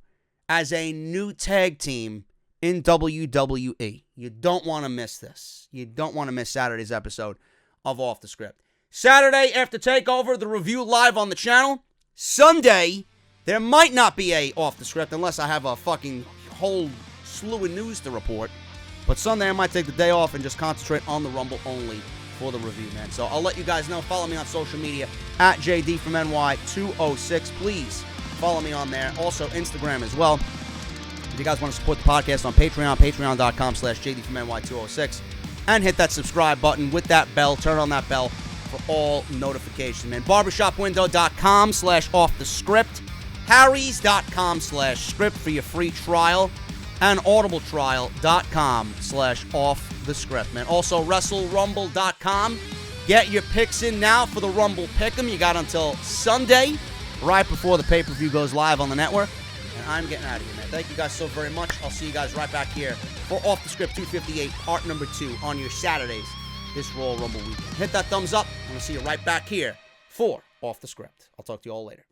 as a new tag team in WWE. You don't want to miss this. You don't want to miss Saturday's episode of Off the Script. Saturday after TakeOver, the review live on the channel. Sunday, there might not be a Off the Script unless I have a fucking whole slew of news to report. But Sunday, I might take the day off and just concentrate on the Rumble only for the review, man. So I'll let you guys know. Follow me on social media at JD from NY206. Please follow me on there. Also, Instagram as well. If you guys want to support the podcast on Patreon, patreon.com/JD from NY206. And hit that subscribe button with that bell. Turn on that bell for all notifications, man. Barbershopwindow.com/offthescript. Harrys.com/script for your free trial. And audibletrial.com/offthescript, man. Also, WrestleRumble.com. Get your picks in now for the Rumble Pick'em. You got until Sunday, right before the pay-per-view goes live on the network. And I'm getting out of here, man. Thank you guys so very much. I'll see you guys right back here for Off the Script 258, part number 2 on your Saturdays this Royal Rumble weekend. Hit that thumbs up. I'm going to see you right back here for Off the Script. I'll talk to you all later.